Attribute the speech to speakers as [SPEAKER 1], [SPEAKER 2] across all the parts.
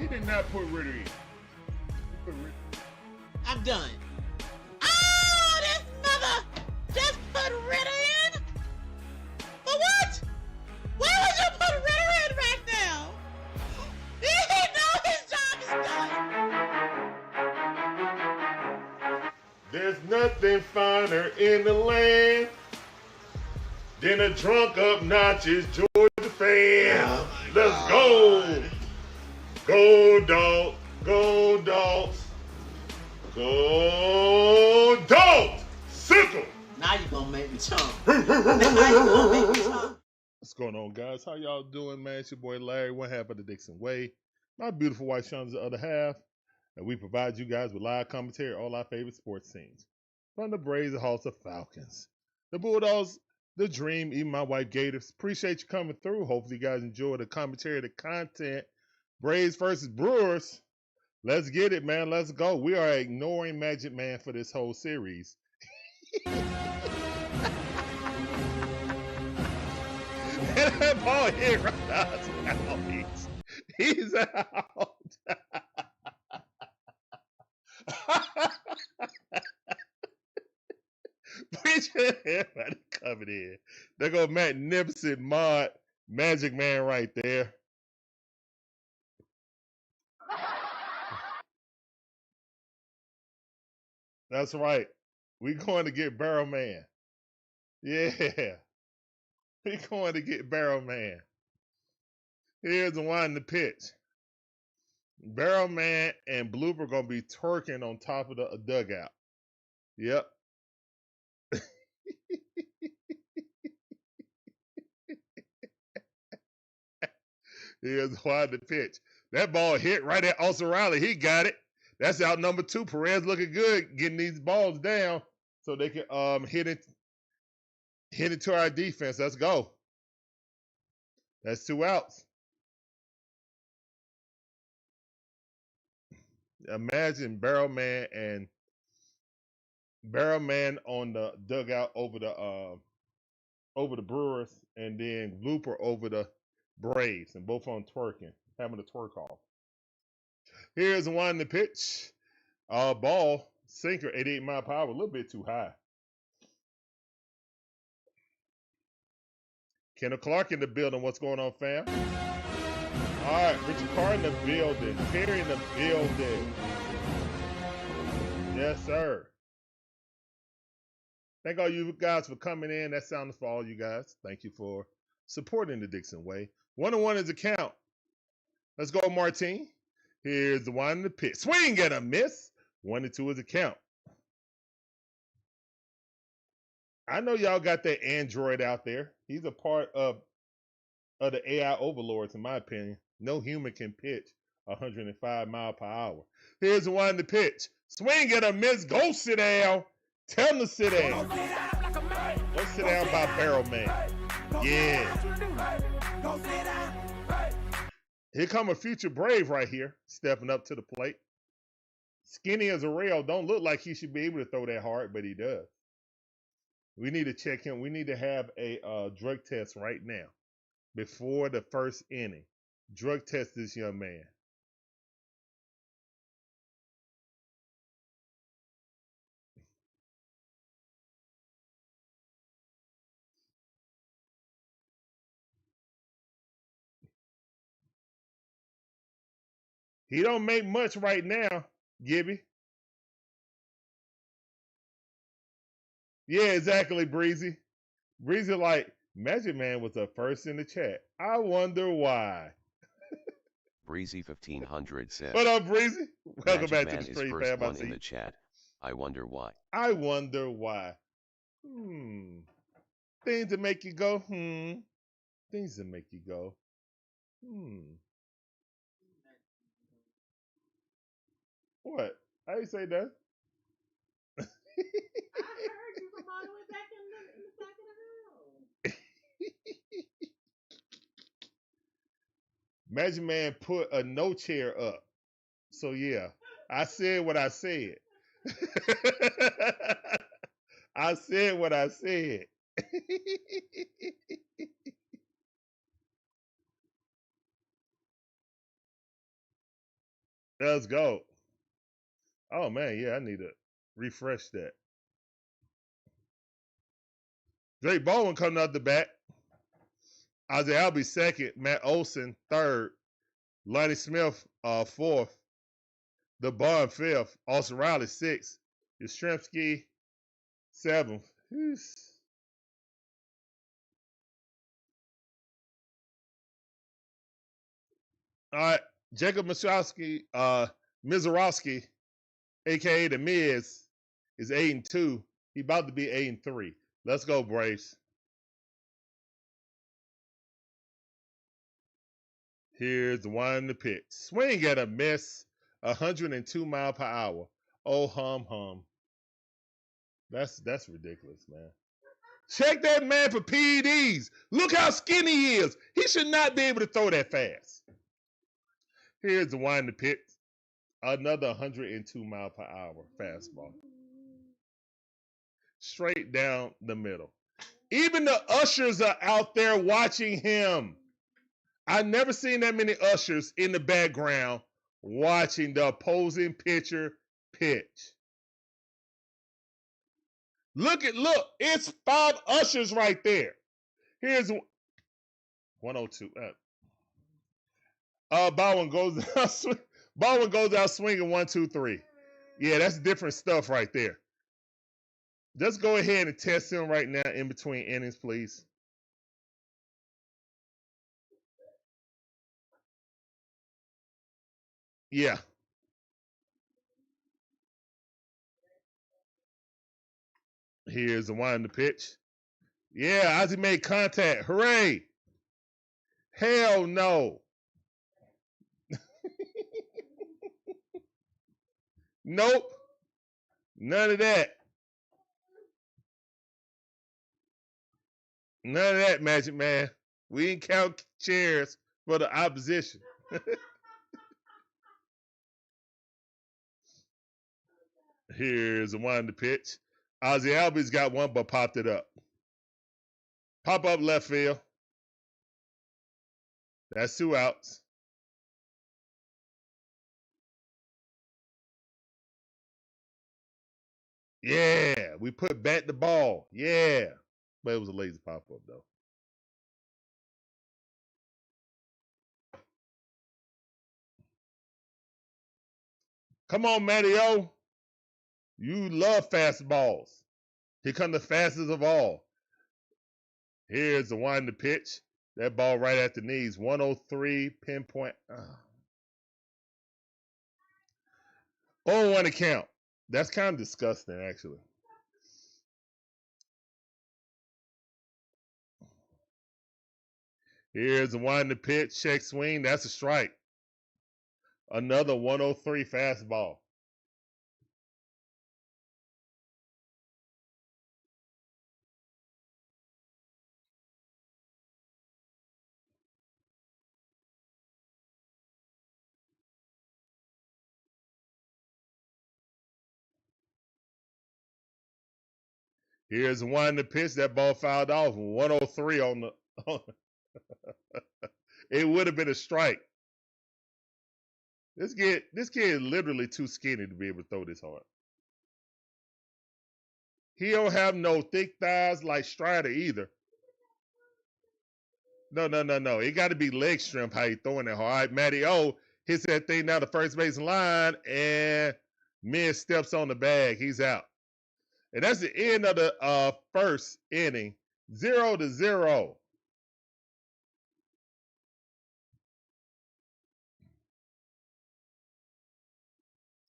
[SPEAKER 1] He did not put Ritter in.
[SPEAKER 2] I'm done. Oh, this mother just put Ritter in? For what? Why would you put Ritter in right now? He know his job is done.
[SPEAKER 1] There's nothing finer in the land than a drunk, obnoxious Georgia fan.
[SPEAKER 2] Oh
[SPEAKER 1] Let's
[SPEAKER 2] God.
[SPEAKER 1] go. Go, Dogs. Go, Dogs. Go, Dogs. Sickle.
[SPEAKER 2] Now you're going to make me chump. Now you're going to make me chump.
[SPEAKER 1] What's going on, guys? How y'all doing, man? It's your boy Larry, one half of the DIXON Way. My beautiful wife Shauna's the other half. And we provide you guys with live commentary on all our favorite sports teams. From the Braves, the Hawks, the Falcons, the Bulldogs, the Dream, even my wife Gators. Appreciate you coming through. Hopefully you guys enjoy the commentary, the content. Braves versus Brewers. Let's get it, man. Let's go. We are ignoring Magic Man for this whole series. That ball hit right out. He's out. Appreciate everybody coming in. There go magnificent mod Magic Man right there. That's right. We going to get Barrel Man. Yeah. We going to get Barrel Man. Here's the one in the pitch. Barrel Man and Blooper gonna be twerking on top of the dugout. Yep. Here's why the pitch. That ball hit right at Olson Riley. He got it. That's out number 2. Perez looking good, getting these balls down so they can hit it to our defense. Let's go. That's 2 outs. Imagine Barrel Man on the dugout over the Brewers, and then Looper over the Braves, and both on twerking, having a twerk off. Here's one in the pitch. Ball, sinker, 88 mile per hour, a little bit too high. Kendall Clark in the building. What's going on, fam? All right, Richard Carr in the building. Perry in the building. Yes, sir. Thank all you guys for coming in. That sounds for all you guys. Thank you for supporting the DIXON Way. 1-1 is a count. Let's go, Martine. Here's the one in the pit. Swing and a miss. 1-2 is a count. I know y'all got that Android out there. He's a part of the AI overlords, in my opinion. No human can pitch 105 mile per hour. Here's the one in the pitch. Swing and a miss. Go sit down. Tell him to sit down. Go sit down by Barrel Man. Yeah. Here come a future Brave right here, stepping up to the plate. Skinny as a rail, don't look like he should be able to throw that hard, but he does. We need to check him. We need to have a drug test right now before the first inning. Drug test this young man. He don't make much right now, Gibby. Yeah, exactly, Breezy. Breezy like, Magic Man was the first in the chat. I wonder why.
[SPEAKER 3] Breezy 1500 says.
[SPEAKER 1] What up, Breezy? Welcome
[SPEAKER 3] Magic
[SPEAKER 1] back
[SPEAKER 3] Man
[SPEAKER 1] to the
[SPEAKER 3] is
[SPEAKER 1] stream,
[SPEAKER 3] first
[SPEAKER 1] fam.
[SPEAKER 3] one in the chat. I wonder why.
[SPEAKER 1] I wonder why. Things that make you go, Things that make you go, What? How you say that?
[SPEAKER 2] I heard you from all the way back in the back of the room.
[SPEAKER 1] Magic Man put a no chair up. So yeah, I said what I said. I said what I said. Let's go. Oh man, yeah, I need to refresh that. Drake Baldwin coming out the bat. Isaiah Albee second. Matt Olson third. Lonnie Smith fourth. The Bond fifth. Austin Riley sixth. Yastrzemski seventh. All right, Jacob Mizorowski, aka the Miz, is 8-2. He about to be 8-3. Let's go, Braves. Here's the one in the pitch. Swing at a miss, 102 mile per hour. Oh hum. That's ridiculous, man. Check that man for PEDs. Look how skinny he is. He should not be able to throw that fast. Here's the one in the pitch. Another 102 mile per hour fastball. Straight down the middle. Even the ushers are out there watching him. I've never seen that many ushers in the background watching the opposing pitcher pitch. Look, it's 5 ushers right there. Here's 102. Baldwin goes out swinging 1, 2, 3. Yeah, that's different stuff right there. Just go ahead and test him right now in between innings, please. Yeah. Here's the one in the pitch. Yeah, Ozzie made contact. Hooray. Hell no. Nope. None of that. None of that, Magic Man. We didn't count chairs for the opposition. Here's the one in the pitch. Ozzie Albies got one, but popped it up. Pop up left field. That's 2 outs. Yeah, we put back the ball. Yeah. But it was a lazy pop up, though. Come on, Matty-O. You love fastballs. Here come the fastest of all. Here's the one in the pitch. That ball right at the knees. 103, pinpoint. 0-1 to count. That's kind of disgusting, actually. Here's the one in the pitch. Check swing. That's a strike. Another 103 fastball. Here's the one in the pitch. That ball fouled off. 103 on the. It would have been a strike. This kid is literally too skinny to be able to throw this hard. He don't have no thick thighs like Strider either. No. It got to be leg strength how he throwing it hard. All right, Matty-O hits that thing down the first base line, and Miz steps on the bag. He's out. And that's the end of the first inning. 0-0.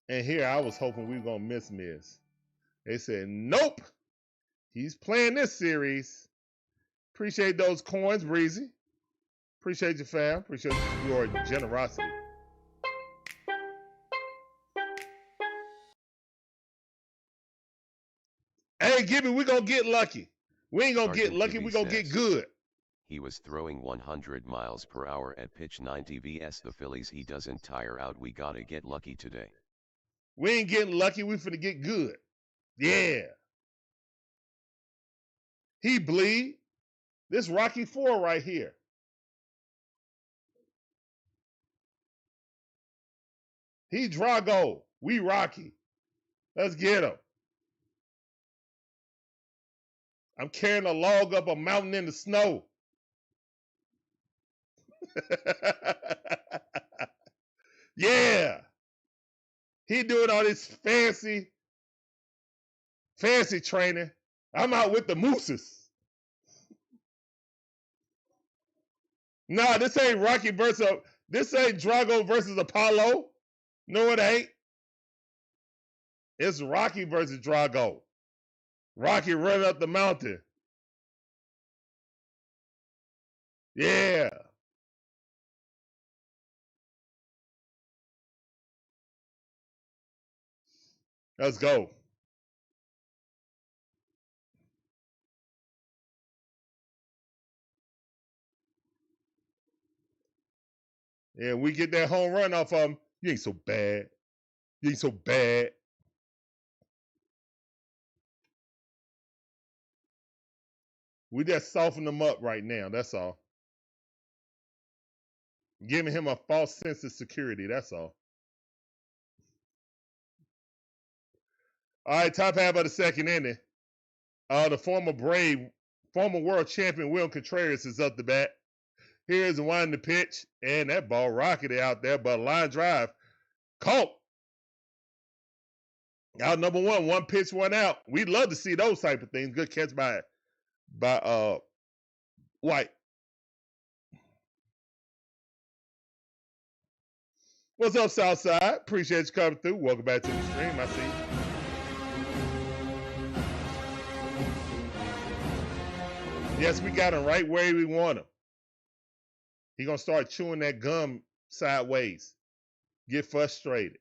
[SPEAKER 1] And here I was hoping we were going to miss Miz. They said, nope. He's playing this series. Appreciate those coins, Breezy. Appreciate you, fam. Appreciate your generosity. Hey, Gibby, we're going to get lucky. We ain't going to get lucky. We're going to get good.
[SPEAKER 3] He was throwing 100 miles per hour at pitch 90 vs the Phillies. He doesn't tire out. We got to get lucky today.
[SPEAKER 1] We ain't getting lucky. We finna get good. Yeah. He bleed. This Rocky 4 right here. He Drago. We Rocky. Let's get him. I'm carrying a log up a mountain in the snow. Yeah. He doing all this fancy training. I'm out with the mooses. Nah, this ain't Rocky versus, this ain't Drago versus Apollo. No, it ain't. It's Rocky versus Drago. Rocky running up the mountain. Yeah. Let's go. Yeah, we get that home run off of him. You ain't so bad. You ain't so bad. We just soften him up right now. That's all. Giving him a false sense of security. That's all. All right, top half of the second inning. The former world champion Will Contreras is up the bat. Here's the one to pitch, and that ball rocketed out there, but line drive caught. Out number one pitch, one out. We'd love to see those type of things. Good catch by White. What's up, Southside? Appreciate you coming through. Welcome back to the stream. I see you. Yes, we got him right where we want him. He gonna start chewing that gum sideways. Get frustrated.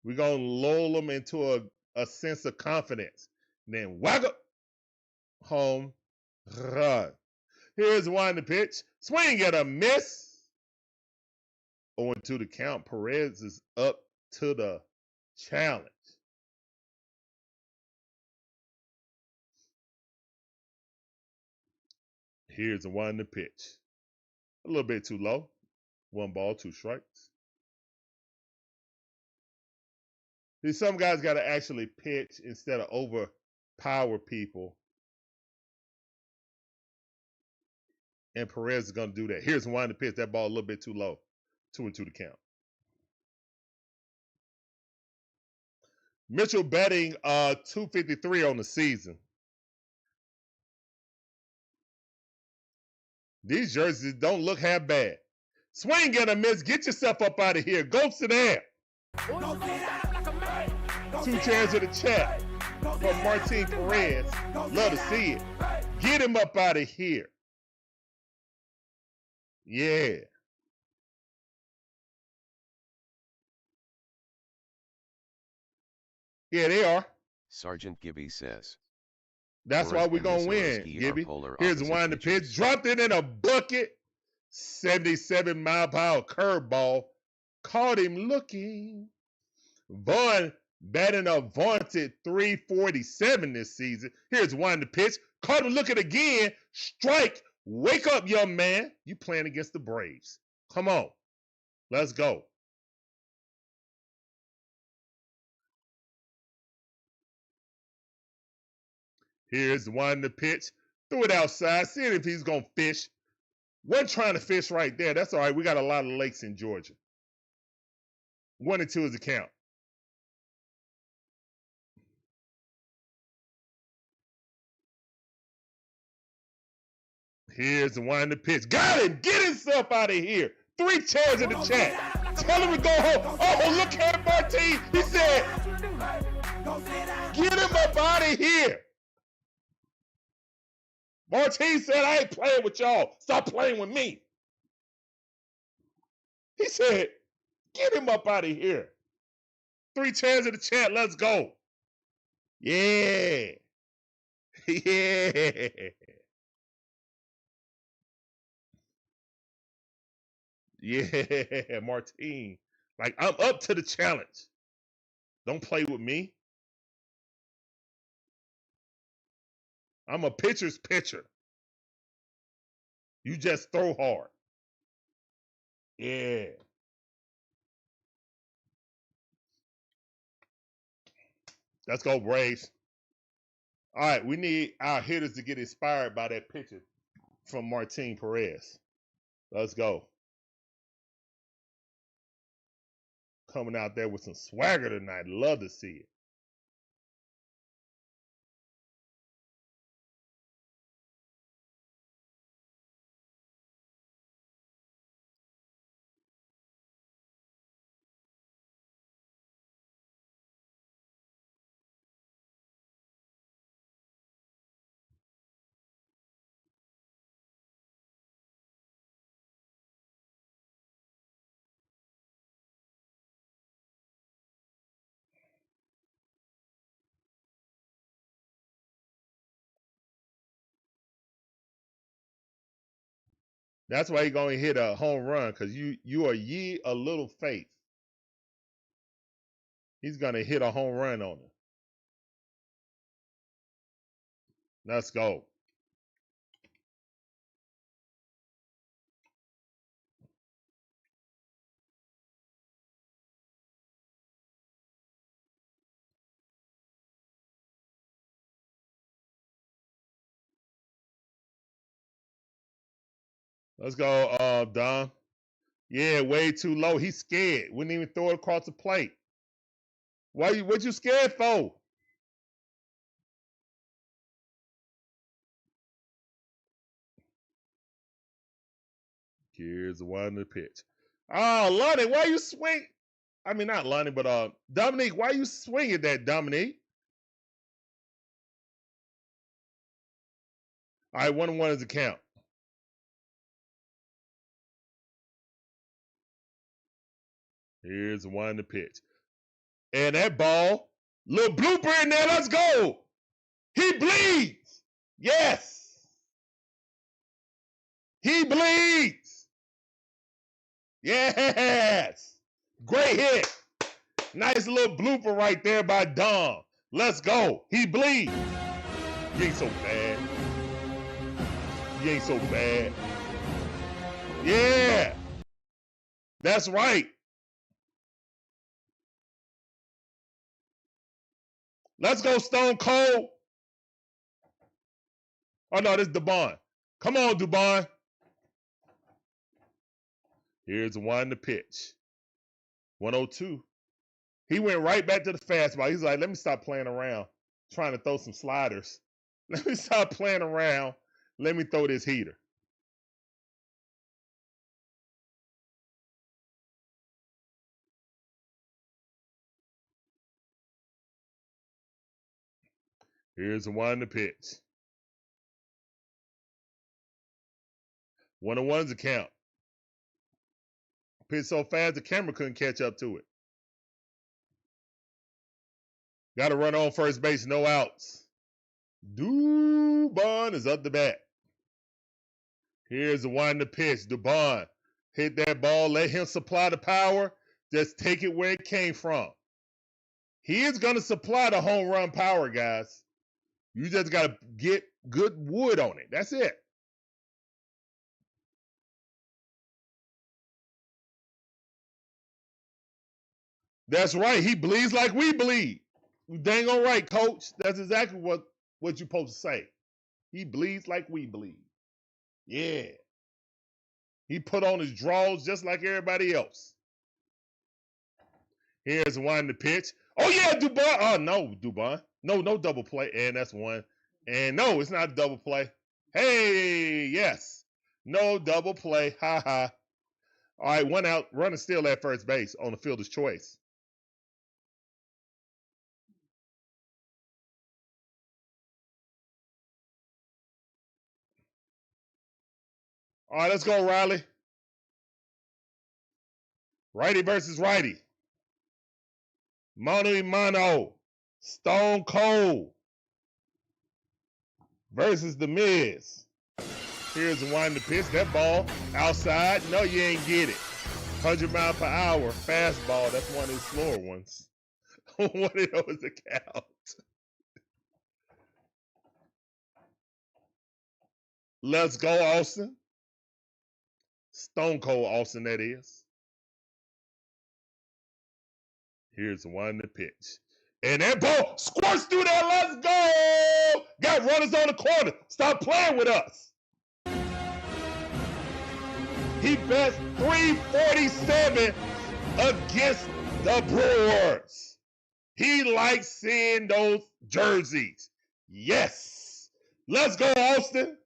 [SPEAKER 1] We're gonna lull him into a sense of confidence. And then whack up. Home run. Here's one to pitch. Swing and a miss. 0-2 the count. Perez is up to the challenge. Here's the one to pitch. A little bit too low. 1 ball, 2 strikes. See, some guys got to actually pitch instead of overpower people. And Perez is going to do that. Here's one to pitch. That ball a little bit too low. 2-2 to count. Mitchell betting 253 on the season. These jerseys don't look half bad. Swing and a miss. Get yourself up out of here. Go sit down. 2 chairs in the chat from Martin Perez. Love to see it. Get him up out of here. Yeah. Yeah, they are.
[SPEAKER 3] Sergeant Gibby says.
[SPEAKER 1] That's why we're going to win, Gibby. Here's one to pitch. Dropped it in a bucket. 77-mile-per-hour curveball. Caught him looking. Vaughn batting a vaunted 347 this season. Here's one to pitch. Caught him looking again. Strike. Wake up, young man. You playing against the Braves. Come on. Let's go. Here's one to pitch. Threw it outside. Seeing if he's going to fish. Wasn't trying to fish right there. That's all right. We got a lot of lakes in Georgia. 1-2 is the count. Here's the one to pitch. Got him. Get himself out of here. 3 chairs in the chat. Tell him to go home. Oh, look at Martin. He said, get him up out of here. Martin said, I ain't playing with y'all. Stop playing with me. He said, get him up out of here. 3 chairs in the chat. Let's go. Yeah. Yeah. Yeah, Martin. Like, I'm up to the challenge. Don't play with me. I'm a pitcher's pitcher. You just throw hard. Yeah. Let's go, Braves. All right, we need our hitters to get inspired by that pitcher from Martin Perez. Let's go. Coming out there with some swagger tonight. Love to see it. That's why he's going to hit a home run, because you are ye a little faith. He's going to hit a home run on him. Let's go. Let's go, Don. Yeah, way too low. He's scared. Wouldn't even throw it across the plate. What you scared for? Here's the one to pitch. Oh, Lonnie, why you swing? I mean, not Lonnie, but Dominique, why you swinging that, Dominique? All right, 1-1 is the count. Here's the one to pitch. And that ball, little blooper in there, let's go. He bleeds. Yes. He bleeds. Yes. Great hit. Nice little blooper right there by Dom. Let's go. He bleeds. You ain't so bad. You ain't so bad. Yeah. That's right. Let's go, Stone Cold. Oh, no, this is Dubon. Come on, Dubon. Here's the one to pitch. 102. He went right back to the fastball. He's like, let me stop playing around, trying to throw some sliders. Let me stop playing around. Let me throw this heater. Here's the one to pitch. 1-1's the count. Pitch so fast the camera couldn't catch up to it. Got to run on first base, no outs. Dubon is up the bat. Here's the one to pitch. Dubon hit that ball. Let him supply the power. Just take it where it came from. He is going to supply the home run power, guys. You just got to get good wood on it. That's it. That's right. He bleeds like we bleed. You dang all right, coach. That's exactly what you're supposed to say. He bleeds like we bleed. Yeah. He put on his draws just like everybody else. Here's one to pitch. Oh, yeah, Dubon. Oh, no, Dubon. No double play. And that's one. And no, it's not a double play. Hey, yes. No double play. Ha ha. All right, one out. Running still at first base on the fielder's choice. All right, let's go, Riley. Righty versus righty. Mano a mano. Stone Cold versus The Miz. Here's the one to pitch. That ball outside. No, you ain't get it. 100 mile per hour fastball. That's one of his slower ones. One of those to count. Let's go, Olson. Stone Cold Olson, that is. Here's the one to pitch. And that ball squirts through there. Let's go. Got runners on the corner. Stop playing with us. He bets 347 against the Brewers. He likes seeing those jerseys. Yes. Let's go, Austin.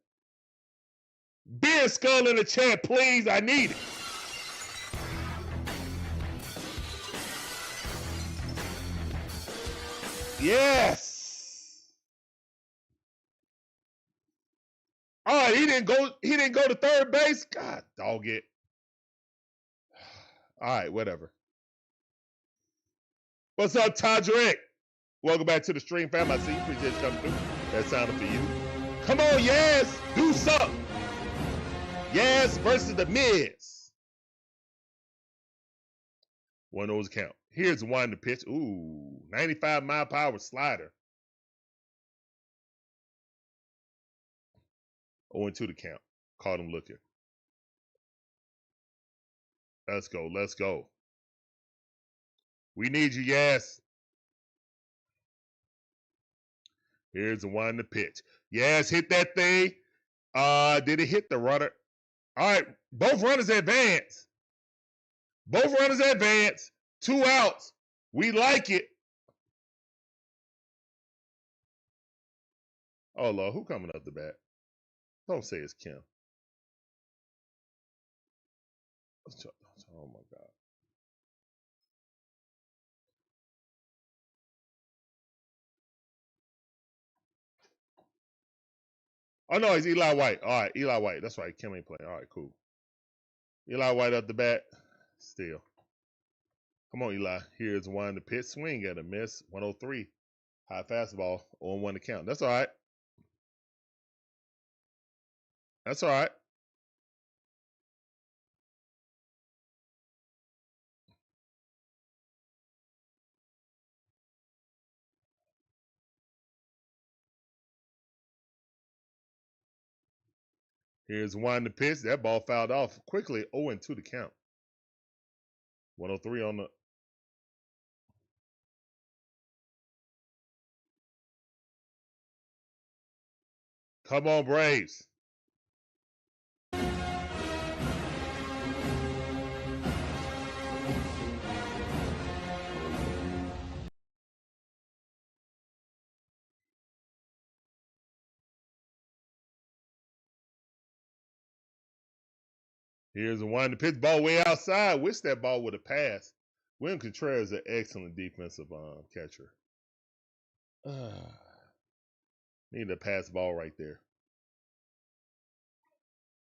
[SPEAKER 1] Beer skull in the chat, please. I need it. Yes. All right, he didn't go to third base. God, dog it. All right, whatever. What's up, Todrick? Welcome back to the stream, fam. I see you. Appreciate you coming through. That sounded for you. Come on, yes. Do something. Yes versus the Miz. One of those count. Here's one to pitch. Ooh, 95 mile per hour slider. 0-2 to count. Caught him looking. Let's go. Let's go. We need you, yes. Here's the one to pitch. Yes, hit that thing. Did it hit the runner? All right, both runners advance. Both runners advance. 2 outs. We like it. Oh, Lord, who coming up the bat? Don't say it's Kim. Oh, my God. Oh, no, it's Eli White. All right, Eli White. That's right. Kim ain't playing. All right, cool. Eli White up the bat. Still. Come on, Eli. Here's one to pitch. Swing and a miss. 103. High fastball. 0-1 to count. That's all right. That's all right. Here's one to pitch. That ball fouled off quickly. 0-2 to count. 103 on the. Come on, Braves. Here's the one to pitch. Ball way outside. Wish that ball would have passed. William Contreras is an excellent defensive catcher. Need a pass ball right there.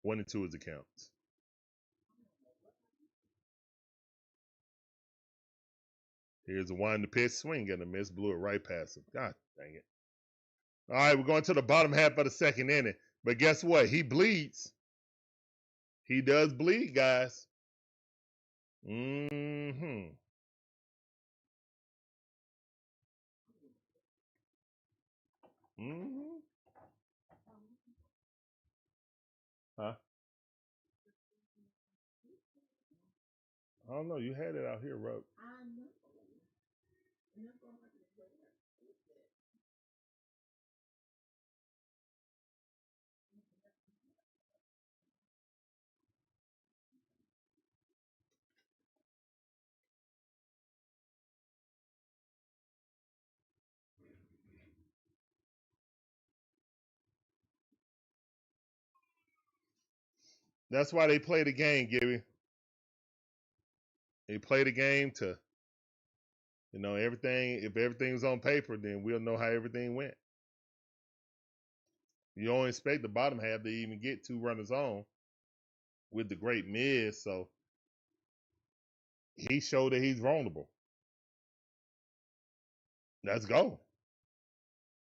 [SPEAKER 1] 1-2 is the counts. Here's the one to pitch. Swing and a miss. Blew it right past him. God dang it. All right, we're going to the bottom half of the second inning. But guess what? He bleeds. He does bleed, guys. Mm-hmm. Mm-hmm. Huh? I don't know. You had it out here, Rob. That's why they play the game, Gibby. They play the game to, everything. If everything was on paper, then we'll know how everything went. You don't expect the bottom half to even get 2 runners on with the great Miz, so he showed that he's vulnerable. Let's go.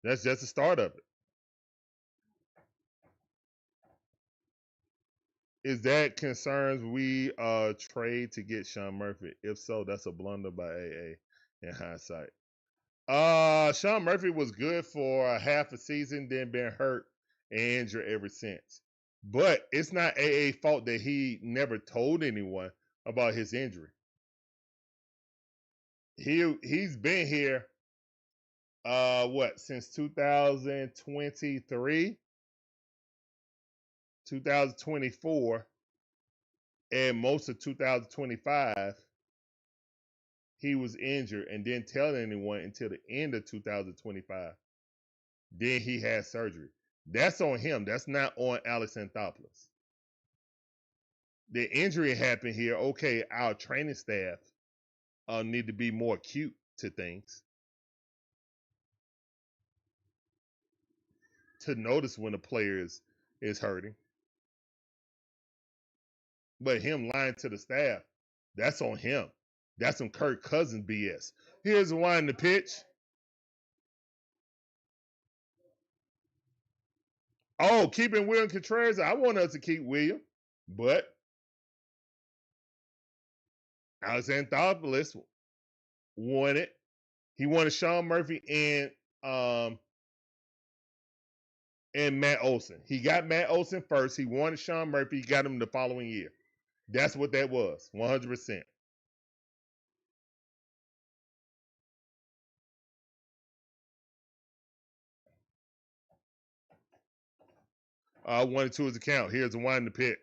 [SPEAKER 1] That's just the start of it. Is that concerns we trade to get Sean Murphy? If so, that's a blunder by AA in hindsight. Sean Murphy was good for a half a season, then been hurt and injured ever since. But it's not AA fault that he never told anyone about his injury. He's been here since 2023, 2024, and most of 2025 he was injured and didn't tell anyone until the end of 2025. Then he had surgery. That's on him. That's not on Alex Anthopoulos. The injury happened here. Okay, our training staff need to be more acute to things, to notice when a player is hurting. But him lying to the staff, that's on him. That's some Kirk Cousins BS. Here's the one in the pitch. Oh, keeping William Contreras. I want us to keep William, but Alex Anthopoulos wanted. He wanted Sean Murphy and Matt Olson. He got Matt Olson first. He wanted Sean Murphy. He got him the following year. That's what that was, 100%. 1-2 is the count. Here's the one in the pitch.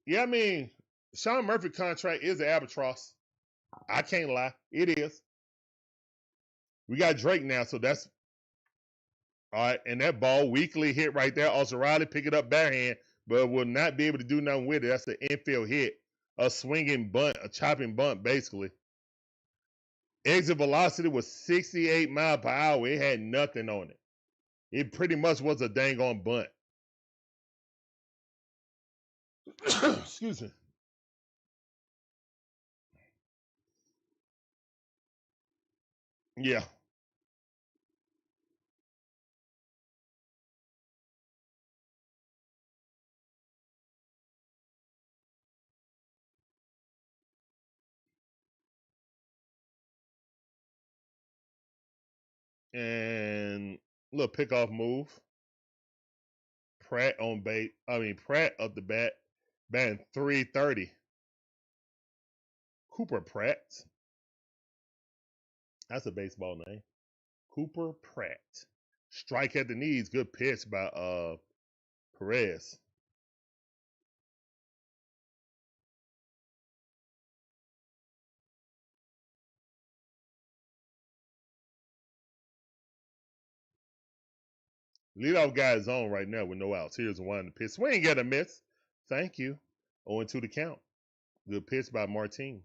[SPEAKER 1] Yeah, I mean, Sean Murphy contract is an albatross. I can't lie. It is. We got Drake now, so that's all right. And that ball weakly hit right there. Also, Riley pick it up barehand, but will not be able to do nothing with it. That's an infield hit. A swinging bunt, a chopping bunt, basically. Exit velocity was 68 miles per hour. It had nothing on it. It pretty much was a dang on bunt. Excuse me. Yeah. And little pickoff move. Pratt on bait. Pratt up the bat, batting 330. Cooper Pratt. That's a baseball name. Cooper Pratt. Strike at the knees. Good pitch by Perez. Leadoff guy is on right now with no outs. Here's one in the pitch. Swing and a miss. Thank you. 0-2 the count. Good pitch by Martin.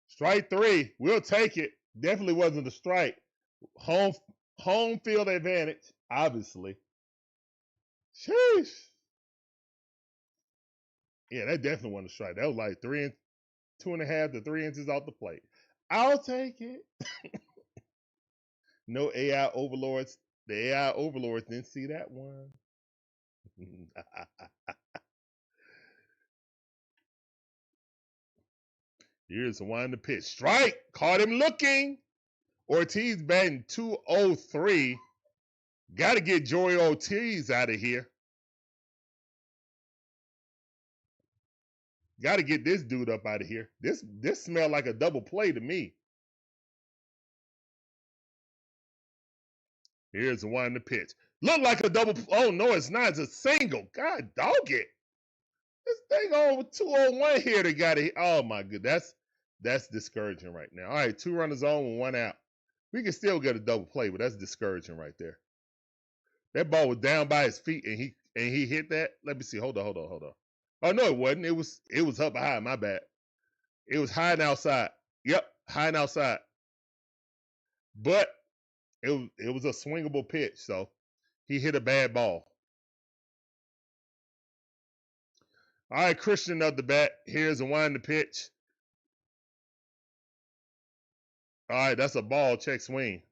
[SPEAKER 1] Strike three. We'll take it. Definitely wasn't a strike. Home field advantage, obviously. Sheesh. Yeah, that definitely wasn't a strike. That was like 2.5 to 3 inches off the plate. I'll take it. No AI overlords. The AI overlords didn't see that one. Here's the one in the pitch. Strike. Caught him looking. Ortiz batting 203. Got to get Joey Ortiz out of here. Got to get this dude up out of here. This smelled like a double play to me. Here's the one in the pitch. Look like a double. Oh, no, it's not. It's a single. God, dog it. This thing over 201 here. They got it. Oh, my goodness. That's discouraging right now. All right, 2 runners on with 1 out. We can still get a double play, but that's discouraging right there. That ball was down by his feet, and he hit that. Let me see. Hold on. Oh, no, it wasn't. It was up high. My bad. It was high and outside. Yep, high and outside. But it was a swingable pitch, so he hit a bad ball. All right, Christian of the bat. Here's the wind the pitch. All right, that's a ball. Check swing.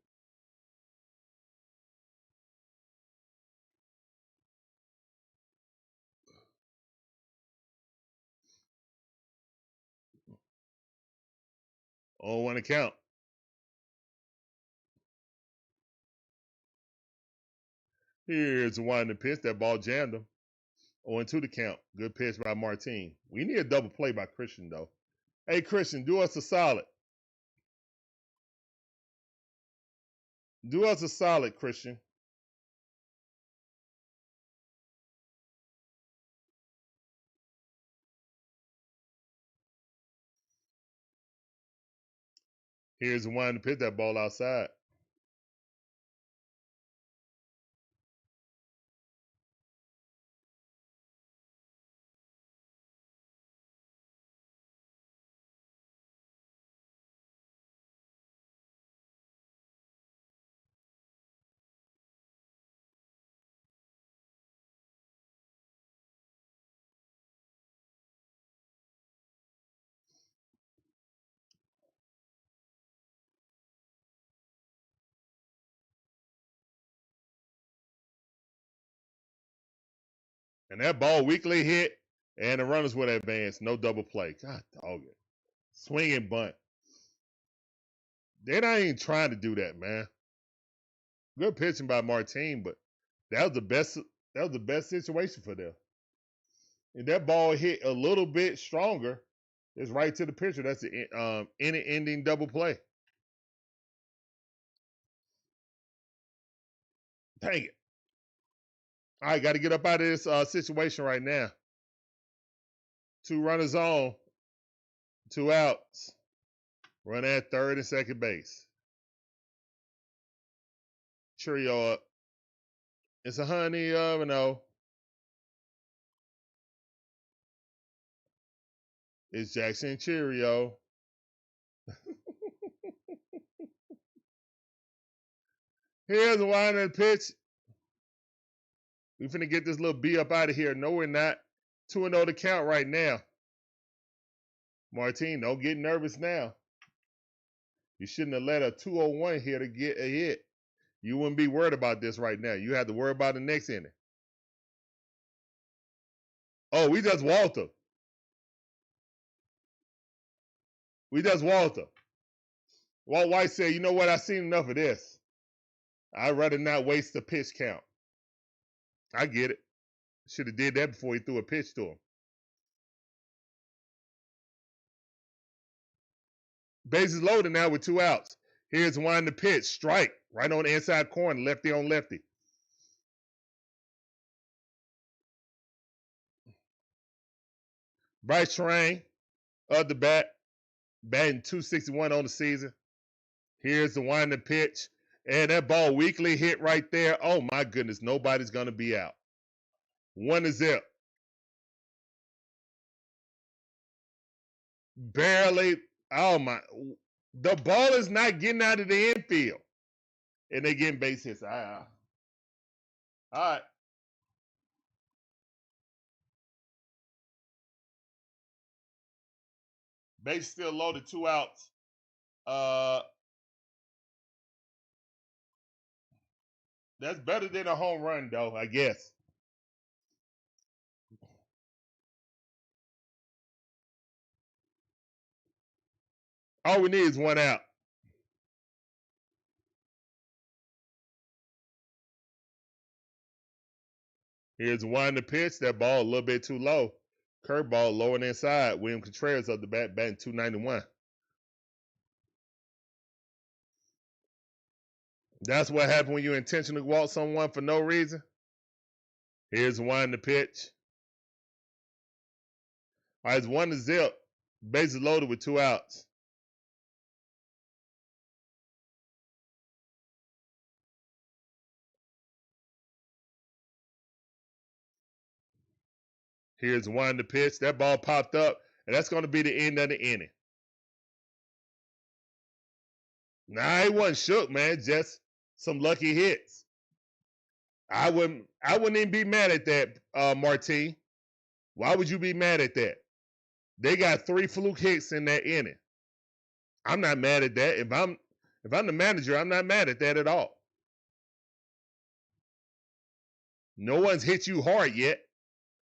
[SPEAKER 1] On one account. Here's the wind the pitch. That ball jammed him. 0-2 the count. Good pitch by Martin. We need a double play by Christian, though. Hey, Christian, do us a solid. Do us a solid, Christian. Here's the one to pitch that ball outside. And that ball weakly hit, and the runners would advance. No double play. God dog it. Swing and bunt. They're not even trying to do that, man. Good pitching by Martin, but that was the best. That was the best situation for them. And that ball hit a little bit stronger. It's right to the pitcher. That's the inning-ending double play. Dang it. All right, got to get up out of this situation right now. 2 runners on, 2 outs. Run at third and second base. Cheerio up. It's a honey of an O. It's Jackson Cheerio. Here's the wind and pitch. We finna get this little B up out of here. No, we're not. 2-0 to count right now. Martin, don't get nervous now. You shouldn't have let a 201 here to get a hit. You wouldn't be worried about this right now. You have to worry about the next inning. Oh, we just walked him. We just walked him. Walt White said, you know what? I've seen enough of this. I'd rather not waste the pitch count. I get it. Should have did that before he threw a pitch to him. Bases loaded now with 2 outs. Here's one to pitch. Strike. Right on the inside corner. Lefty on lefty. Bryce Terrain of the bat. Batting .261 on the season. Here's the one to pitch. And that ball weakly hit right there. Oh, my goodness. Nobody's going to be out. 1-0. Barely. Oh, my. The ball is not getting out of the infield. And they getting base hits. All right. Base still loaded. 2 outs. That's better than a home run, though, I guess. All we need is 1 out. Here's one to pitch. That ball a little bit too low. Curveball low and inside. William Contreras of the bat, batting .291. That's what happened when you intentionally walk someone for no reason. Here's one to pitch. All right, it's 1-0. Bases loaded with 2 outs. Here's one to pitch. That ball popped up, and that's going to be the end of the inning. Nah, he wasn't shook, man. Just some lucky hits. I wouldn't even be mad at that, Martin. Why would you be mad at that? They got 3 fluke hits in that inning. I'm not mad at that. If I'm the manager, I'm not mad at that at all. No one's hit you hard yet.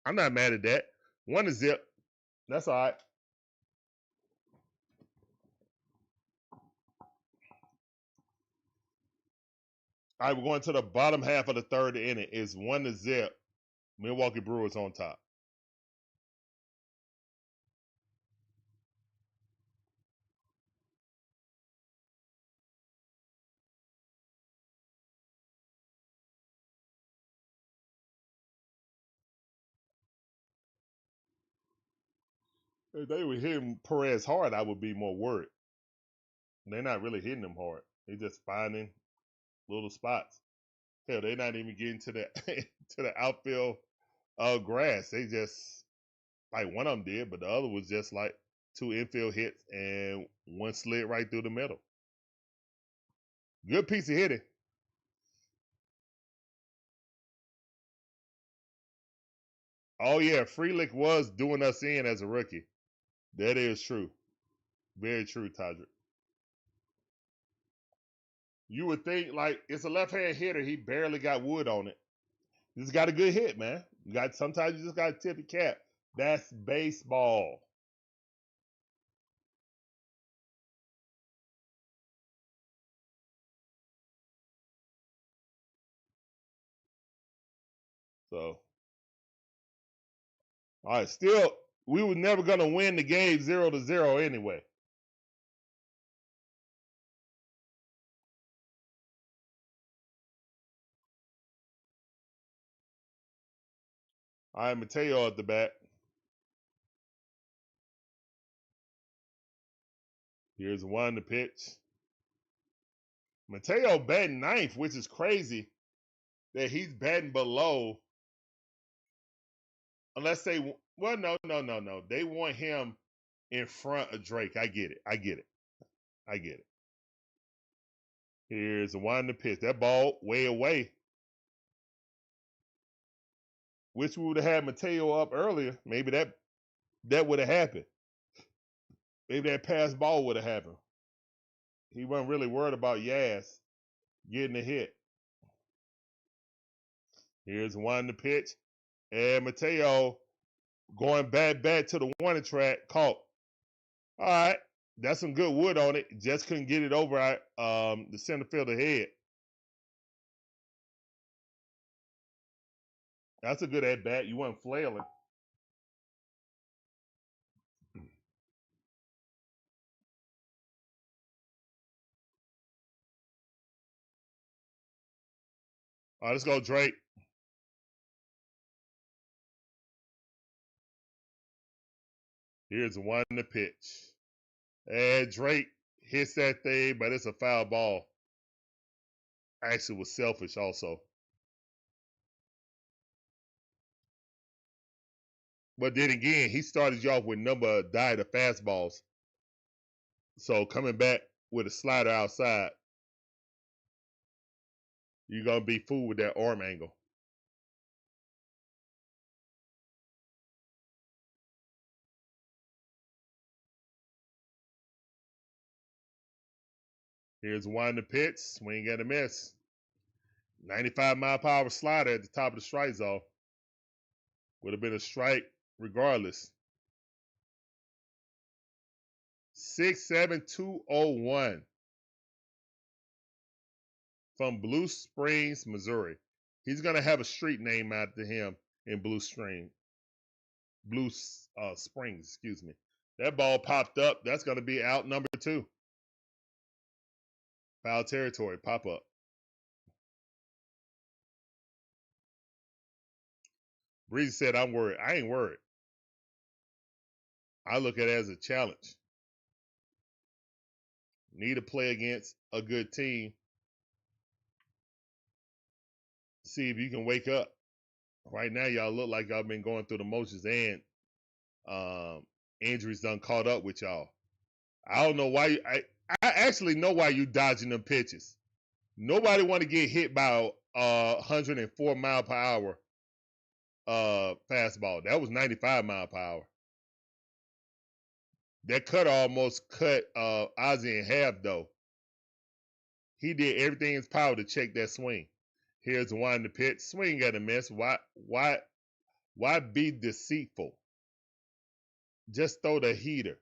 [SPEAKER 1] I'm not mad at that. 1-0. That's all right. All right, we're going to the bottom half of the third inning. It's 1-0. Milwaukee Brewers on top. If they were hitting Perez hard, I would be more worried. They're not really hitting him hard. They're just finding little spots. Hell, they're not even getting to the to the outfield grass. They just, like, one of them did, but the other was just like 2 infield hits and one slid right through the middle. Good piece of hitting. Oh yeah, Frelick was doing us in as a rookie. That is true. Very true, Todrick. You would think, like, it's a left-hand hitter. He barely got wood on it. Just got a good hit, man. Sometimes you just got to tip your cap. That's baseball. So, all right, still, we were never going to win the game 0-0 anyway. All right, Mateo at the bat. Here's 1 to pitch. Mateo batting 9th, which is crazy that he's batting below. Unless they, well, no. They want him in front of Drake. I get it. Here's 1 to pitch. That ball way away. Wish we would have had Mateo up earlier. Maybe that would have happened. Maybe that pass ball would have happened. He wasn't really worried about Yaz getting a hit. Here's 1 to pitch. And Mateo going back to the warning track, caught. All right. That's some good wood on it. Just couldn't get it over the center fielder head. That's a good at bat. You weren't flailing. All right, let's go, Drake. Here's 1 to pitch. And Drake hits that thing, but it's a foul ball. Actually was selfish also. But then again, he started you off with number diet of fastballs. So coming back with a slider outside, you're going to be fooled with that arm angle. Here's 1 to pitch. Swing and a miss. 95-mile-per-hour slider at the top of the strike zone. Would have been a strike regardless. 67201 from Blue Springs, Missouri. He's going to have a street name after him in Blue Springs, excuse me. That ball popped up. That's going to be out number 2. Foul territory, pop up. Breezy said, I'm worried. I ain't worried. I look at it as a challenge. Need to play against a good team. See if you can wake up. Right now, y'all look like y'all been going through the motions and injuries done caught up with y'all. I don't know why. I actually know why you dodging them pitches. Nobody want to get hit by 104 mile per hour fastball. That was 95 mile per hour. That cutter almost cut Ozzie in half, though. He did everything in his power to check that swing. Here's the one in the pitch. Swing at a miss. Why be deceitful? Just throw the heater.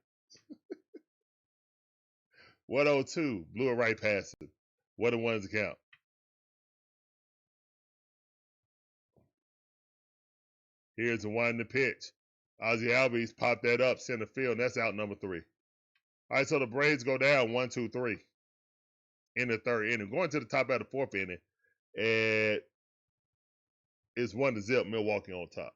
[SPEAKER 1] 102. Blew it right past him. What a one's count. Here's the one in the pitch. Ozzie Albies popped that up center field, and that's out number 3. All right, so the Braves go down 1-2-3 in the third inning. Going to the top of the fourth inning, and it's 1-0 Milwaukee on top.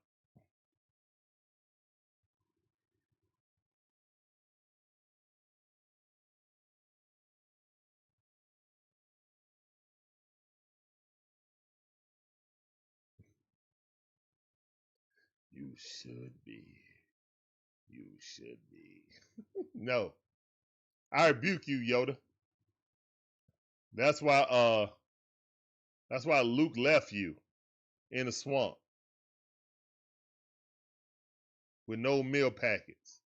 [SPEAKER 1] You should be. You should be. No. I rebuke you, Yoda. That's why Luke left you in the swamp with no meal packets.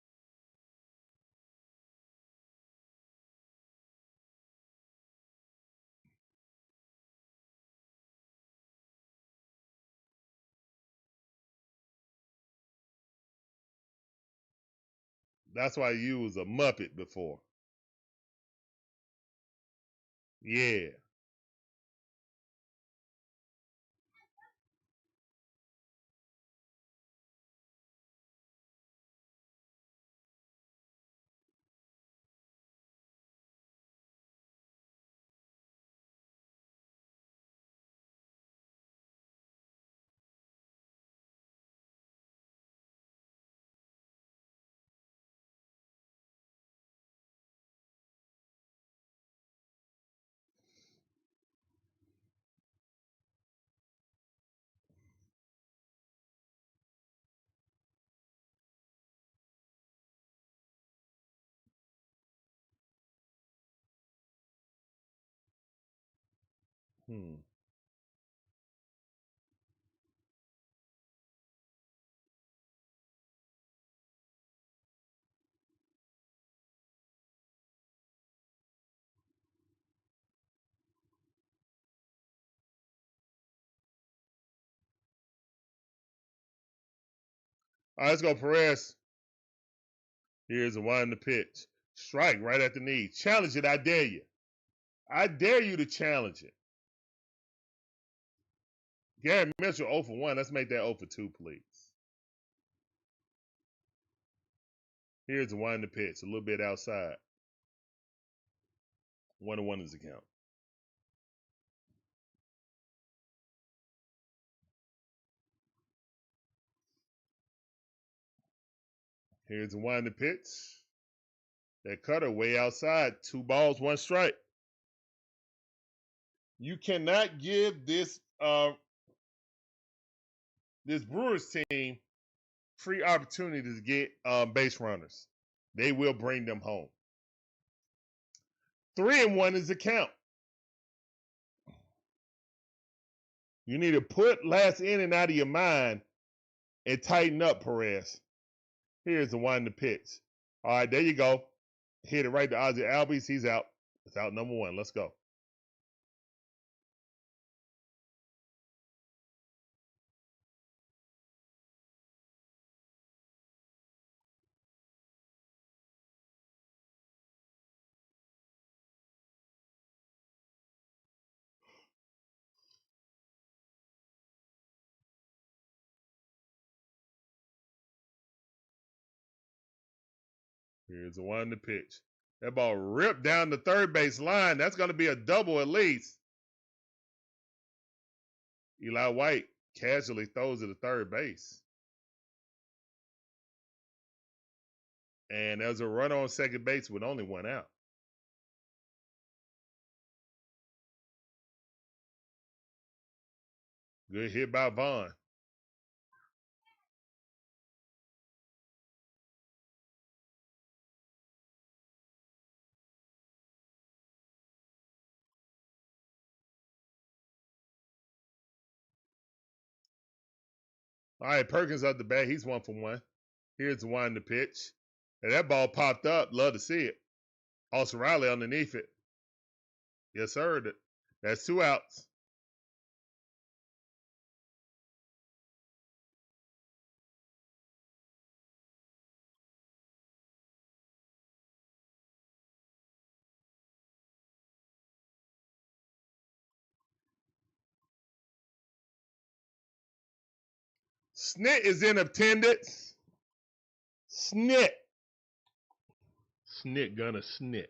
[SPEAKER 1] That's why you was a Muppet before. Yeah. Hmm. All right, let's go, Perez. Here's the one in the pitch. Strike right at the knee. Challenge it. I dare you. I dare you to challenge it. Gary Mitchell 0 for 1. Let's make that 0 for 2, please. Here's the one in the pitch. A little bit outside. 1-1 is the count. Here's the one in the pitch. That cutter way outside. 2 balls, 1 strike. You cannot give this Brewers team free opportunity to get base runners. They will bring them home. 3-1 is the count. You need to put last inning out of your mind and tighten up, Perez. Here's the one in the pitch. All right, there you go. Hit it right to Ozzie Albies. He's out. It's out number 1. Let's go. Here's the one in the pitch. That ball ripped down the third base line. That's going to be a double at least. Eli White casually throws it to third base. And there's a runner on second base with only 1 out. Good hit by Vaughn. All right, Perkins up the bat. He's 1 for 1. Here's the one to pitch. And that ball popped up. Love to see it. Olson Riley underneath it. Yes, sir. That's 2 outs. Snit is in attendance. Snit. Snit gonna snit.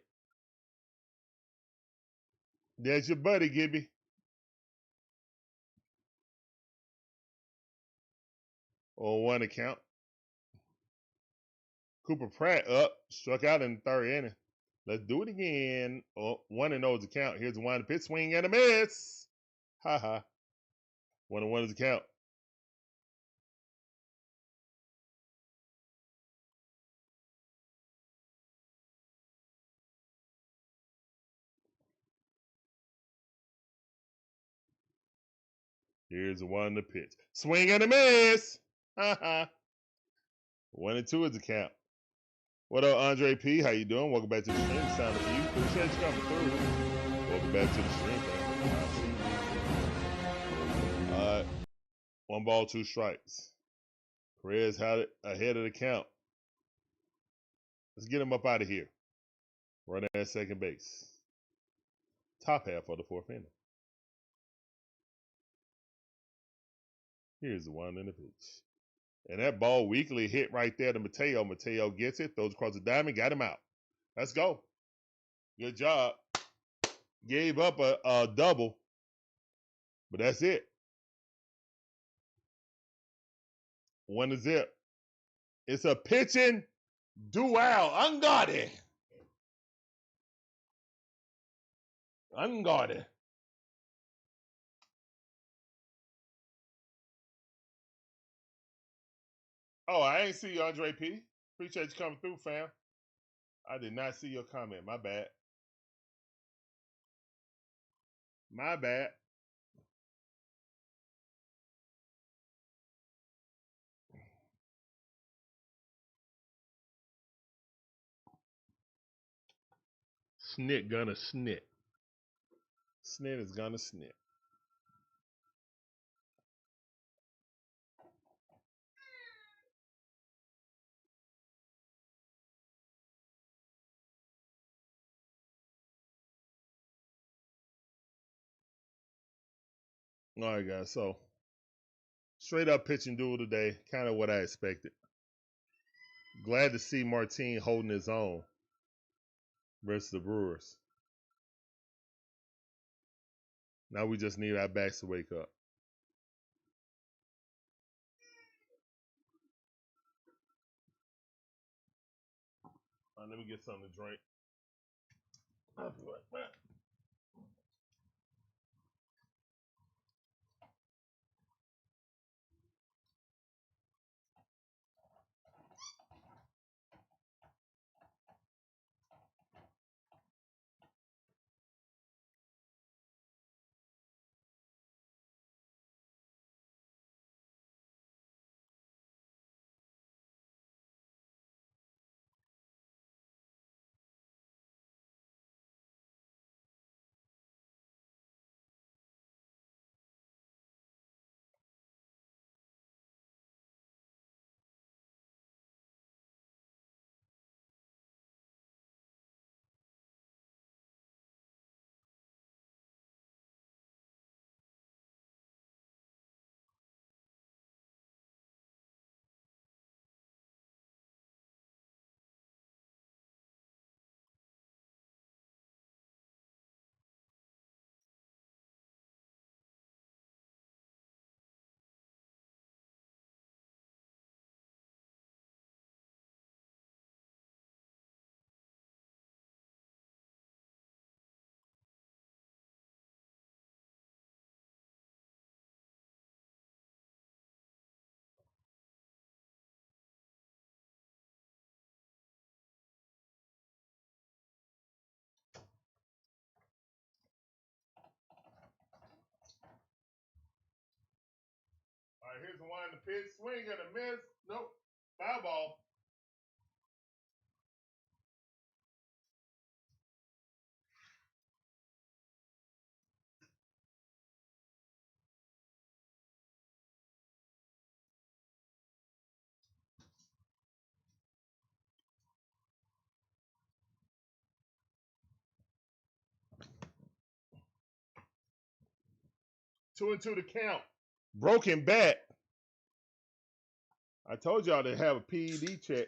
[SPEAKER 1] There's your buddy, Gibby. 0-1 account. Cooper Pratt up. Struck out in the 3rd inning. Let's do it again. 1-0 is the count. Here's the one pitch, swing and a miss. Ha ha. 1-1 is the count. Here's the one to pitch. Swing and a miss. Ha ha. 1-2 is the count. What up, Andre P? How you doing? Welcome back to the stream. Sound of you. Appreciate you coming through. Welcome back to the stream, man. All right. 1 ball, 2 strikes. Perez had it ahead of the count. Let's get him up out of here. Running at second base. Top half of the 4th inning. Here's the one in the pitch. And that ball weakly hit right there to Mateo. Mateo gets it, throws across the diamond, got him out. Let's go. Good job. Gave up a double, but that's it. 1-0. It's a pitching duel. Unguarded. Unguarded. Oh, I ain't see you, Andre P. Appreciate you coming through, fam. I did not see your comment. My bad. My bad. Snit gonna snit. Snit is gonna snit. All right, guys. So, straight up pitching duel today. Kind of what I expected. Glad to see Martin holding his own versus the Brewers. Now we just need our backs to wake up. Let me get something to drink. I'll be right back. right, here's the one in the pitch. Swing and a miss. Nope. Foul ball. Two and two to count. Broken bat. I told y'all to have a PED check.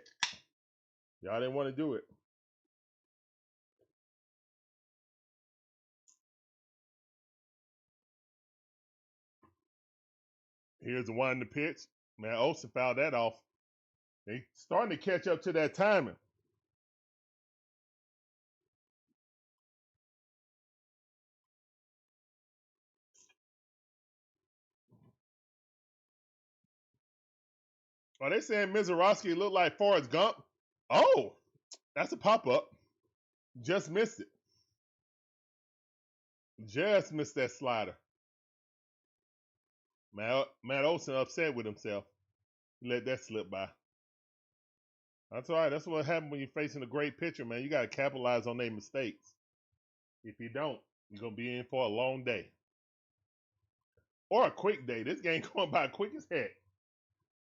[SPEAKER 1] Y'all didn't want to do it. Here's the one in the pitch. Man, Olson fouled that off. They starting to catch up to that timing. Are they saying Mizorowski looked like Forrest Gump? Oh, that's a pop-up. Just missed it. Just missed that slider. Matt Olson upset with himself. He let that slip by. That's all right. That's what happens when you're facing a great pitcher, man. You got to capitalize on their mistakes. If you don't, you're going to be in for a long day. Or a quick day. This game going by quick as heck.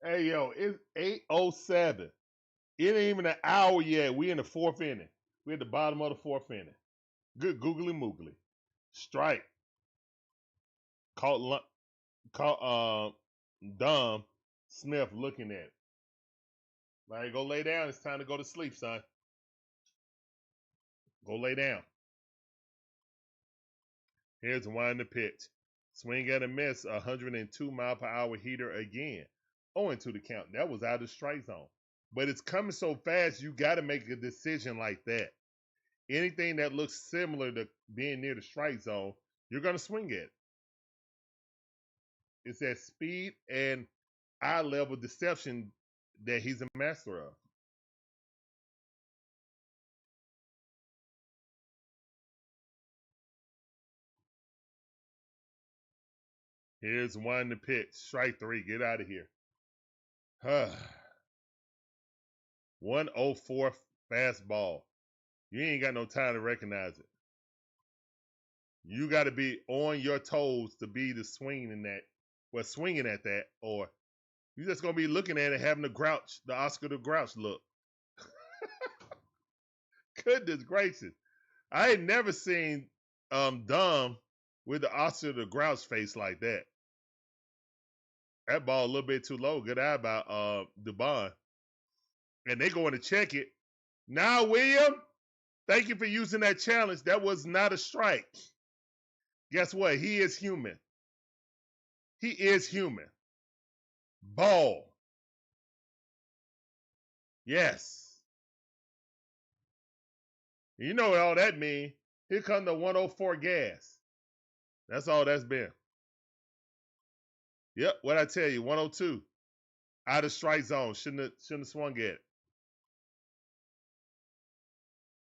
[SPEAKER 1] Hey, yo, it's 8:07. It ain't even an hour yet. We in the fourth inning. We at the bottom of the fourth inning. Good googly moogly. Strike. Caught Dom Smith looking at it. Like, go lay down. It's time to go to sleep, son. Go lay down. Here's the one in the pitch. Swing and a miss. 102 mile per hour heater again. 0-2 the count. That was out of the strike zone. But it's coming so fast, you got to make a decision like that. Anything that looks similar to being near the strike zone, you're going to swing at it. It's that speed and eye level deception that he's a master of. Here's one to pitch. Strike three. Get out of here. 104 fastball. You ain't got no time to recognize it. You got to be on your toes to be the swinging at that, or you just gonna be looking at it having the Oscar the Grouch look. Goodness gracious. I ain't never seen Dom with the Oscar the Grouch face like that. That ball a little bit too low. Good eye by DeBond. And they going to check it. Now, William, thank you for using that challenge. That was not a strike. Guess what? He is human. He is human. Ball. Yes. You know what all that means. Here comes the 104 gas. That's all that's been. Yep, what I tell you, 102. Out of strike zone. Shouldn't have swung at it.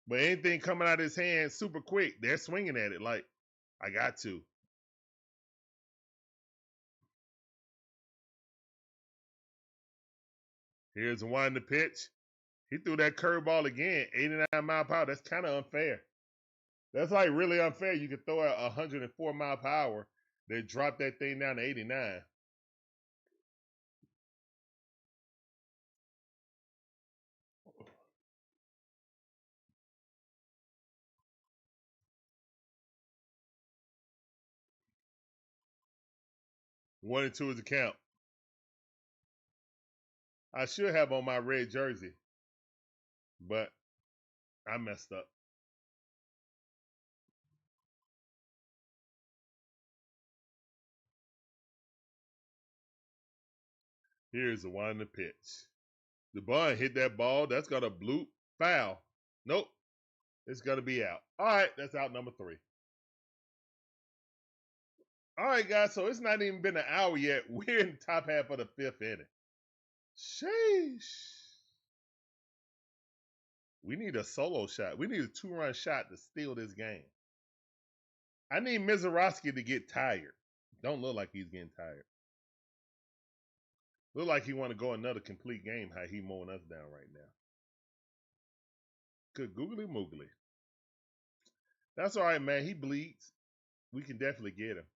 [SPEAKER 1] But anything coming out of his hand super quick, they're swinging at it like, I got to. Here's one to pitch. He threw that curveball again, 89 mile per hour. That's kind of unfair. That's like really unfair. You could throw at 104 mile per hour, then drop that thing down to 89. One and two is the count. I should have on my red jersey, but I messed up. Here's the one to pitch. The bun hit that ball. That's got a bloop foul. Nope. It's going to be out. All right, that's out number 3. All right, guys, so it's not even been an hour yet. We're in the top half of the 5th inning. Sheesh. We need a solo shot. We need a 2-run shot to steal this game. I need Mizorowski to get tired. Don't look like he's getting tired. Look like he want to go another complete game. How he mowing us down right now. Good googly moogly. That's all right, man. He bleeds. We can definitely get him.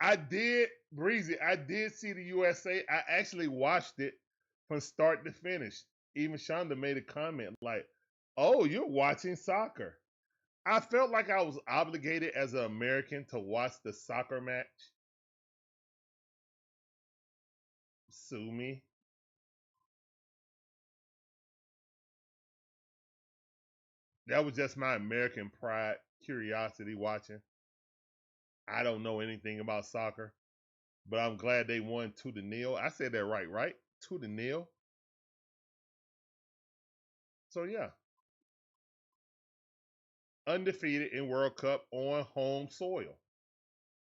[SPEAKER 1] I did, Breezy. I did see the USA. I actually watched it from start to finish. Even Shonda made a comment like, "Oh, you're watching soccer." I felt like I was obligated as an American to watch the soccer match. Sue me. That was just my American pride, curiosity watching. I don't know anything about soccer, but I'm glad they won 2-0. I said that right? 2-0. So yeah, undefeated in World Cup on home soil.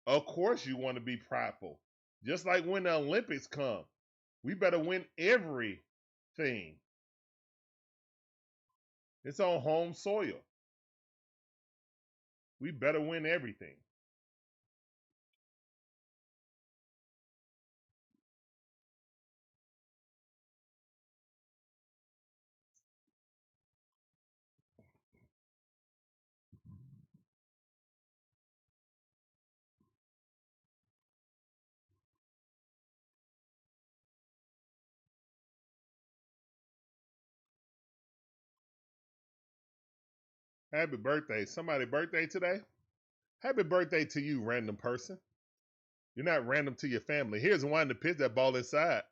[SPEAKER 1] Of course, you want to be prideful. Just like when the Olympics come, we better win everything. It's on home soil. We better win everything. Happy birthday. Somebody birthday today? Happy birthday to you, random person. You're not random to your family. Here's one to pitch that ball inside.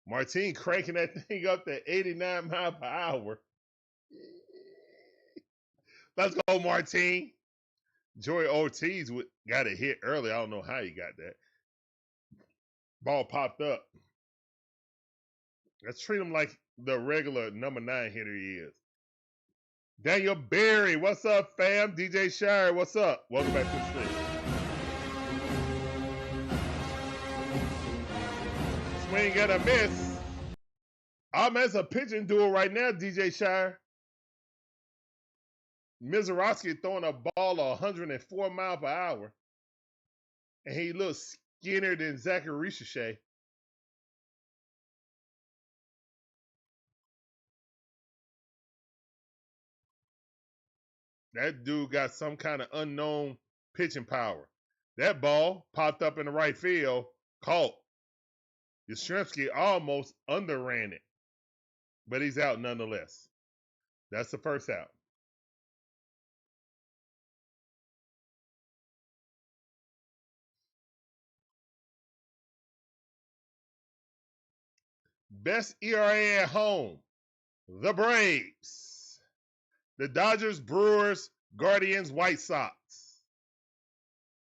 [SPEAKER 1] Martin cranking that thing up to 89 miles per hour. Let's go, Martin. Joey Ortiz got a hit early. I don't know how he got that. Ball popped up. Let's treat him like the regular number 9 hitter he is. Daniel Berry, what's up, fam? DJ Shire, what's up? Welcome back to the stream. Swing and a miss. I'm as a pitching duel right now, DJ Shire. Mizorowski throwing a ball 104 miles per hour. And he looks skinnier than Zachary Ricochet. That dude got some kind of unknown pitching power. That ball popped up in the right field, caught. Yastrzemski almost underran it, but he's out nonetheless. That's the first out. Best ERA at home, the Braves. The Dodgers, Brewers, Guardians, White Sox.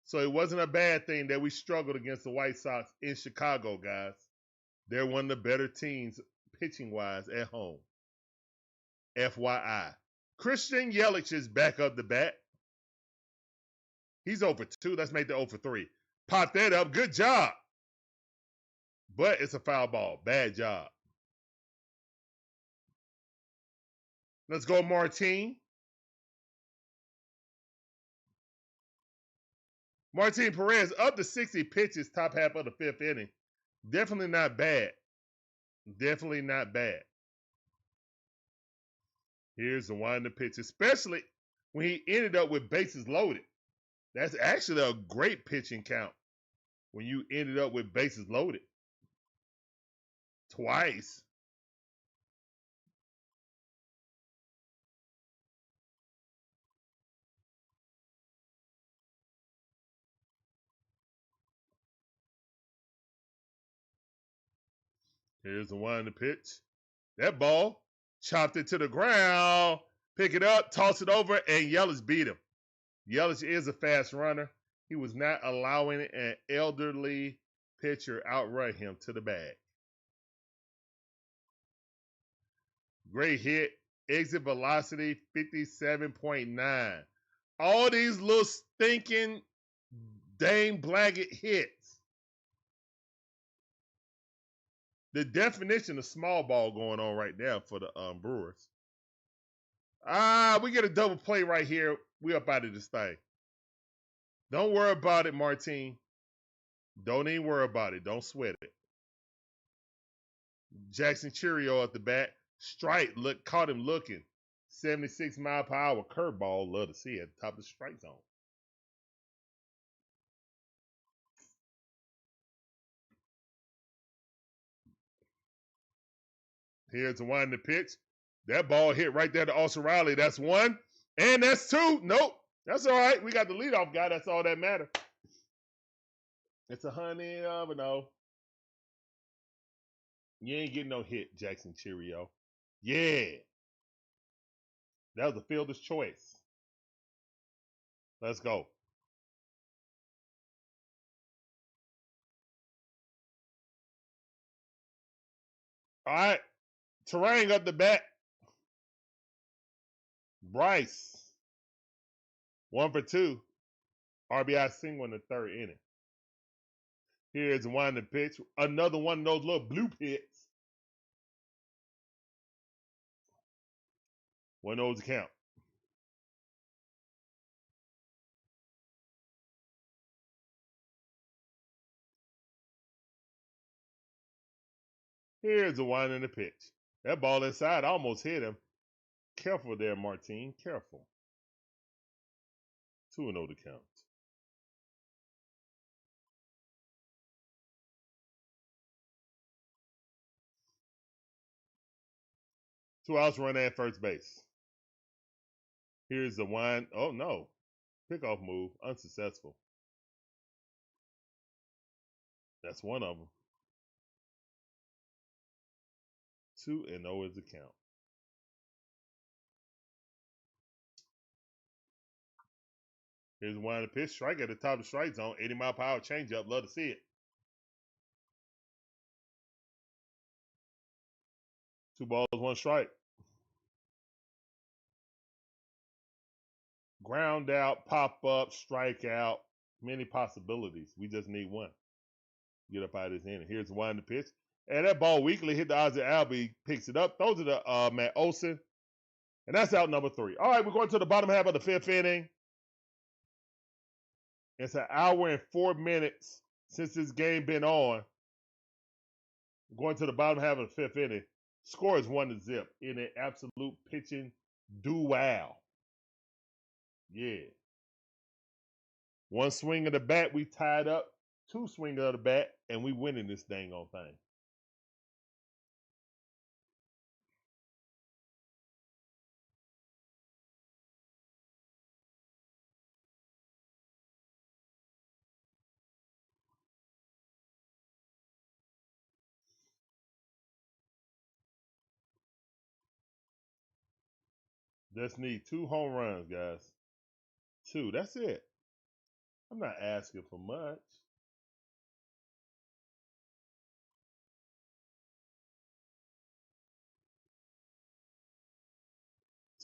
[SPEAKER 1] So it wasn't a bad thing that we struggled against the White Sox in Chicago, guys. They're one of the better teams pitching-wise at home. FYI. Christian Yelich is back up the bat. He's over 2. Let's make the 0 for 3. Pop that up. Good job. But it's a foul ball. Bad job. Let's go, Martin. Martin Perez up to 60 pitches, top half of the 5th inning. Definitely not bad. Definitely not bad. Here's the one to pitch, especially when he ended up with bases loaded. That's actually a great pitching count when you ended up with bases loaded. Twice. Here's the one to pitch. That ball chopped it to the ground. Pick it up, toss it over, and Yelich beat him. Yelich is a fast runner. He was not allowing an elderly pitcher outrun him to the bag. Great hit. Exit velocity 57.9. All these little stinking Dane Blaggett hits. The definition of small ball going on right now for the Brewers. We get a double play right here. We up out of this thing. Don't worry about it, Martine. Don't even worry about it. Don't sweat it. Jackson Cheerio at the bat. Strike caught him looking. 76-mile-per-hour curveball. Love to see it at the top of the strike zone. Here's the one in the pitch. That ball hit right there to Olson Riley. That's one. And that's two. Nope. That's all right. We got the leadoff guy. That's all that matters. It's a honey of a no. You ain't getting no hit, Jackson Cheerio. Yeah. That was a fielder's choice. Let's go. All right. Terrain up the bat. Bryce. 1 for 2. RBI single in the third inning. Here's one in the pitch. Another one of those little blue pits. 1-0 to count. Here's the one in the pitch. That ball inside almost hit him. Careful there, Martine. Careful. 2-0 to count. Two outs, run at first base. Here's the one. Oh, no. Pickoff move. Unsuccessful. That's one of them. 2-0 is the count. Here's one in the pitch. Strike at the top of the strike zone. 80-mile-per-hour changeup. Love to see it. 2 balls, 1 strike. Ground out, pop up, strike out. Many possibilities. We just need one. Get up out of this inning. Here's one in the pitch. And that ball weakly hit the Ozzy Albee. Picks it up. Those are the Matt Olson. And that's out number 3. All right, we're going to the bottom half of the 5th inning. It's an hour and 4 minutes since this game been on. We're going to the bottom half of the 5th inning. Score is 1-0 in an absolute pitching duel. Yeah. 1 swing of the bat, we tied up. 2 swings of the bat, and we winning this dang on thing. Just need 2 home runs, guys. 2. That's it. I'm not asking for much.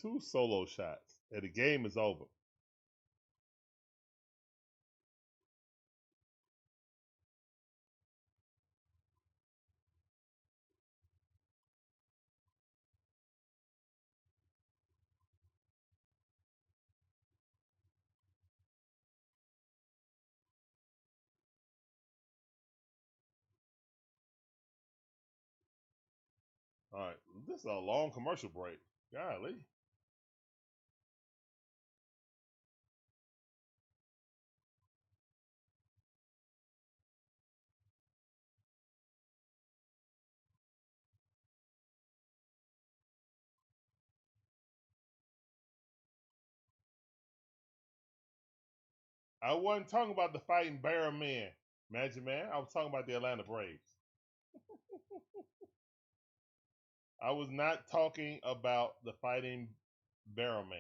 [SPEAKER 1] Two solo shots, and the game is over. All right, this is a long commercial break. Golly. I wasn't talking about the Fighting Bear Men, Magic Man. I was talking about the Atlanta Braves. I was not talking about the Fighting Bear Man.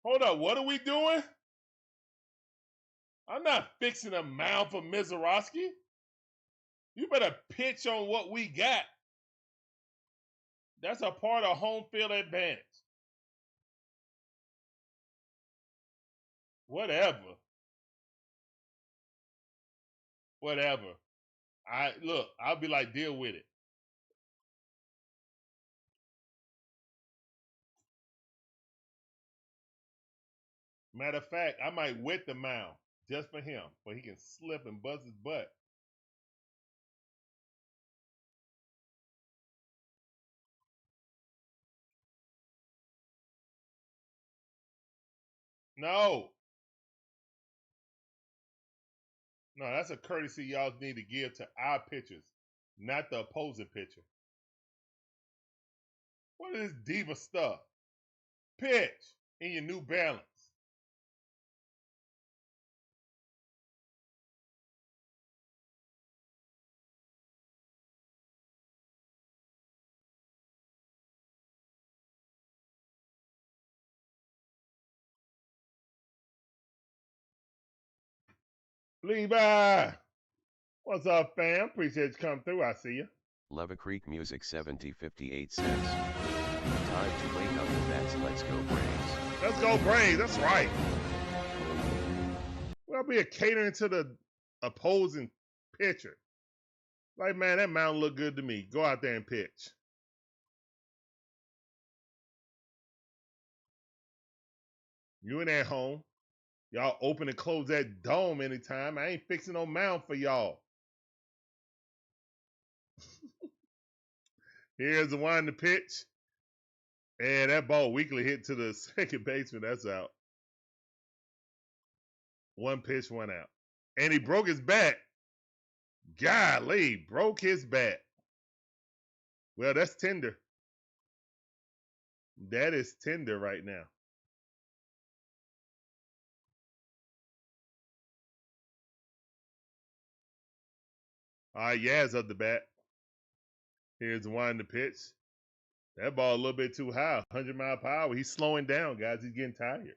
[SPEAKER 1] Hold up, what are we doing? I'm not fixing a mound for Mizorowski. You better pitch on what we got. That's a part of home field advantage. Whatever. Whatever. I'll be like, deal with it. Matter of fact, I might wet the mound just for him, but he can slip and buzz his butt. No. No, that's a courtesy y'all need to give to our pitchers, not the opposing pitcher. What is this diva stuff? Pitch in your New Balance. Levi, what's up, fam? Appreciate you coming through. I see you.
[SPEAKER 3] Leva Creek Music 7058 says, time to wake up the bats. Let's go Braves.
[SPEAKER 1] Let's go Braves. That's right. We'll be catering to the opposing pitcher. Like, man, that mound look good to me. Go out there and pitch. You ain't at home. Y'all open and close that dome anytime. I ain't fixing no mound for y'all. Here's the one to pitch. And that ball weakly hit to the second baseman. That's out. One pitch, one out. And he broke his bat. Golly, broke his bat. Well, that's tender. That is tender right now. All right, Yaz up the bat. Here's the one to pitch. That ball a little bit too high, 100-mile-per-hour. He's slowing down, guys. He's getting tired.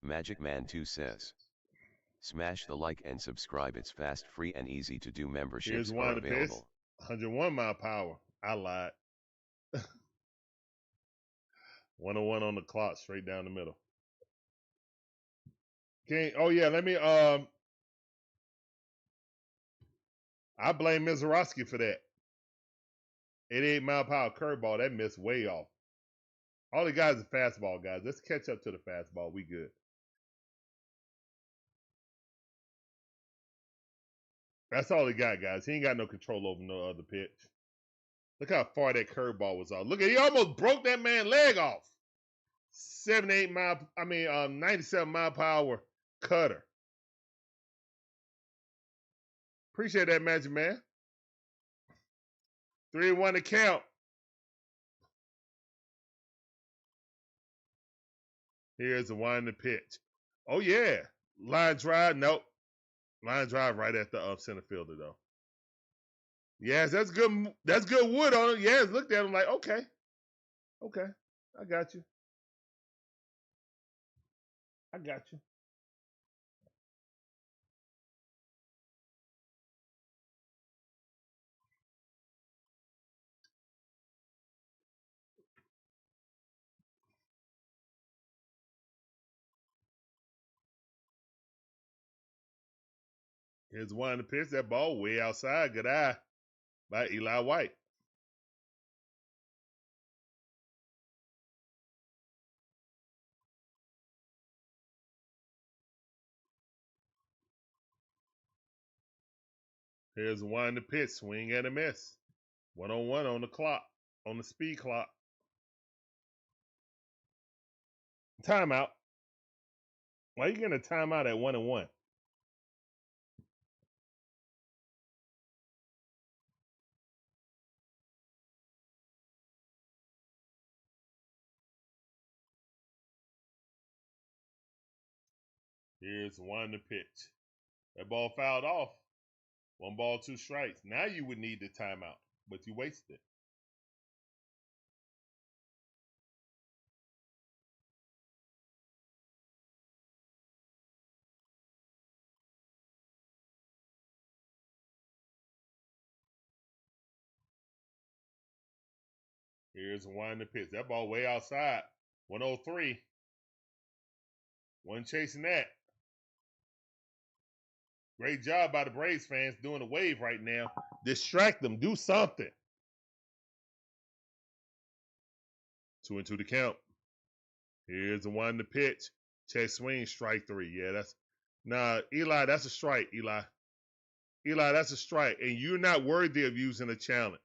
[SPEAKER 3] Magic Man 2 says, smash the like and subscribe. It's fast, free, and easy to do. Memberships
[SPEAKER 1] Here's one
[SPEAKER 3] are
[SPEAKER 1] to pitch.
[SPEAKER 3] available.
[SPEAKER 1] 101-mile-per-hour. I lied. 101 on the clock, straight down the middle. Okay. Oh yeah, let me. I blame Mizorowski for that. 88-mile-per-hour curveball that missed way off. All the guys are fastball guys. Let's catch up to the fastball. We good. That's all he got, guys. He ain't got no control over no other pitch. Look how far that curveball was off. Look at, he almost broke that man's leg off. 97-mile-per-hour cutter. Appreciate that, Magic Man. 3-1 to count. Here's the one to pitch. Oh yeah, line drive. Nope, line drive right at the center fielder though. Yes, that's good. That's good wood on it. Yes, looked at him like, okay, I got you. I got you. Here's one to pitch. That ball way outside. Good eye by Eli White. Here's one to pitch. Swing and a miss. 1-on-1 on the clock, on the speed clock. Timeout. Why are you getting a timeout at 1-1? Here's one to pitch. That ball fouled off. 1 ball, 2 strikes. Now you would need the timeout, but you wasted it. Here's the one in the pitch. That ball way outside. 103. One chasing that. Great job by the Braves fans doing the wave right now. Distract them. Do something. 2-2 the count. Here's the one in the pitch. Check swing, strike 3. Yeah, that's Eli, that's a strike, Eli. Eli, that's a strike. And you're not worthy of using a challenge.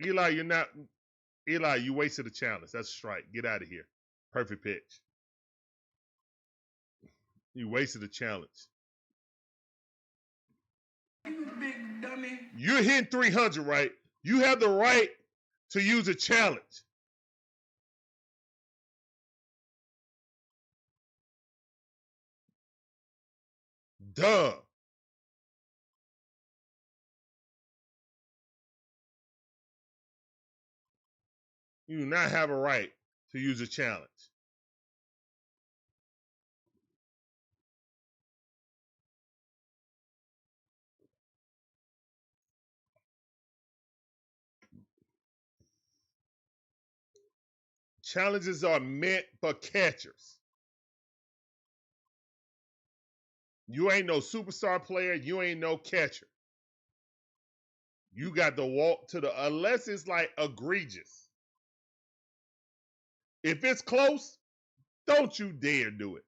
[SPEAKER 1] Eli, you wasted a challenge. That's a strike. Get out of here. Perfect pitch. You wasted a challenge.
[SPEAKER 4] You big dummy.
[SPEAKER 1] You're hitting 300, right? You have the right to use a challenge. Duh. You do not have a right to use a challenge. Challenges are meant for catchers. You ain't no superstar player. You ain't no catcher. You got to walk to the, unless it's like egregious. If it's close, don't you dare do it.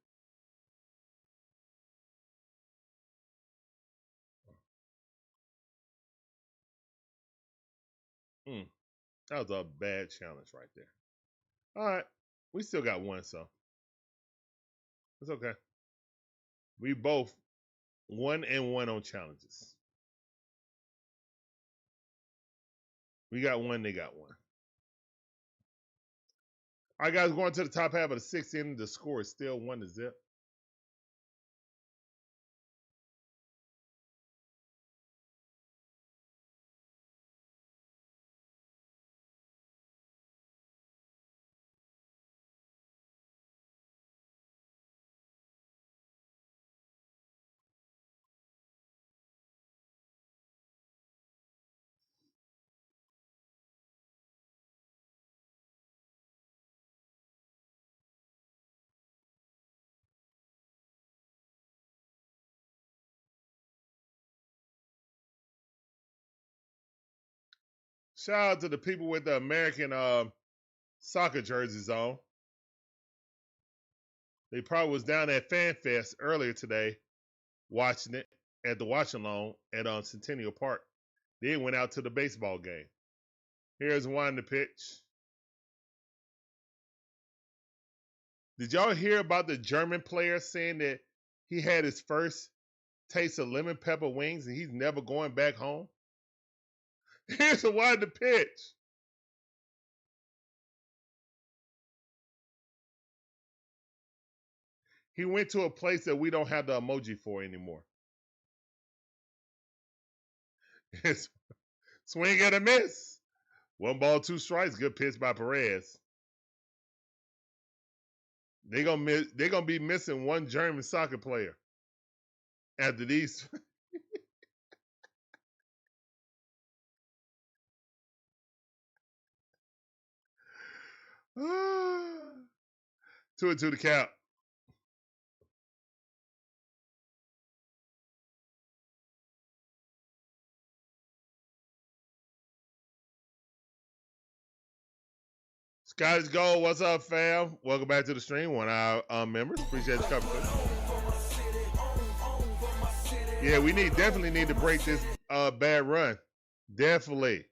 [SPEAKER 1] That was a bad challenge right there. All right. We still got one, so it's okay. We both 1-1 on challenges. We got one, they got one. All right, guys, going to the top half of the sixth inning. The score is still 1-0. Shout out to the people with the American soccer jerseys on. They probably was down at Fan Fest earlier today watching it at the watch along at Centennial Park. Then went out to the baseball game. Here's one to pitch. Did y'all hear about the German player saying that he had his first taste of lemon pepper wings and he's never going back home? Here's a one to pitch. He went to a place that we don't have the emoji for anymore. Swing and a miss. 1 ball, 2 strikes. Good pitch by Perez. They're gonna be missing one German soccer player after these. 2-2 to count. Scottish Gold, what's up, fam? Welcome back to the stream. One of our members. Appreciate you coming. Yeah, we definitely need to break this bad run. Definitely.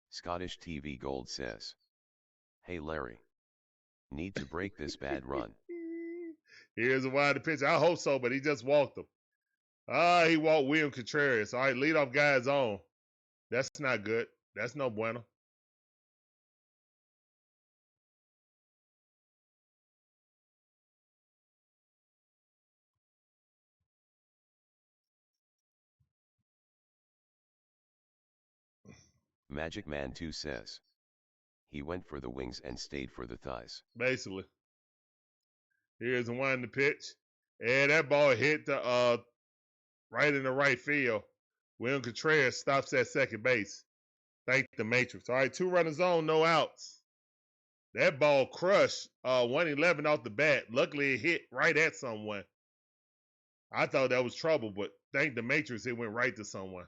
[SPEAKER 3] Scottish TV Gold says, "Hey Larry, need to break this bad run."
[SPEAKER 1] Here's a wide pitch. I hope so, but he just walked him. He walked William Contreras. All right, leadoff guy is on. That's not good. That's no bueno.
[SPEAKER 3] Magic Man 2 says, he went for the wings and stayed for the thighs.
[SPEAKER 1] Basically. Here's the one to pitch. And that ball hit the right in the right field. William Contreras stops at second base. Thank the Matrix. All right, 2 runners on, no outs. That ball crushed 111 off the bat. Luckily, it hit right at someone. I thought that was trouble, but thank the Matrix, it went right to someone.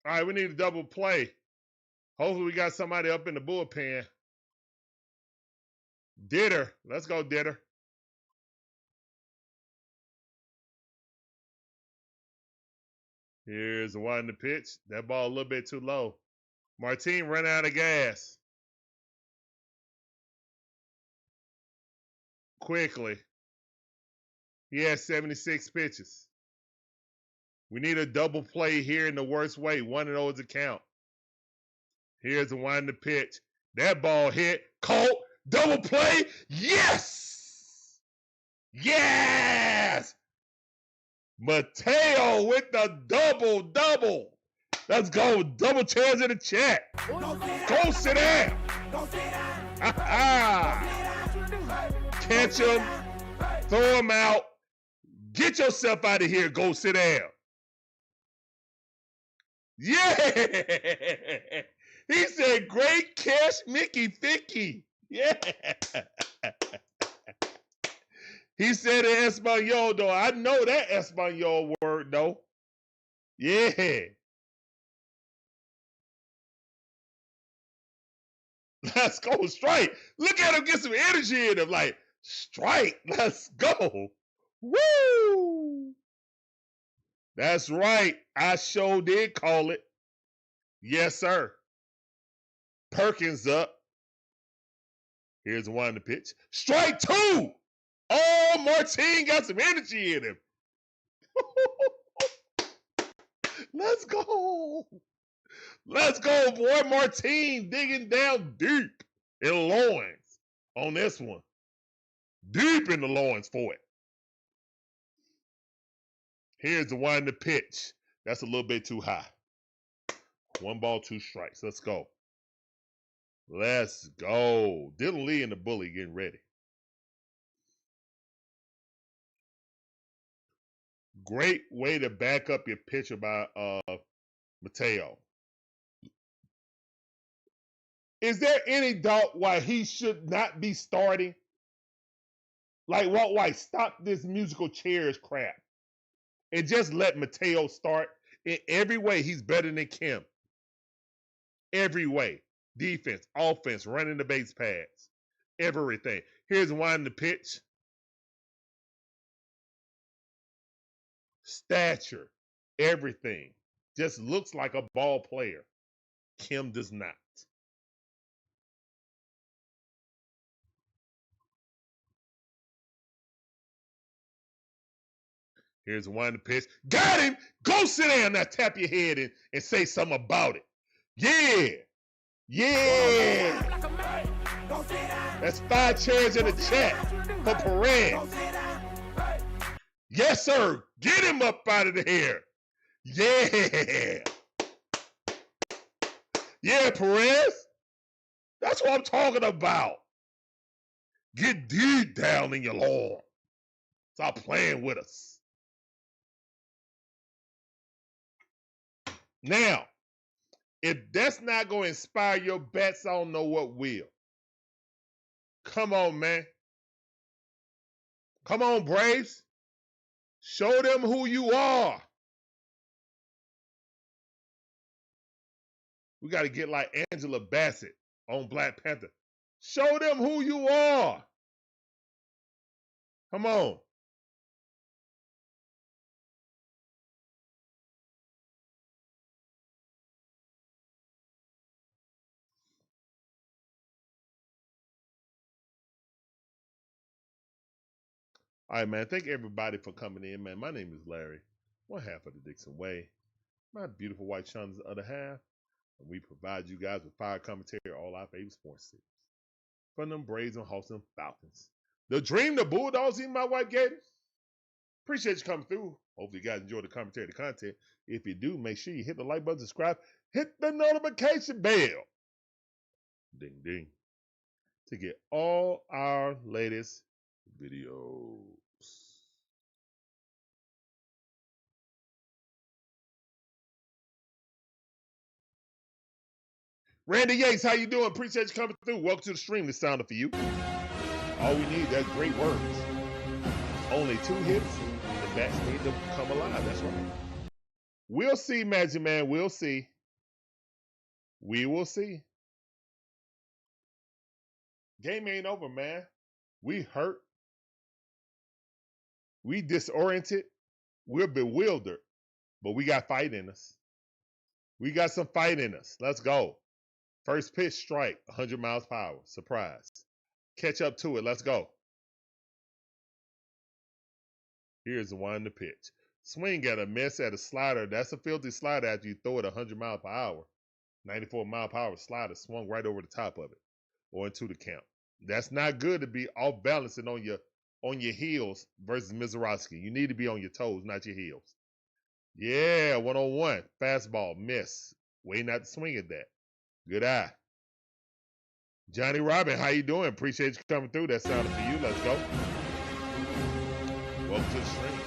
[SPEAKER 1] All right, we need a double play. Hopefully, we got somebody up in the bullpen. Ditter. Let's go, Ditter. Here's the one in the pitch. That ball a little bit too low. Martin ran out of gas. Quickly. He has 76 pitches. We need a double play here in the worst way. One of those to count. Here's the one in the pitch. That ball hit. Caught. Double play. Yes! Yes! Mateo with the double. Let's go. Double chairs in the chat. Go sit down. Catch him. Throw him out. Get yourself out of here. Go sit down. Yeah. He said, great catch, Mickey Thicky. Yeah. He said in Espanol, though. I know that Espanol word, though. Yeah. Let's go straight. Look at him get some energy in him. Like, strike. Let's go. Woo. That's right. I sure did call it. Yes, sir. Perkins up. Here's one in the pitch. Strike 2. Oh, Martin got some energy in him. Let's go. Let's go, boy. Martin digging down deep in the loins on this one. Deep in the loins for it. Here's the one in the pitch. That's a little bit too high. 1 ball, 2 strikes. Let's go. Let's go. Dylan Lee and the bully getting ready. Great way to back up your pitcher by Mateo. Is there any doubt why he should not be starting? Like, Walt White, stop this musical chairs crap and just let Mateo start. In every way, he's better than Kim. Every way. Defense, offense, running the base pads, everything. Here's one in the pitch. Stature, everything. Just looks like a ball player. Kim does not. Here's one in the pitch. Got him! Go sit down now, tap your head and say something about it. Yeah! Yeah! That's 5 chairs in the chat for Perez. Yes, sir. Get him up out of the hair. Yeah. Yeah, Perez. That's what I'm talking about. Get deep down in your lawn. Stop playing with us. Now, if that's not going to inspire your bets, I don't know what will. Come on, man. Come on, Braves. Show them who you are. We got to get like Angela Bassett on Black Panther. Show them who you are. Come on. All right, man. Thank everybody for coming in, man. My name is Larry, one half of the DIXON Way. My beautiful wife, Sean, is the other half. And we provide you guys with fire commentary on all our favorite sports teams. From them Braves and Olson Falcons. The Dream, the Bulldogs, even my white Gators. Appreciate you coming through. Hopefully you guys enjoy the commentary, the content. If you do, make sure you hit the like button, subscribe, hit the notification bell. Ding, ding. To get all our latest Videos. Randy Yates, how you doing? Appreciate you coming through. Welcome to the stream. This sounded for you. All we need, that's great words. Only 2 hits. The bats need to come alive. That's right. We'll see, Magic Man. We'll see. We will see. Game ain't over, man. We hurt. We disoriented. We're bewildered. But we got fight in us. We got some fight in us. Let's go. First pitch, strike, 100 miles per hour. Surprise. Catch up to it. Let's go. Here's the one to pitch. Swing at a miss at a slider. That's a filthy slider after you throw it 100 miles per hour. 94 mile per hour slider swung right over the top of it or into the count. That's not good to be off balance and on your heels versus Mizorowski. You need to be on your toes, not your heels. Yeah, 1-on-1. Fastball, miss. Waiting out to swing at that. Good eye. Johnny Robin, how you doing? Appreciate you coming through. That sounded for you. Let's go. Welcome to the stream.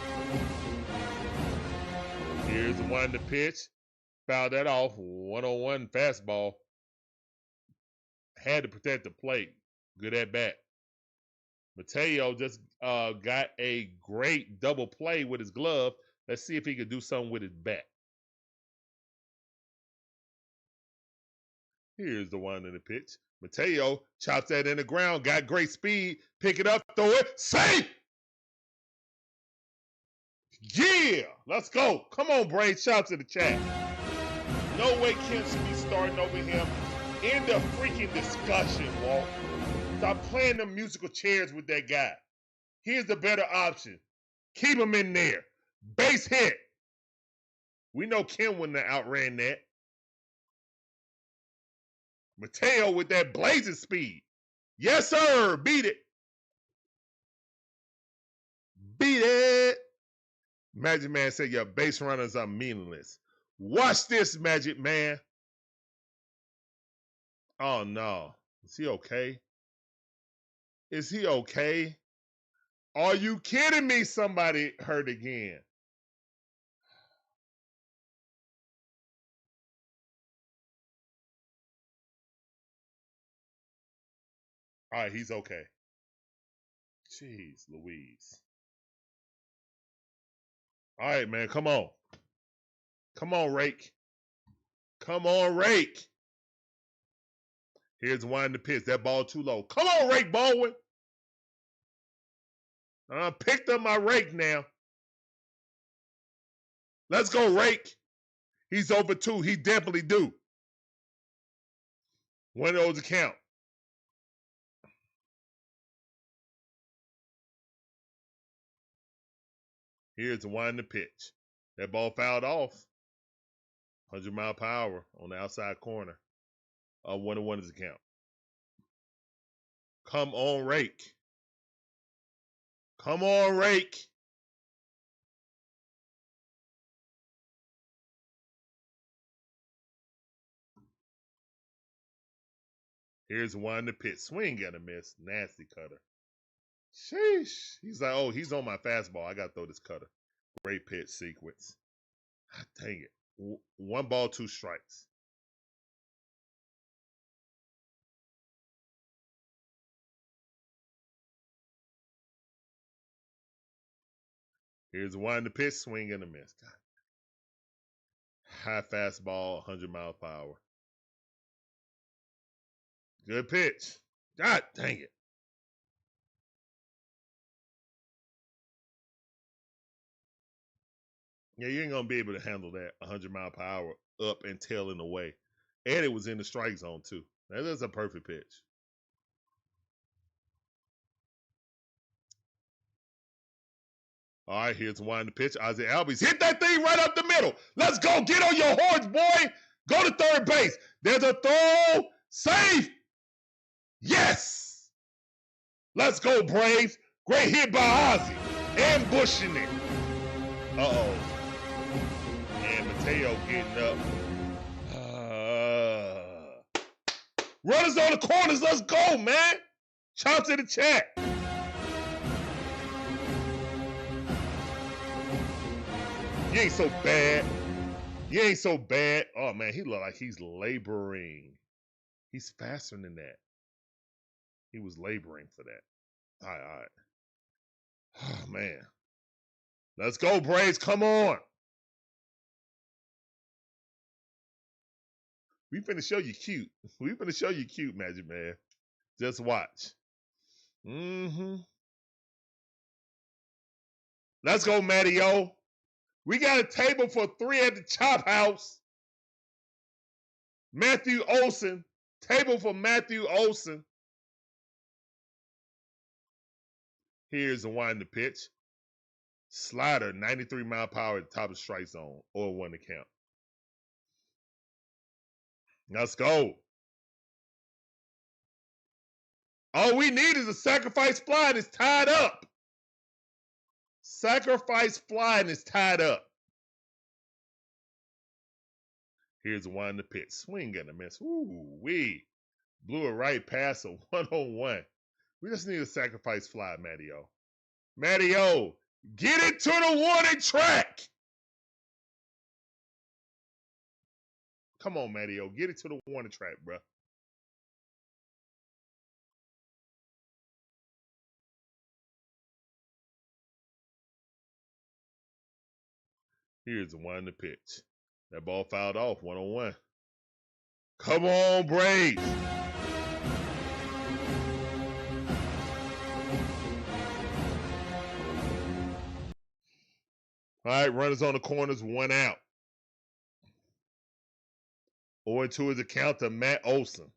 [SPEAKER 1] Here's the one to pitch. Fouled that off. 1-on-1 fastball. Had to protect the plate. Good at bat. Mateo just got a great double play with his glove. Let's see if he can do something with his bat. Here's the one in the pitch. Mateo chops that in the ground. Got great speed. Pick it up. Throw it. Safe! Yeah! Let's go. Come on, Braves. Shout to the chat. No way Kim should be starting over him. End of freaking discussion, Walt. Stop playing them musical chairs with that guy. Here's the better option. Keep him in there. Base hit. We know Kim wouldn't have outran that. Mateo with that blazing speed. Yes, sir. Beat it. Beat it. Magic Man said your base runners are meaningless. Watch this, Magic Man. Oh, no. Is he okay? Is he okay? Are you kidding me? Somebody hurt again. All right, he's okay. Jeez Louise. All right, man, come on. Come on, Rake. Come on, Rake. Here's one to pitch. That ball too low. Come on, Rake Baldwin. I picked up my rake now. Let's go, Rake. He's over 2. He definitely do. One of those to count. Here's the one to pitch. That ball fouled off. 100 mile per hour on the outside corner. 1-1 is the count. Come on, Rake. Come on, Rake. Here's one to pitch. Swing and a miss. Nasty cutter. Sheesh. He's like, oh, he's on my fastball. I got to throw this cutter. Great pitch sequence. Dang it. 1 ball, 2 strikes. Here's one to pitch. Swing and a miss. God. High fastball, 100 miles per hour. Good pitch. God dang it. Yeah, you ain't going to be able to handle that 100 mile per hour up and tailing away. And it was in the strike zone, too. That is a perfect pitch. All right, here's one to pitch. Ozzie Albies. Hit that thing right up the middle. Let's go. Get on your horse, boy. Go to third base. There's a throw. Safe. Yes. Let's go, Braves. Great hit by Ozzie. Ambushing it. Uh-oh. And Mateo getting up. Runners on the corners. Let's go, man. Shout to the chat. You ain't so bad. You ain't so bad. Oh, man, he look like he's laboring. He's faster than that. He was laboring for that. All right. Oh, man. Let's go, Braves. Come on. We finna show you cute. We finna show you cute, Magic Man. Just watch. Let's go, Matty-O. We got a table for 3 at the Chop House. Matthew Olson. Table for Matthew Olson. Here's the wind the pitch. Slider, 93 mile per hour at the top of the strike zone. 0-1 to count. Let's go. All we need is a sacrifice fly and it's tied up. Sacrifice fly and it's tied up. Here's the wind the pitch. Swing and a miss. Ooh, wee. Blew it right past a 1-on-1. We just need a sacrifice fly, Matty-O. Matty-O, get it to the warning track. Come on, Matty-O, get it to the warning track, bro. Here's the one to pitch. That ball fouled off, 1-on-1. Come on, Braves. All right, runners on the corners, 1 out. 0-2 is the count to Matt Olson,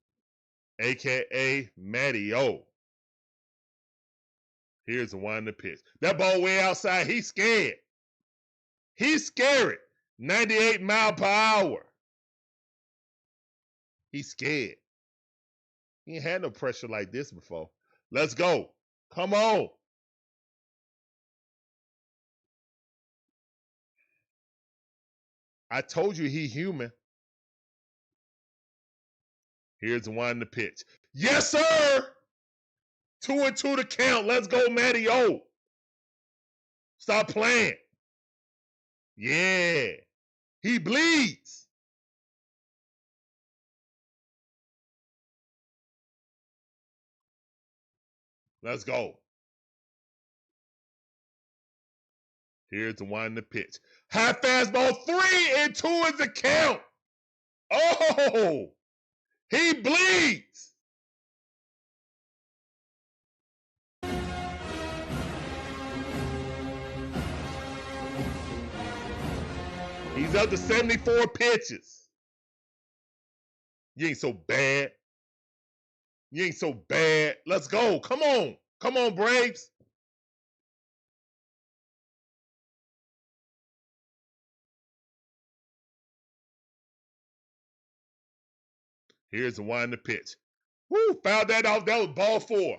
[SPEAKER 1] a.k.a. Matty-O. Here's the one to pitch. That ball way outside. He's scared. He's scared. 98 mile per hour. He's scared. He ain't had no pressure like this before. Let's go. Come on. I told you he human. Here's the one to pitch. Yes, sir. 2-2 to count. Let's go, Matty-O. Stop playing. Yeah. He bleeds. Let's go. Here's the one to pitch. High fastball, 3-2 is the count. Oh, he bleeds. He's up to 74 pitches. You ain't so bad. You ain't so bad. Let's go. Come on. Come on, Braves. Here's the one to pitch. Woo, fouled that off. That was ball 4.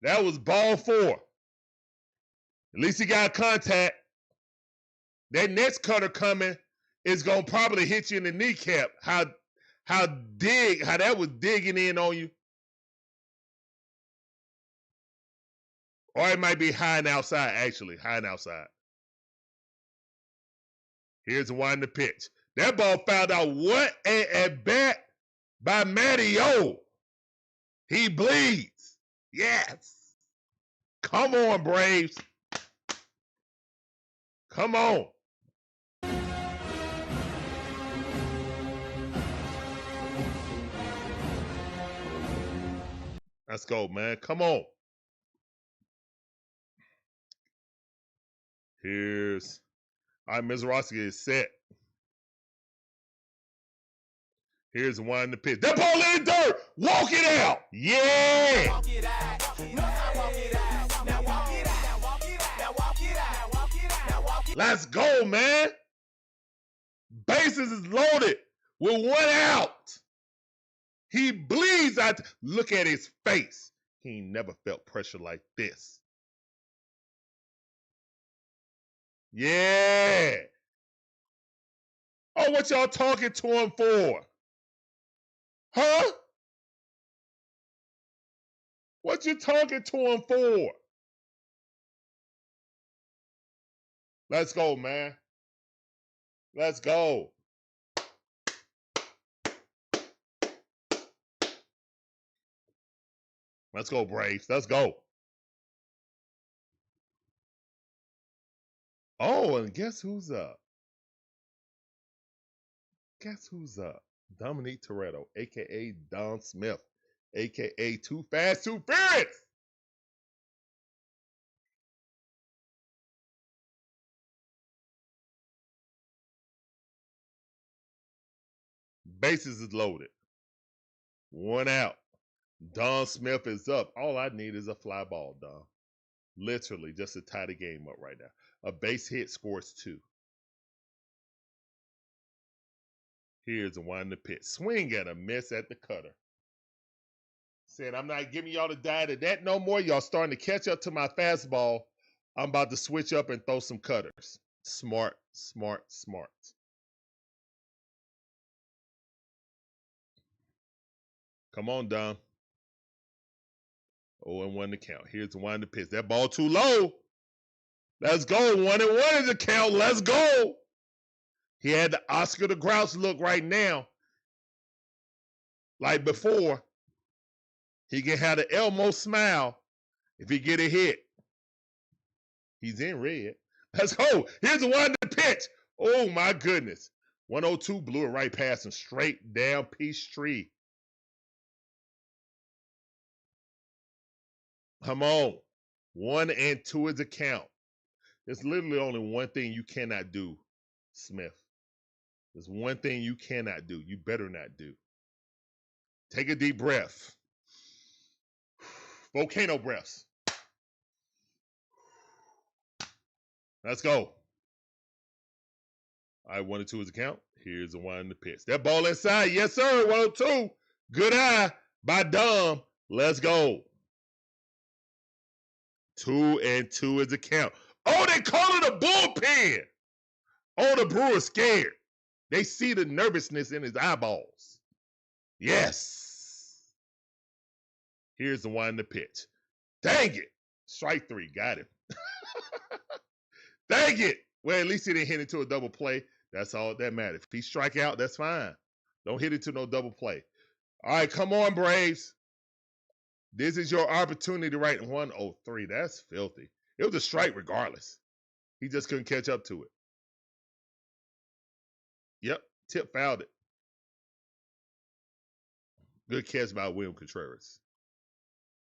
[SPEAKER 1] That was ball 4. At least he got contact. That next cutter coming is gonna probably hit you in the kneecap. How that was digging in on you. Or it might be high and outside, actually. High and outside. Here's the one to pitch. That ball fouled out. What at bat by Matty-O. He bleeds. Yes. Come on, Braves. Come on. Let's go, man. Come on. Here's... All right, Mizorowski is set. Here's the one to pitch. That ball in the dirt. Walk it out. Yeah. Walk it out. Let's go, man. Bases is loaded with 1 out. He bleeds out. Look at his face. He ain't never felt pressure like this. Yeah. Oh, what y'all talking to him for? Huh? What you talking to him for? Let's go, man. Let's go. Let's go, Braves. Let's go. Oh, and guess who's up? Guess who's up? Dominique Toretto, a.k.a. Don Smith, a.k.a. Too Fast, Too Furious. Bases is loaded. One out. Don Smith is up. All I need is a fly ball, Don. Literally, just to tie the game up right now. A base hit scores 2. Here's a one in the pitch. Swing and a miss at the cutter. Said, I'm not giving y'all the diet of that no more. Y'all starting to catch up to my fastball. I'm about to switch up and throw some cutters. Smart, smart, smart. Come on, Don. 0-1 to count. Here's the one in the pitch. That ball too low. Let's go. 1-1 is the count. Let's go. He had the Oscar the Grouch look right now. Like before. He can have the Elmo smile if he get a hit. He's in red. Let's go. Here's the one to pitch. Oh, my goodness. 102 blew it right past him. Straight down Peachtree. Come on. 1-2 is the count. There's literally only one thing you cannot do, Smith. There's one thing you cannot do. You better not do. Take a deep breath. Volcano breaths. Let's go. All right, 1-2 is the count. Here's the one in the pitch. That ball inside. Yes, sir. 102. Good eye by Dom. Let's go. 2-2 is the count. Oh, they call it a bullpen. Oh, the Brewers scared. They see the nervousness in his eyeballs. Yes. Here's the one in the pitch. Dang it. Strike 3. Got him. Dang it. Well, at least he didn't hit into a double play. That's all that matters. If he strike out, that's fine. Don't hit into no double play. All right, come on, Braves. This is your opportunity to write 103. That's filthy. It was a strike regardless. He just couldn't catch up to it. Yep, Tip fouled it. Good catch by William Contreras.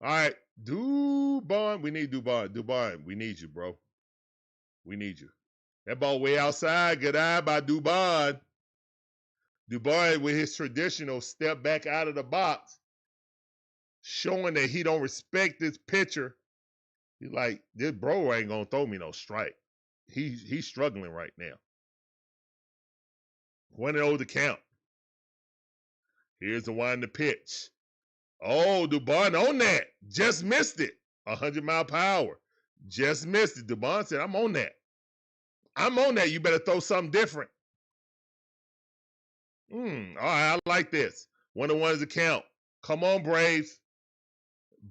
[SPEAKER 1] All right, Dubon. We need Dubon. Dubon, we need you, bro. We need you. That ball way outside. Good eye by Dubon. Dubon with his traditional step back out of the box, showing that he don't respect this pitcher. He's like, this bro ain't gonna throw me no strike. He's struggling right now. 1-0 to count. Here's the one in the pitch. Oh, Dubon on that. Just missed it. 100-mile-per-hour. Just missed it. Dubon said, I'm on that. I'm on that. You better throw something different. All right, I like this. 1-1 is the count. Come on, Braves.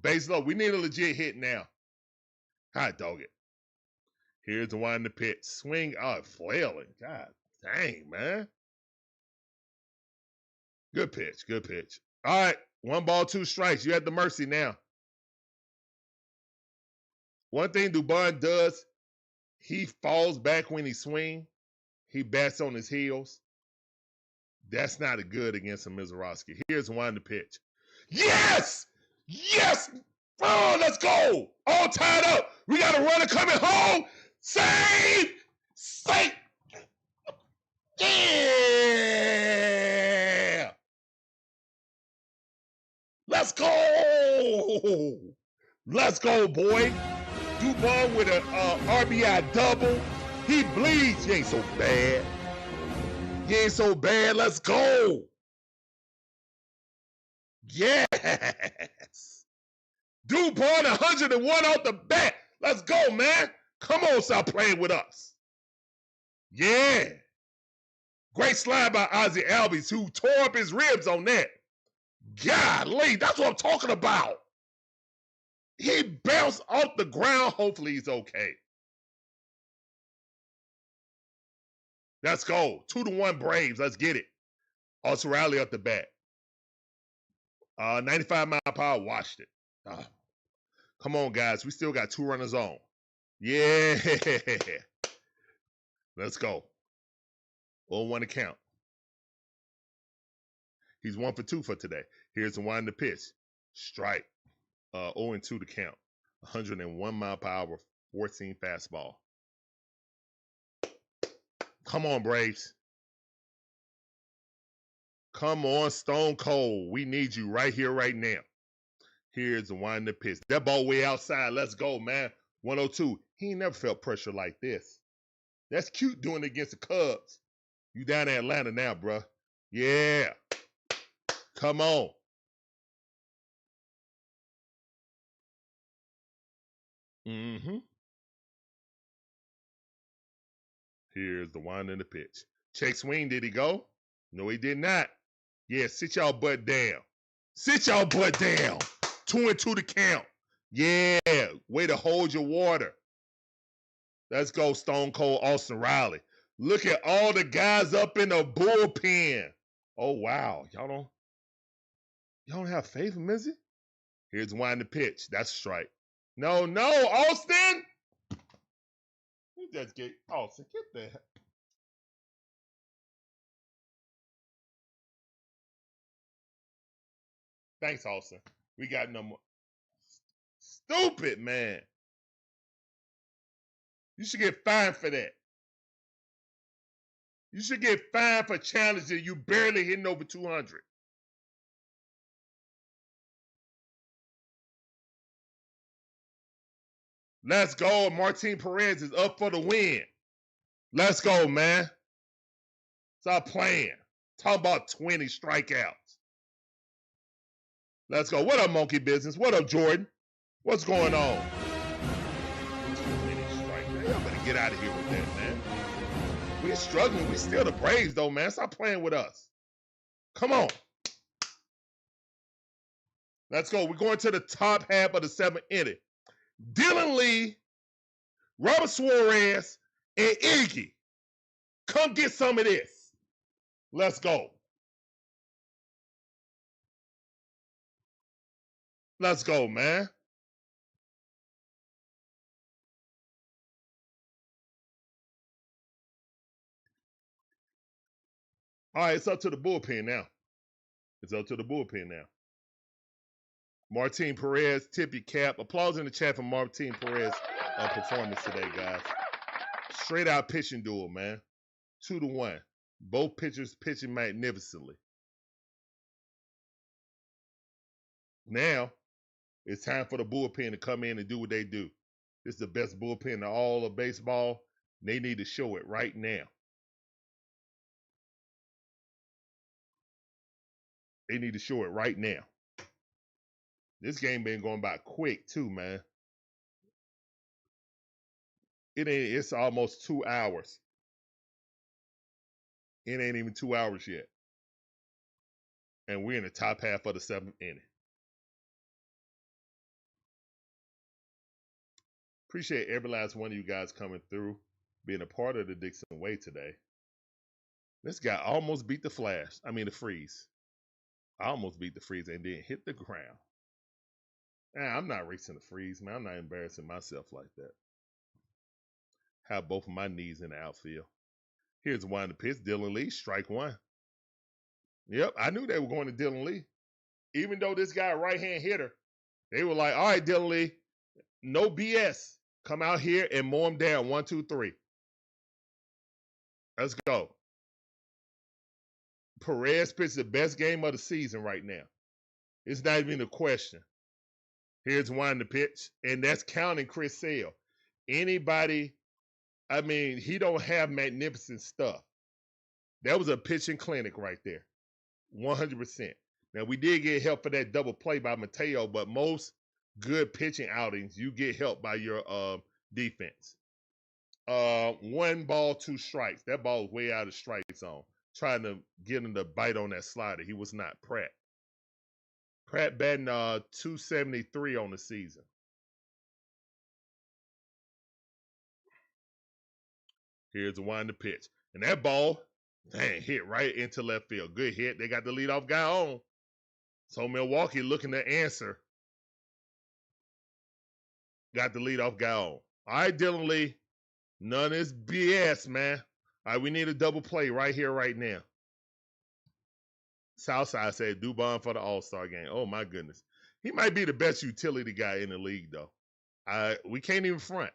[SPEAKER 1] Base low. We need a legit hit now. Hot dog it. Here's the one in the pitch. Swing. Oh, flailing. God dang, man. Good pitch. Good pitch. All right. 1 ball, 2 strikes. You at the mercy now. One thing Dubon does, he falls back when he swings. He bats on his heels. That's not a good against a Mizorowski. Here's one to pitch. Yes! Yes! Oh, let's go! All tied up. We got a runner coming home. Save! Save! Yeah! Let's go! Let's go, boy. Dubon with a RBI double. He bleeds. He ain't so bad. He ain't so bad. Let's go. Yes. Dubon 101 off the bat. Let's go, man. Come on, stop playing with us. Yeah. Great slide by Ozzie Albies, who tore up his ribs on that. Golly, that's what I'm talking about. He bounced off the ground. Hopefully he's okay. Let's go. 2-1 Braves. Let's get it. Olson Riley up the bat. 95 mile per hour. Washed it. Come on, guys. We still got 2 runners on. Yeah. Let's go. 0-1 to count. He's 1 for 2 for today. Here's the one to pitch. Strike. 0-2 to count. 101 mile per hour, 14 fastball. Come on, Braves. Come on, Stone Cold. We need you right here, right now. Here's the one to pitch. That ball way outside. Let's go, man. 102. He ain't never felt pressure like this. That's cute doing it against the Cubs. You down in Atlanta now, bruh. Yeah. Come on. Here's the one in the pitch. Check swing. Did he go? No, he did not. Yeah, sit y'all butt down. Sit y'all butt down. 2-2 to count. Yeah. Way to hold your water. Let's go, Stone Cold Austin Riley. Look at all the guys up in the bullpen. Oh, wow. Y'all don't have faith in Mizzy? Here's one to pitch. That's a strike. No, Austin! You just get Austin. Get that. Thanks, Austin. We got no more. Stupid, man. You should get fined for that. You should get fined for challenging you barely hitting over 200. Let's go. Martin Perez is up for the win. Let's go, man. Stop playing. Talk about 20 strikeouts. Let's go. What up, Monkey Business? What up, Jordan? What's going on? 20 strikeouts. Y'all better get out of here with that, man. We're struggling. We still the Braves, though, man. Stop playing with us. Come on. Let's go. We're going to the top half of the 7th inning. Dylan Lee, Robert Suarez, and Iggy. Come get some of this. Let's go. Let's go, man. All right, it's up to the bullpen now. It's up to the bullpen now. Martin Perez, tip your cap. Applause in the chat for Martin Perez performance today, guys. Straight out pitching duel, man. 2-1. Both pitchers pitching magnificently. Now, it's time for the bullpen to come in and do what they do. This is the best bullpen in all of baseball. They need to show it right now. They need to show it right now. This game been going by quick too, man. It's almost 2 hours. It ain't even 2 hours yet. And we're in the top half of the 7th inning. Appreciate every last one of you guys coming through, being a part of the DIXON Way today. This guy almost beat the freeze. I almost beat the freeze and then hit the ground. I'm not racing the freeze, man. I'm not embarrassing myself like that. Have both of my knees in the outfield. Here's one to pitch. Dylan Lee, strike one. Yep, I knew they were going to Dylan Lee. Even though this guy right-hand hitter, they were like, all right, Dylan Lee, no BS. Come out here and mow him down. 1, 2, 3. Let's go. Perez pitched the best game of the season right now. It's not even a question. Here's one to pitch, and that's counting Chris Sale. Anybody, he don't have magnificent stuff. That was a pitching clinic right there. 100%. Now, we did get help for that double play by Mateo, but most good pitching outings, you get help by your defense. 1 ball, 2 strikes. That ball was way out of strike zone. Trying to get him to bite on that slider. He was not. Pratt batting 273 on the season. Here's the one to pitch. And that ball, dang, hit right into left field. Good hit. They got the leadoff guy on. So Milwaukee looking to answer. Got the leadoff guy on. All right, Dylan Lee. None is BS, man. All right, we need a double play right here, right now. Southside said Dubon for the All-Star game. Oh, my goodness. He might be the best utility guy in the league, though. We can't even front.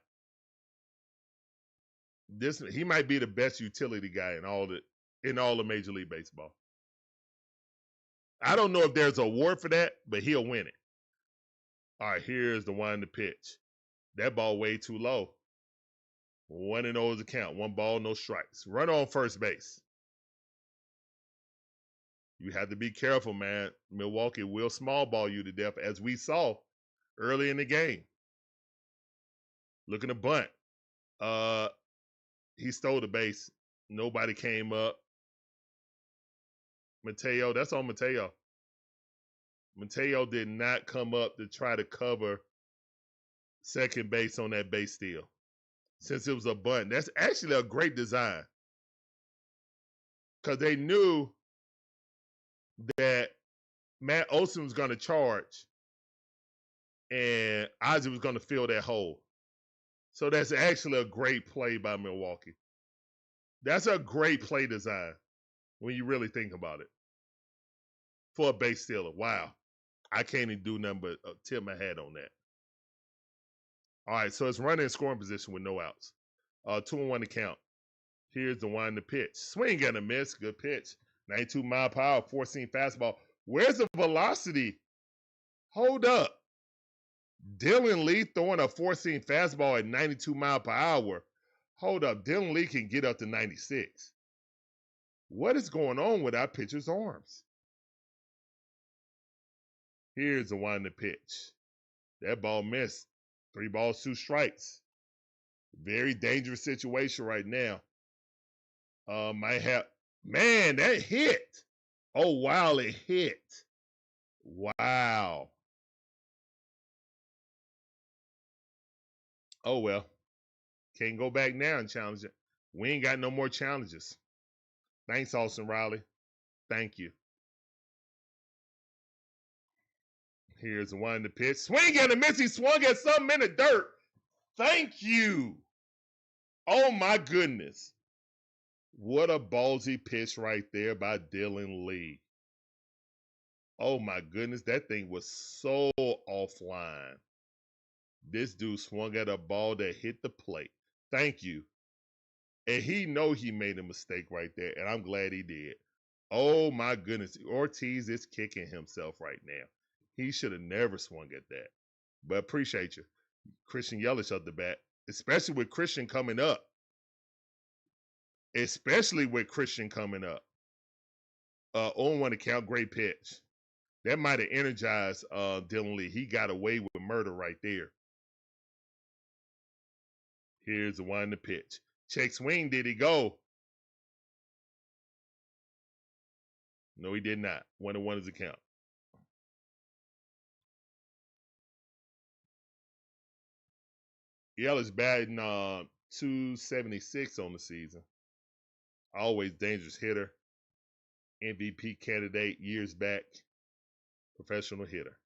[SPEAKER 1] He might be the best utility guy in all the Major League Baseball. I don't know if there's an award for that, but he'll win it. All right, here's the one to pitch. That ball way too low. 1-0 is the count. 1 ball, no strikes. Run on first base. You have to be careful, man. Milwaukee will small ball you to death, as we saw early in the game. Looking to bunt. He stole the base. Nobody came up. Mateo, that's on Mateo. Mateo did not come up to try to cover second base on that base steal. Since it was a bunt. That's actually a great design. Because they knew that Matt Olson was going to charge and Ozzie was going to fill that hole. So that's actually a great play by Milwaukee. That's a great play design when you really think about it. For a base stealer. Wow. I can't even do nothing but tip my hat on that. All right, so it's running in scoring position with no outs. 2-1 to count. Here's the one to pitch. Swing and a miss. Good pitch. 92 mile per hour, 4-seam fastball. Where's the velocity? Hold up. Dylan Lee throwing a 4-seam fastball at 92 mile per hour. Hold up. Dylan Lee can get up to 96. What is going on with our pitcher's arms? Here's the one to pitch. That ball missed. 3 balls, 2 strikes. Very dangerous situation right now. Might have, man, that hit. Oh, wow, it hit. Wow. Oh, well. Can't go back now and challenge it. We ain't got no more challenges. Thanks, Olson Riley. Thank you. Here's the one to pitch. Swing and a miss. He swung at something in the dirt. Thank you. Oh, my goodness. What a ballsy pitch right there by Dylan Lee. Oh, my goodness. That thing was so offline. This dude swung at a ball that hit the plate. Thank you. And he know he made a mistake right there, and I'm glad he did. Oh, my goodness. Ortiz is kicking himself right now. He should have never swung at that. But appreciate you. Christian Yelich up the bat, especially with Christian coming up. Especially with Christian coming up. 0-1 to count, great pitch. That might have energized Dylan Lee. He got away with murder right there. Here's the one to pitch. Check swing, did he go? No, he did not. 1-1 is the count. Yelich batting 276 on the season. Always dangerous hitter. MVP candidate years back. Professional hitter.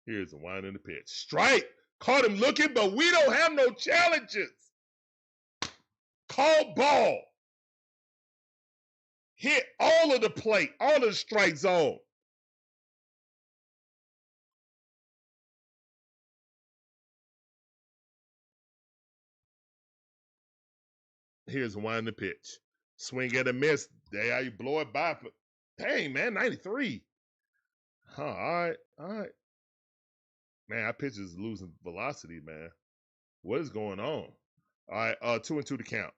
[SPEAKER 1] Here's the wind in the pitch. Strike! Caught him looking, but we don't have no challenges. Call ball. Hit all of the plate, all of the strike zone. Here's the wind in the pitch. Swing at a miss. There you blow it by. Dang, man, 93. Huh, all right. Man, our pitch is losing velocity, man. What is going on? All right, 2-2 to count.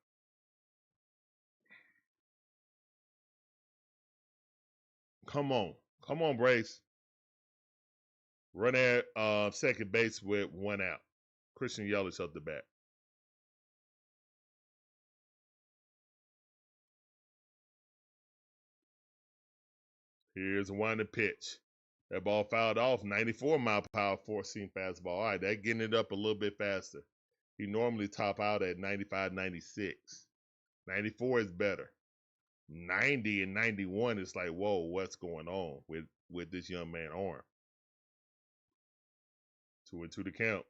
[SPEAKER 1] Come on, Brace. Run at second base with 1 out. Christian Yelich up the bat. Here's one to pitch. That ball fouled off. 94 mile per hour, 4-seam fastball. All right, that getting it up a little bit faster. He normally top out at 95, 96. 94 is better. 90 and 91 is like, whoa, what's going on with this young man arm? 2-2 the count.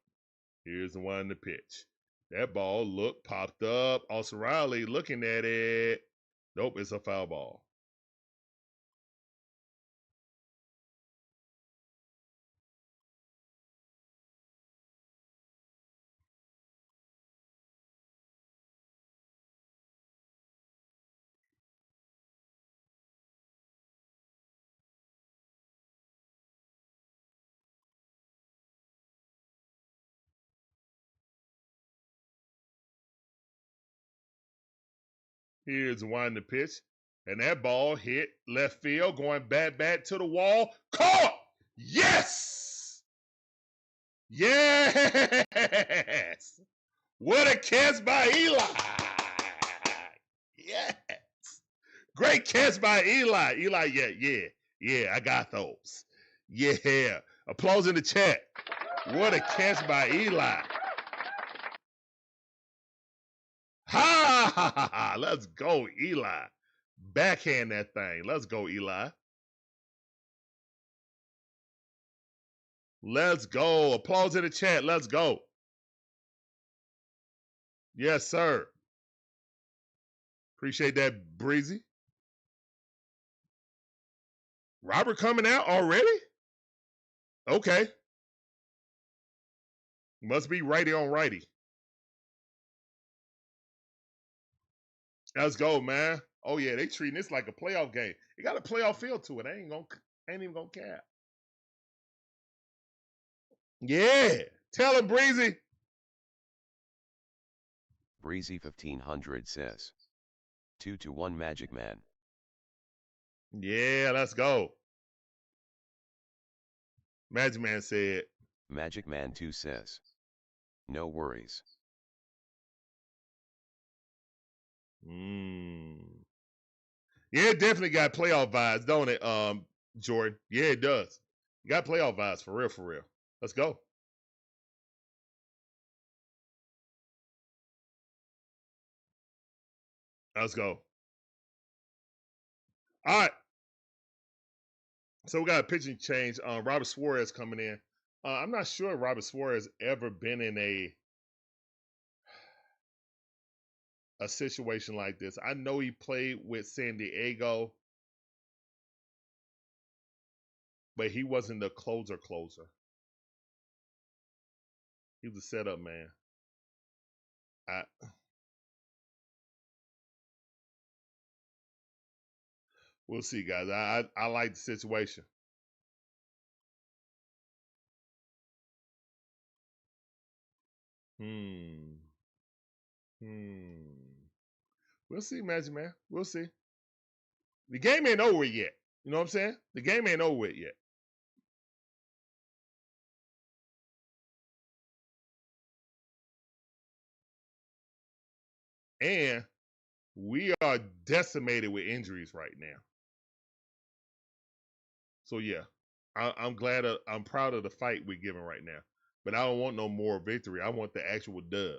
[SPEAKER 1] Here's the one in the pitch. That ball popped up. Austin Riley looking at it. Nope, it's a foul ball. Here's one in the pitch. And that ball hit left field, going back to the wall. Caught! Yes! Yes! What a catch by Eli! Yes! Great catch by Eli. Eli, yeah, I got those. Yeah. Applause in the chat. What a catch by Eli. Ha ha ha ha. Let's go, Eli. Backhand that thing. Let's go, Eli. Let's go. Applause in the chat. Let's go. Yes, sir. Appreciate that, Breezy. Robert coming out already? Okay. Must be righty on righty. Let's go, man. Oh yeah, they treating this like a playoff game. It got a playoff feel to it. I ain't even gonna cap. Yeah. Tell him, Breezy.
[SPEAKER 3] Breezy 1500 says 2-1 Magic Man.
[SPEAKER 1] Yeah, let's go. Magic Man said.
[SPEAKER 3] Magic Man 2 says no worries.
[SPEAKER 1] Yeah, it definitely got playoff vibes, don't it, Jordan? Yeah, it does. You got playoff vibes for real. Let's go. Let's go. All right. So we got a pitching change. Robert Suarez coming in. I'm not sure Robert Suarez ever been in a situation like this. I know he played with San Diego, but he wasn't the closer. He was a setup man. We'll see, guys. I like the situation. We'll see, Magic Man. We'll see. The game ain't over yet. You know what I'm saying? The game ain't over yet. And we are decimated with injuries right now. So yeah, I'm glad. I'm proud of the fight we're giving right now. But I don't want no more victory. I want the actual dub.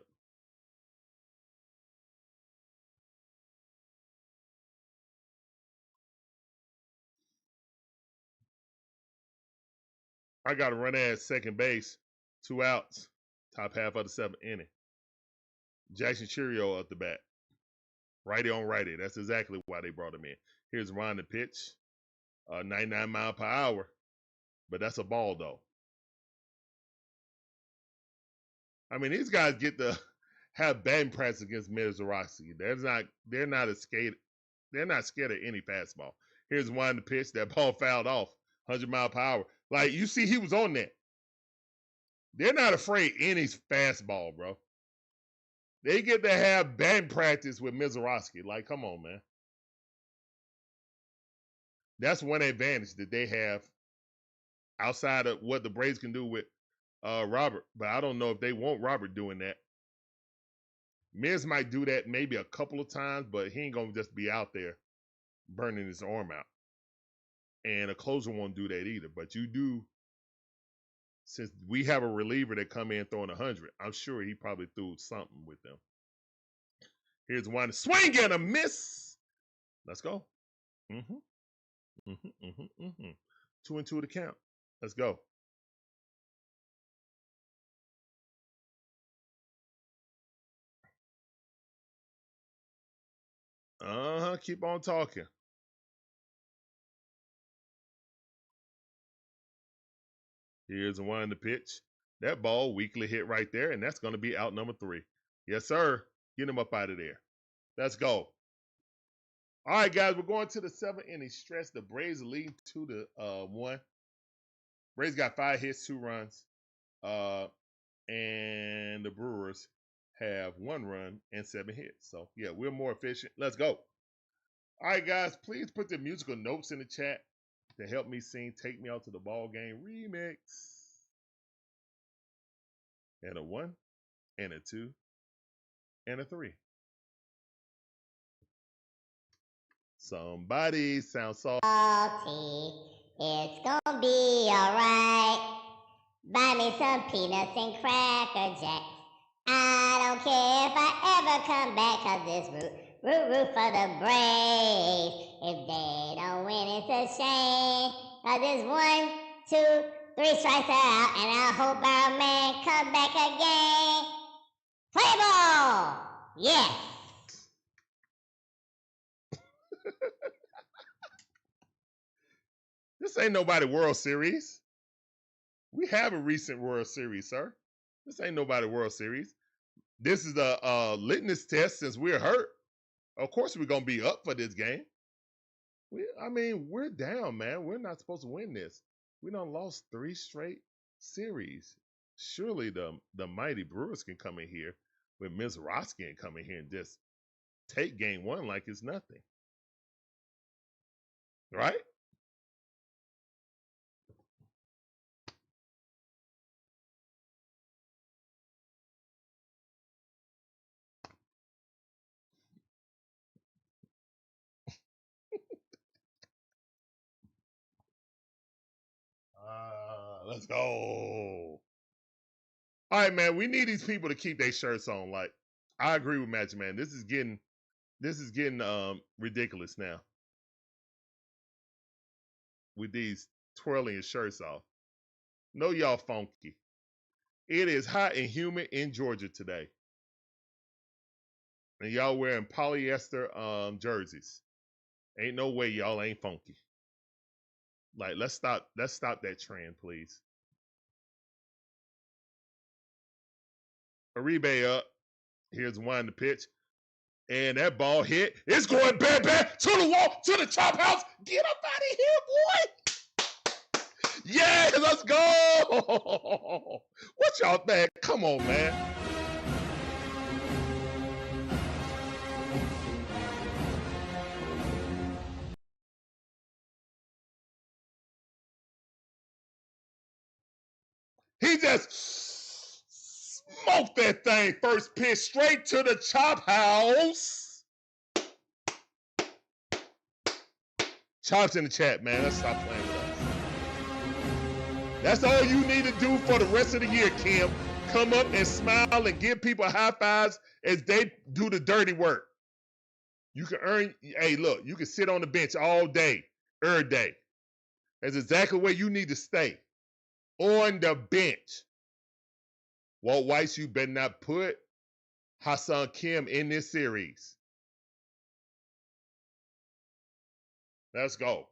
[SPEAKER 1] I got to run at second base, 2 outs, top half of the 7th inning. Jackson Cheerio up the bat. Righty on righty. That's exactly why they brought him in. Here's Ron the pitch. 99 mile per hour. But that's a ball, though. I mean, these guys get to have batting practice against Milwaukee. They're not scared of any fastball. Here's one the pitch. That ball fouled off. 100 mile per hour. Like, you see, he was on that. They're not afraid any fastball, bro. They get to have batting practice with Milwaukee. Like, come on, man. That's one advantage that they have outside of what the Braves can do with Robert. But I don't know if they want Robert doing that. Miz might do that maybe a couple of times, but he ain't going to just be out there burning his arm out. And a closer won't do that either. But you do since we have a reliever that come in throwing 100, I'm sure he probably threw something with them. Here's one swing and a miss. Let's go. 2-2 to count. Let's go. Keep on talking. Here's one in the pitch. That ball weakly hit right there, and that's going to be out number 3. Yes, sir. Get him up out of there. Let's go. All right, guys, we're going to the 7th inning stretch. The Braves lead 2-1. Braves got 5 hits, 2 runs. And the Brewers have 1 run and 7 hits. So, yeah, we're more efficient. Let's go. All right, guys, please put the musical notes in the chat to help me sing Take Me Out to the Ball Game remix. And a 1, and a 2, and a 3. Somebody sound salty.
[SPEAKER 5] It's gonna be alright. Buy me some peanuts and Cracker Jacks. I don't care if I ever come back, cause this root for the Braves. If they don't win, it's a shame. Cause it's 1, 2, 3 strikes out, and I hope our man come back again. Play ball! Yes!
[SPEAKER 1] This ain't nobody World Series. We have a recent World Series, sir. This ain't nobody World Series. This is a litmus test since we're hurt. Of course we're going to be up for this game. We're down, man. We're not supposed to win this. We done lost 3 straight series. Surely the mighty Brewers can come in here with Ms. Roski and come in here and just take game 1 like it's nothing. Right? Let's go. All right, man. We need these people to keep their shirts on. Like, I agree with Magic Man. This is getting ridiculous now. With these twirling your shirts off. No, y'all funky. It is hot and humid in Georgia today. And y'all wearing polyester jerseys. Ain't no way y'all ain't funky. Like, let's stop that trend, please. Uribe up. Here's one to pitch. And that ball hit. It's going bad to the wall, to the chop house. Get up out of here, boy. Yeah, let's go. What y'all think? Come on, man. He just smoked that thing. First pitch straight to the chop house. Chops in the chat, man. Let's stop playing with us. That's all you need to do for the rest of the year, Kim. Come up and smile and give people high fives as they do the dirty work. You can earn, hey, look, you can sit on the bench all day, every day. That's exactly where you need to stay. On the bench. Walt Weiss, you better not put Hassan Kim in this series. Let's go.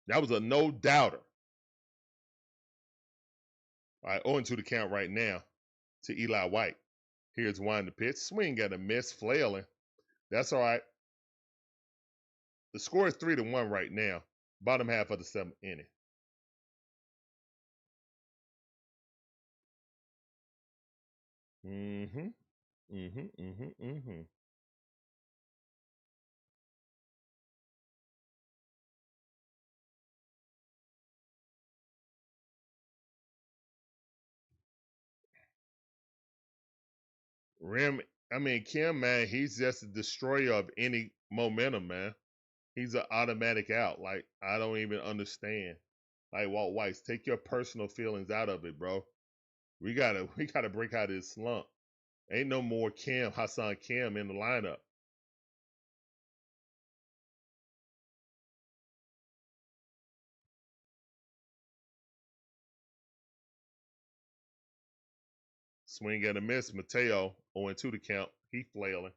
[SPEAKER 1] That was a no-doubter. All right, 0-2 the count right now to Eli White. Here's one to pitch. Swing got a miss, flailing. That's all right. The score is 3-1 right now. Bottom half of the 7th inning. I mean, Kim, man, he's just a destroyer of any momentum, man. He's an automatic out. Like, I don't even understand. Like, Walt Weiss, take your personal feelings out of it, bro. We gotta break out of this slump. Ain't no more Hassan Kim in the lineup. Swing and a miss. Mateo 0-2 to count. He flailing.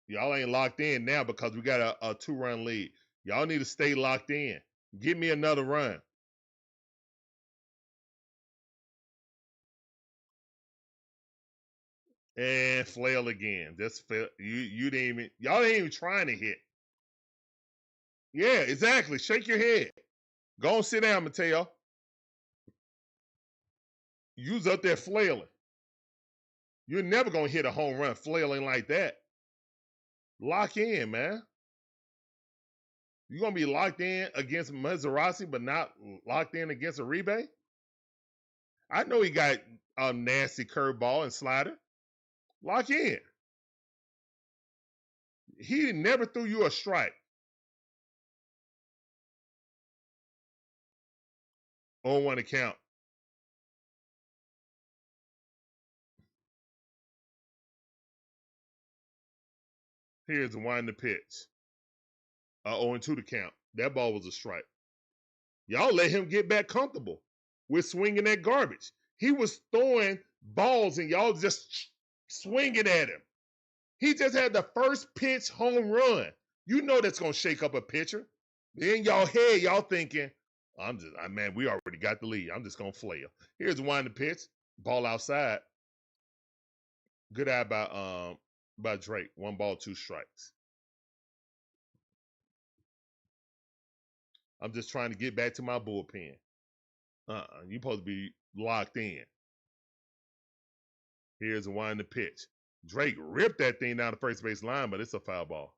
[SPEAKER 1] Y'all ain't locked in now because we got a 2-run lead. Y'all need to stay locked in. Give me another run. And flail again. Just fail. You didn't even. Y'all ain't even trying to hit. Yeah, exactly. Shake your head. Go and sit down, Mateo. You's up there flailing. You're never gonna hit a home run flailing like that. Lock in, man. You're gonna be locked in against Maserati, but not locked in against Uribe? I know he got a nasty curveball and slider. Lock in. He never threw you a strike. 0-1 to count. Here's the wind the pitch. 0-2 to count. That ball was a strike. Y'all let him get back comfortable with swinging that garbage. He was throwing balls and y'all just swinging at him. He just had the first pitch home run. You know that's going to shake up a pitcher. In y'all head, y'all thinking, man, we already got the lead. I'm just going to flail. Here's the wind the pitch. Ball outside. Good eye by Drake. 1 ball, 2 strikes. I'm just trying to get back to my bullpen. You're supposed to be locked in. Here's a wind the pitch. Drake ripped that thing down the first base line, but it's a foul ball.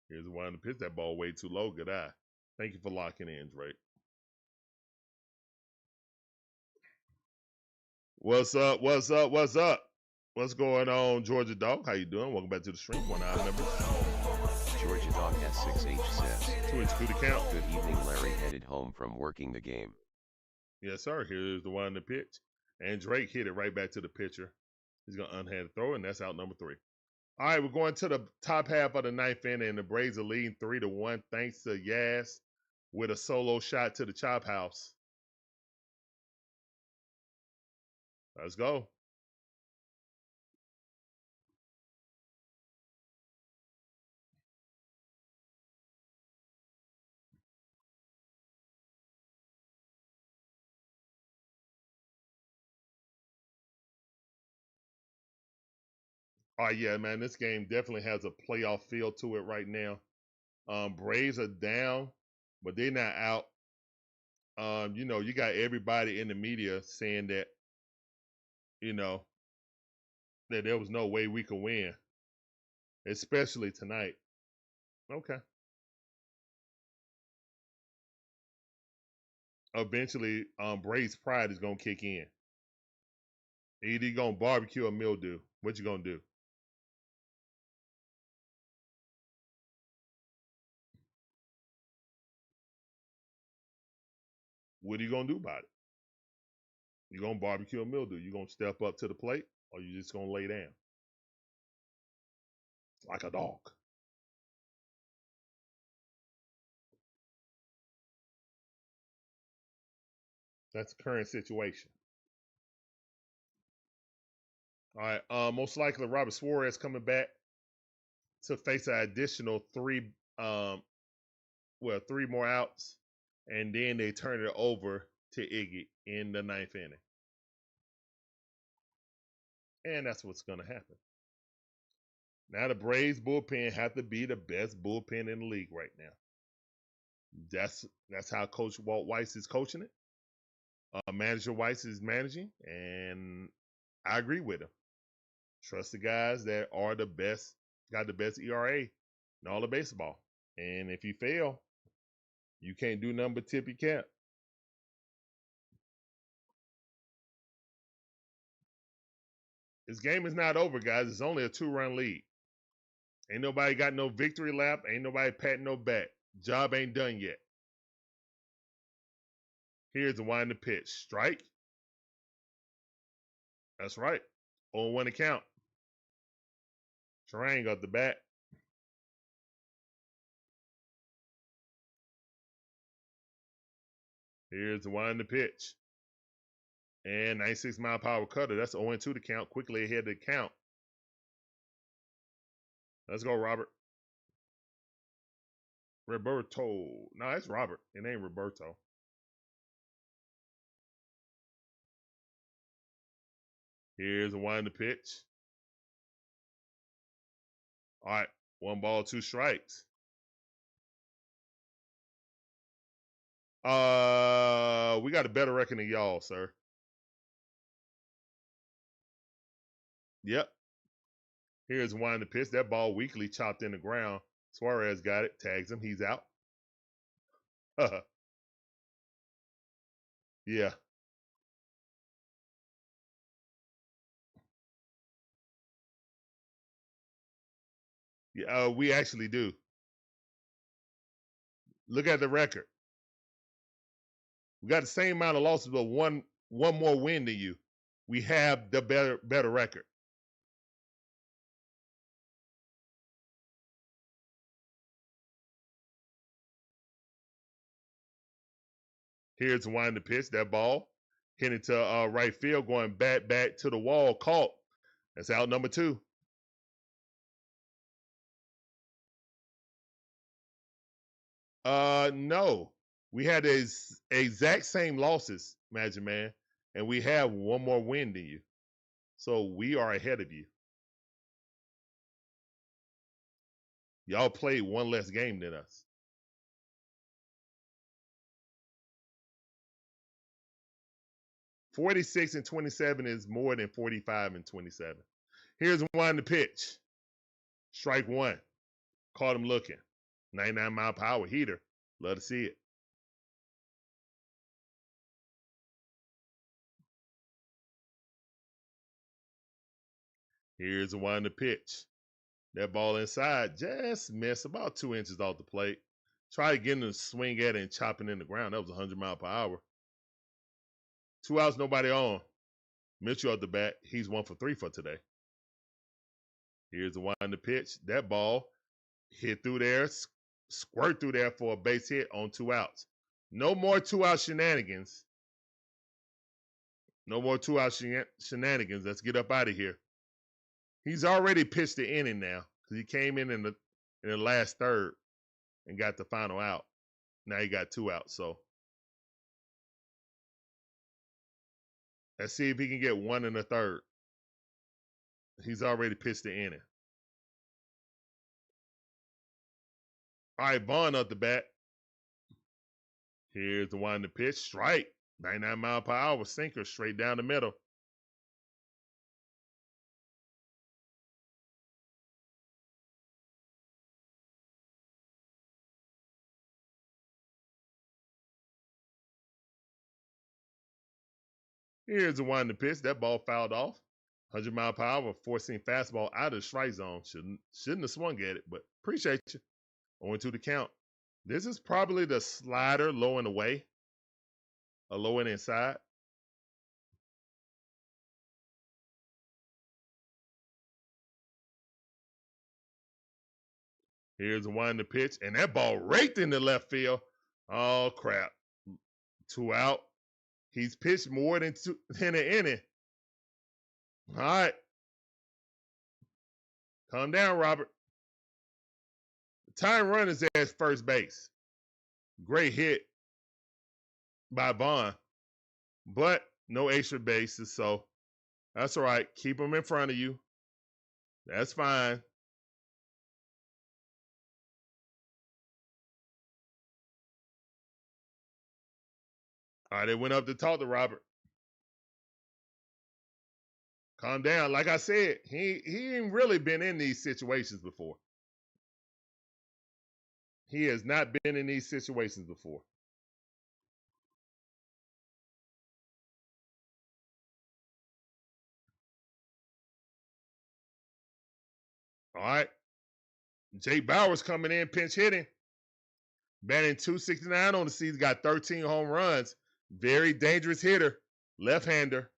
[SPEAKER 1] Here's a wind the pitch. That ball way too low. Good eye. Thank you for locking in, Drake. What's up? What's up? What's up? What's going on, Georgia Dog? How you doing? Welcome back to the stream. 1 hour members.
[SPEAKER 3] Georgia Dog S6H says,
[SPEAKER 1] 2-2 to count.
[SPEAKER 3] Good evening, Larry headed home from working the game.
[SPEAKER 1] Yes, sir. Here's the wind the pitch. And Drake hit it right back to the pitcher. He's going to unhanded throw, and that's out number 3. All right, we're going to the top half of the 9th inning, and the Braves are leading 3-1 thanks to Yaz with a solo shot to the chop house. Let's go. Oh, yeah, man, this game definitely has a playoff feel to it right now. Braves are down, but they're not out. You got everybody in the media saying that, that there was no way we could win, especially tonight. Okay. Eventually, Braves pride is going to kick in. Either you're going to barbecue or mildew. What you going to do? What are you going to do about it? You going to barbecue or mildew? You going to step up to the plate, or you just going to lay down? Like a dog. That's the current situation. All right. Most likely Robert Suarez coming back to face an additional 3 more outs, and then they turn it over to Iggy in the 9th inning. And that's what's going to happen. Now the Braves bullpen have to be the best bullpen in the league right now. That's how Coach Walt Weiss is coaching it. Manager Weiss is managing, and I agree with him. Trust the guys that are the best, got the best ERA in all of baseball. And if you fail, you can't do nothing but tip your cap. This game is not over, guys. It's only a 2-run lead. Ain't nobody got no victory lap. Ain't nobody patting no back. Job ain't done yet. Here's the wind the pitch. Strike. That's right. 0-1 to count. Terang got the bat. Here's the wind the pitch. And 96 mile per hour cutter. That's 0-2 to count. Quickly ahead to count. Let's go, Robert. Roberto. No, that's Robert. It ain't Roberto. Here's the wind the pitch. All right. 1 ball, 2 strikes. We got a better record than y'all, sir. Yep. Here's wind the pitch. That ball weakly chopped in the ground. Suarez got it. Tags him. He's out. Yeah. Yeah, we actually do. Look at the record. We got the same amount of losses, but one more win than you. We have the better record. Here's the wind the pitch. That ball hitting to right field, going back to the wall. Caught. That's out number 2. No. We had the exact same losses, Magic Man, and we have one more win than you. So we are ahead of you. Y'all played one less game than us. $46 and $27 is more than $45 and $27. Here's one to pitch. Strike 1. Caught him looking. 99 mile per hour heater. Love to see it. Here's the one to pitch. That ball inside just missed about 2 inches off the plate. Try getting to swing at it and chopping in the ground. That was 100 mile per hour. 2 outs, nobody on. Mitchell at the bat. He's 1 for 3 for today. Here's the one to pitch. That ball hit through there, squirt through there for a base hit on 2 outs. No more 2-out shenanigans. No more 2-out shenanigans. Let's get up out of here. He's already pitched the inning now because he came in the last third and got the final out. Now he got 2 outs. So let's see if he can get 1 1/3. He's already pitched the inning. All right, Vaughn up the bat. Here's the one to pitch. Strike. 99 mile per hour sinker straight down the middle. Here's the one to pitch. That ball fouled off. 100 mile per hour, forcing fastball out of the strike zone. Shouldn't have swung at it, but appreciate you. 0-2 the count. This is probably the slider low and away. A low and inside. Here's the one to pitch, and that ball raked in the left field. Oh, crap. 2 out. He's pitched more than an inning. All right. Calm down, Robert. The time run is at first base. Great hit by Vaughn, but no extra bases, so that's all right. Keep them in front of you. That's fine. All right, they went up to talk to Robert. Calm down. Like I said, he ain't really been in these situations before. He has not been in these situations before. All right. Jake Bauers coming in, pinch hitting. Batting .269 on the season, got 13 home runs. Very dangerous hitter, left-hander.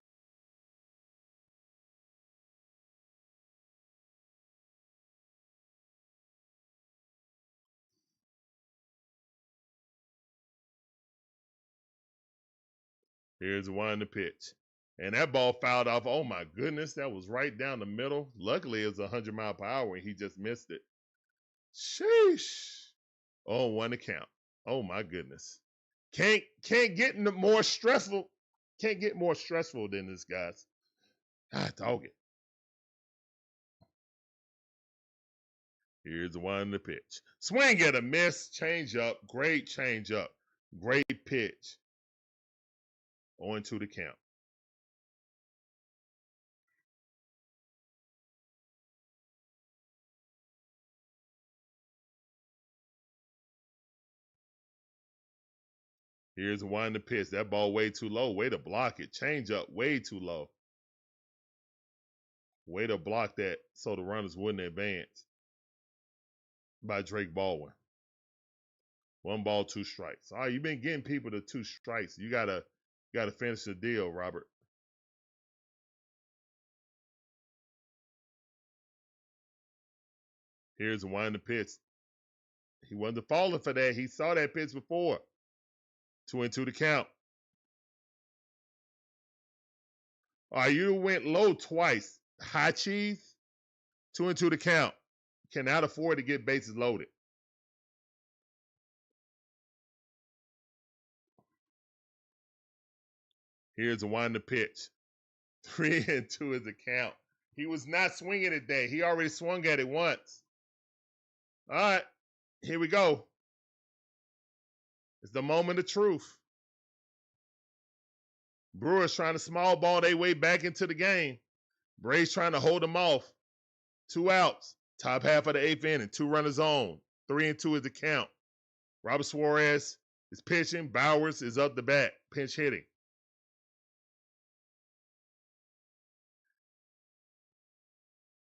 [SPEAKER 1] Here's one to pitch. And that ball fouled off. Oh, my goodness. That was right down the middle. Luckily, it was 100 mile per hour, and he just missed it. Sheesh. Oh, 1 to count. Oh, my goodness. Can't get more stressful. Can't get more stressful than this, guys. Ah, dog it. Here's the 1 to pitch. Swing at a miss. Change up. Great change up. Great pitch. 0-2 to count. Here's the 1 to pitch. That ball way too low. Way to block it. Change up. Way too low. Way to block that so the runners wouldn't advance. By Drake Baldwin. 1 ball, 2 strikes. All right, you've been getting people to 2 strikes. You gotta finish the deal, Robert. Here's the 1 to pitch. He wasn't falling for that. He saw that pitch before. 2-2 to count. All right, you went low twice. High cheese. 2-2 to count. Cannot afford to get bases loaded. Here's the 1 to pitch. 3-2 is the count. He was not swinging it there. He already swung at it once. All right, here we go. It's the moment of truth. Brewers trying to small ball their way back into the game. Braves trying to hold them off. 2 outs. Top half of the 8th inning. 2 runners on. 3-2 is the count. Robert Suarez is pitching. Bauers is up the bat. Pinch hitting.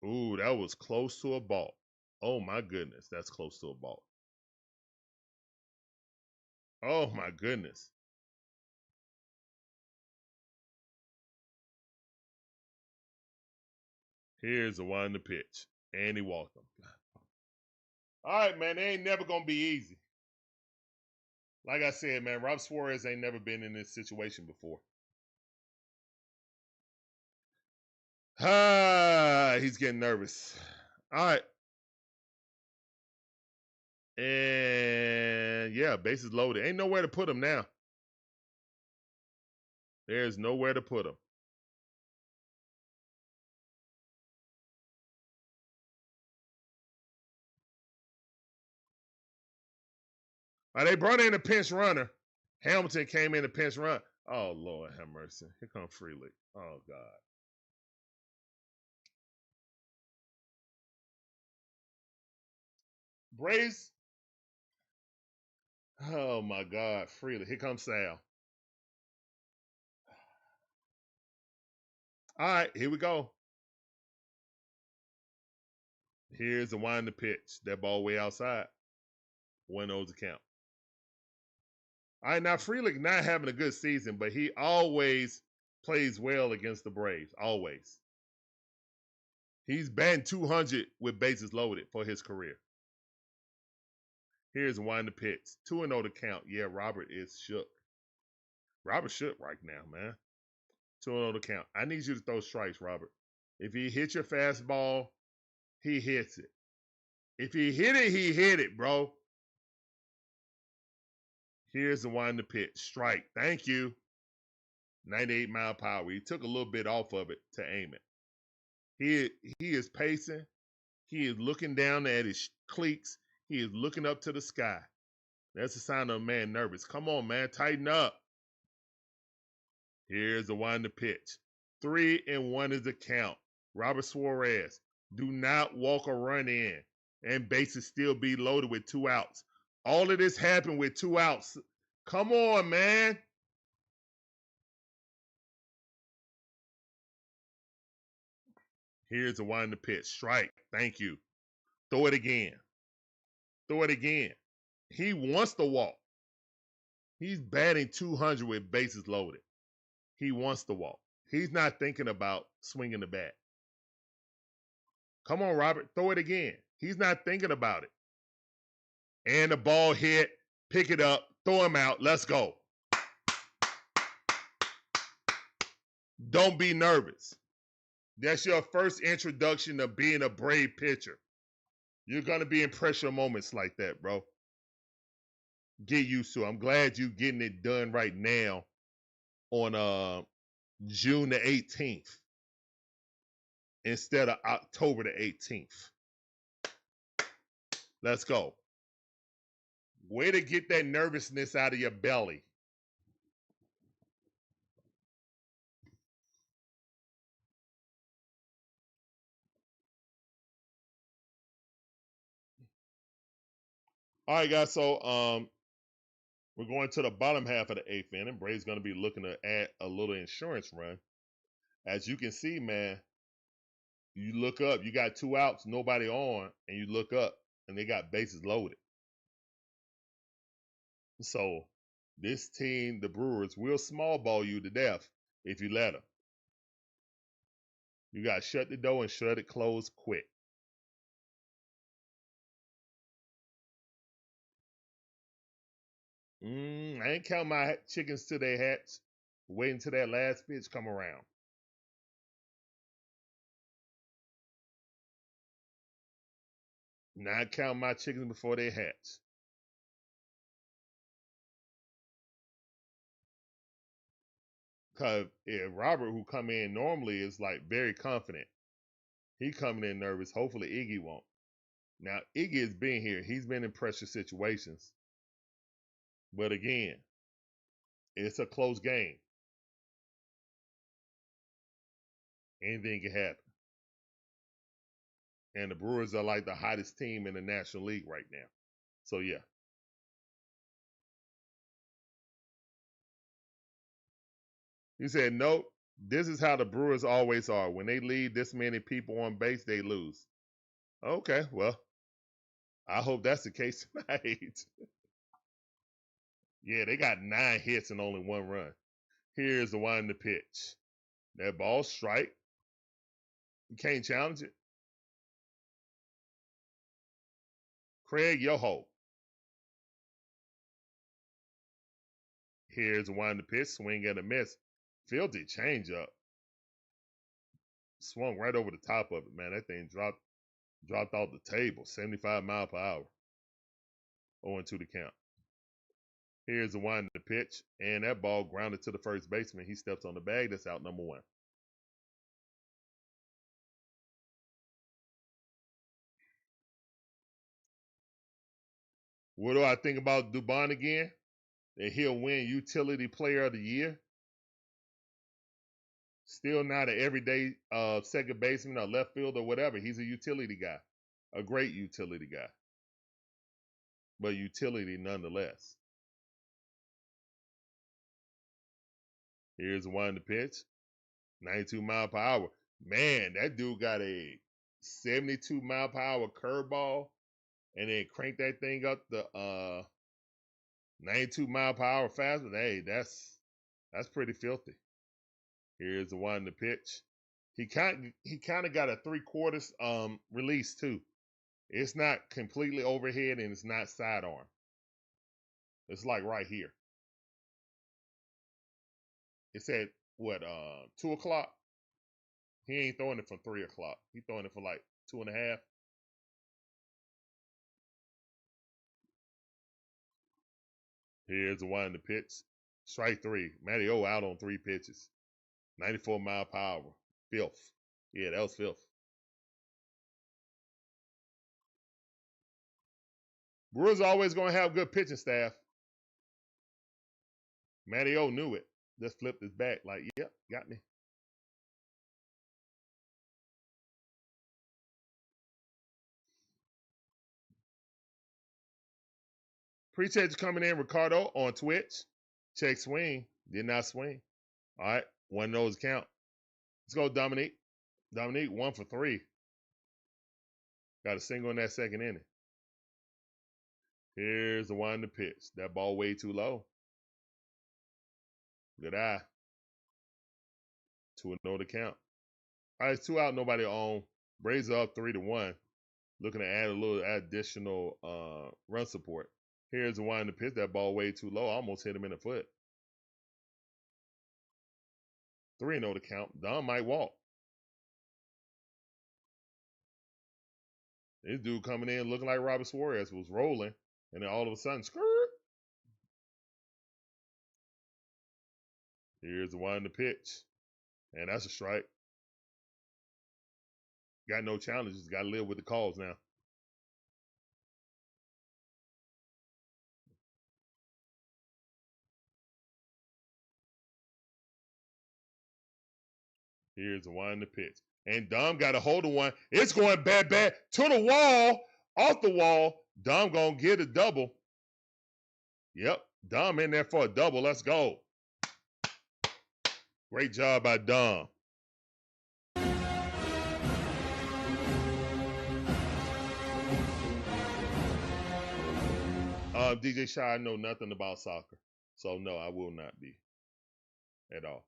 [SPEAKER 1] Ooh, that was close to a ball. Oh, my goodness. That's close to a ball. Oh, my goodness. Here's the 1 to pitch. And he walked him. All right, man. They ain't never going to be easy. Like I said, man, Rob Suarez ain't never been in this situation before. He's getting nervous. All right. And, yeah, bases loaded. Ain't nowhere to put him now. There's nowhere to put him. They brought in a pinch runner. Hamilton came in a pinch run. Oh, Lord have mercy. Here comes Freely. Oh, God. Braves. Oh, my God. Freely. Here comes Sal. All right, here we go. Here's the 1 to pitch. That ball way outside. 1-0 to count. All right, now Frelick not having a good season, but he always plays well against the Braves. Always. He's batting .200 with bases loaded for his career. Here's 1 to pitch. 2-0 to count. Yeah, Robert is shook. Robert shook right now, man. 2-0 to count. I need you to throw strikes, Robert. If he hits your fastball, he hits it. If he hit it, he hit it, bro. Here's the 1 to pitch. Strike. Thank you. 98 mile per hour. He took a little bit off of it to aim it. He is pacing. He is looking down at his cleats. He is looking up to the sky. That's a sign of a man nervous. Come on, man. Tighten up. Here's the one to pitch. 3-1 is the count. Robert Suarez, do not walk a run in and bases still be loaded with 2 outs. All of this happened with 2 outs. Come on, man. Here's the one to pitch. Strike. Thank you. Throw it again. Throw it again. He wants to walk. He's batting 200 with bases loaded. He wants to walk. He's not thinking about swinging the bat. Come on, Robert. Throw it again. He's not thinking about it. And the ball hit. Pick it up. Throw him out. Let's go. Don't be nervous. That's your first introduction to being a brave pitcher. You're going to be in pressure moments like that, bro. Get used to it. I'm glad you're getting it done right now on June the 18th instead of October the 18th. Let's go. Way to get that nervousness out of your belly. All right, guys. So we're going to the bottom half of the 8th inning. Braves going to be looking to add a little insurance run. As you can see, man, you look up, you got 2 outs, nobody on, and you look up, and they got bases loaded. So this team, the Brewers, will small ball you to death if you let them. You got to shut the door and shut it closed quick. I ain't count my chickens till they hatch. Waiting till that last pitch come around. Not count my chickens before they hatch. Cause if Robert, who come in normally, is like very confident, he coming in nervous. Hopefully Iggy won't. Now Iggy has been here. He's been in pressure situations. But again, it's a close game. Anything can happen. And the Brewers are like the hottest team in the National League right now. So, yeah. He said, nope, this is how the Brewers always are. When they leave this many people on base, they lose. Okay, well, I hope that's the case tonight. Yeah, they got 9 hits and only 1 run. Here's the one to pitch. That ball strike. You can't challenge it. Craig Yoho. Here's the one to pitch. Swing and a miss. Filthy changeup. Swung right over the top of it, man. That thing dropped off the table. 75 miles per hour. 0-2 the count. Here's the one to pitch. And that ball grounded to the first baseman. He steps on the bag. That's out number 1. What do I think about Dubon again? That he'll win Utility Player of the Year. Still not an everyday second baseman or left field or whatever. He's a utility guy. A great utility guy. But utility nonetheless. Here's one to pitch. 92 mile per hour. Man, that dude got a 72 mile per hour curveball and then crank that thing up the 92 mile per hour fastball. Hey, that's pretty filthy. Here's the one to pitch. He kind of got a 3/4 release too. It's not completely overhead and it's not sidearm. It's like right here. It's at what 2 o'clock. He ain't throwing it from 3 o'clock. He throwing it for like 2.5. Here's the one to pitch. Strike 3. Matty O out on 3 pitches. 94 mile per hour. Filth. Yeah, that was filth. Brewers always going to have good pitching staff. Matty O knew it. Just flipped his back like, yep, got me. Appreciate you coming in, Ricardo, on Twitch. Check swing. Did not swing. All right. One of those count. Let's go, Dominique. Dominique, 1 for 3. Got a single in that second inning. Here's the one to pitch. That ball way too low. Good eye. 2-0 to count. All right, it's 2 out, nobody on. Braves are up 3-1. Looking to add a little additional run support. Here's the one to pitch. That ball way too low. Almost hit him in the foot. 3-0 to count. Don might walk. This dude coming in looking like Robert Suarez was rolling, and then all of a sudden, skirt. Here's the one to pitch, and that's a strike. Got no challenges. Got to live with the calls now. Here's the one to pitch. And Dom got a hold of one. It's going bad to the wall, off the wall. Dom gonna get a double. Yep, Dom in there for a double. Let's go. Great job by Dom. DJ Shy, I know nothing about soccer. So no, I will not be at all.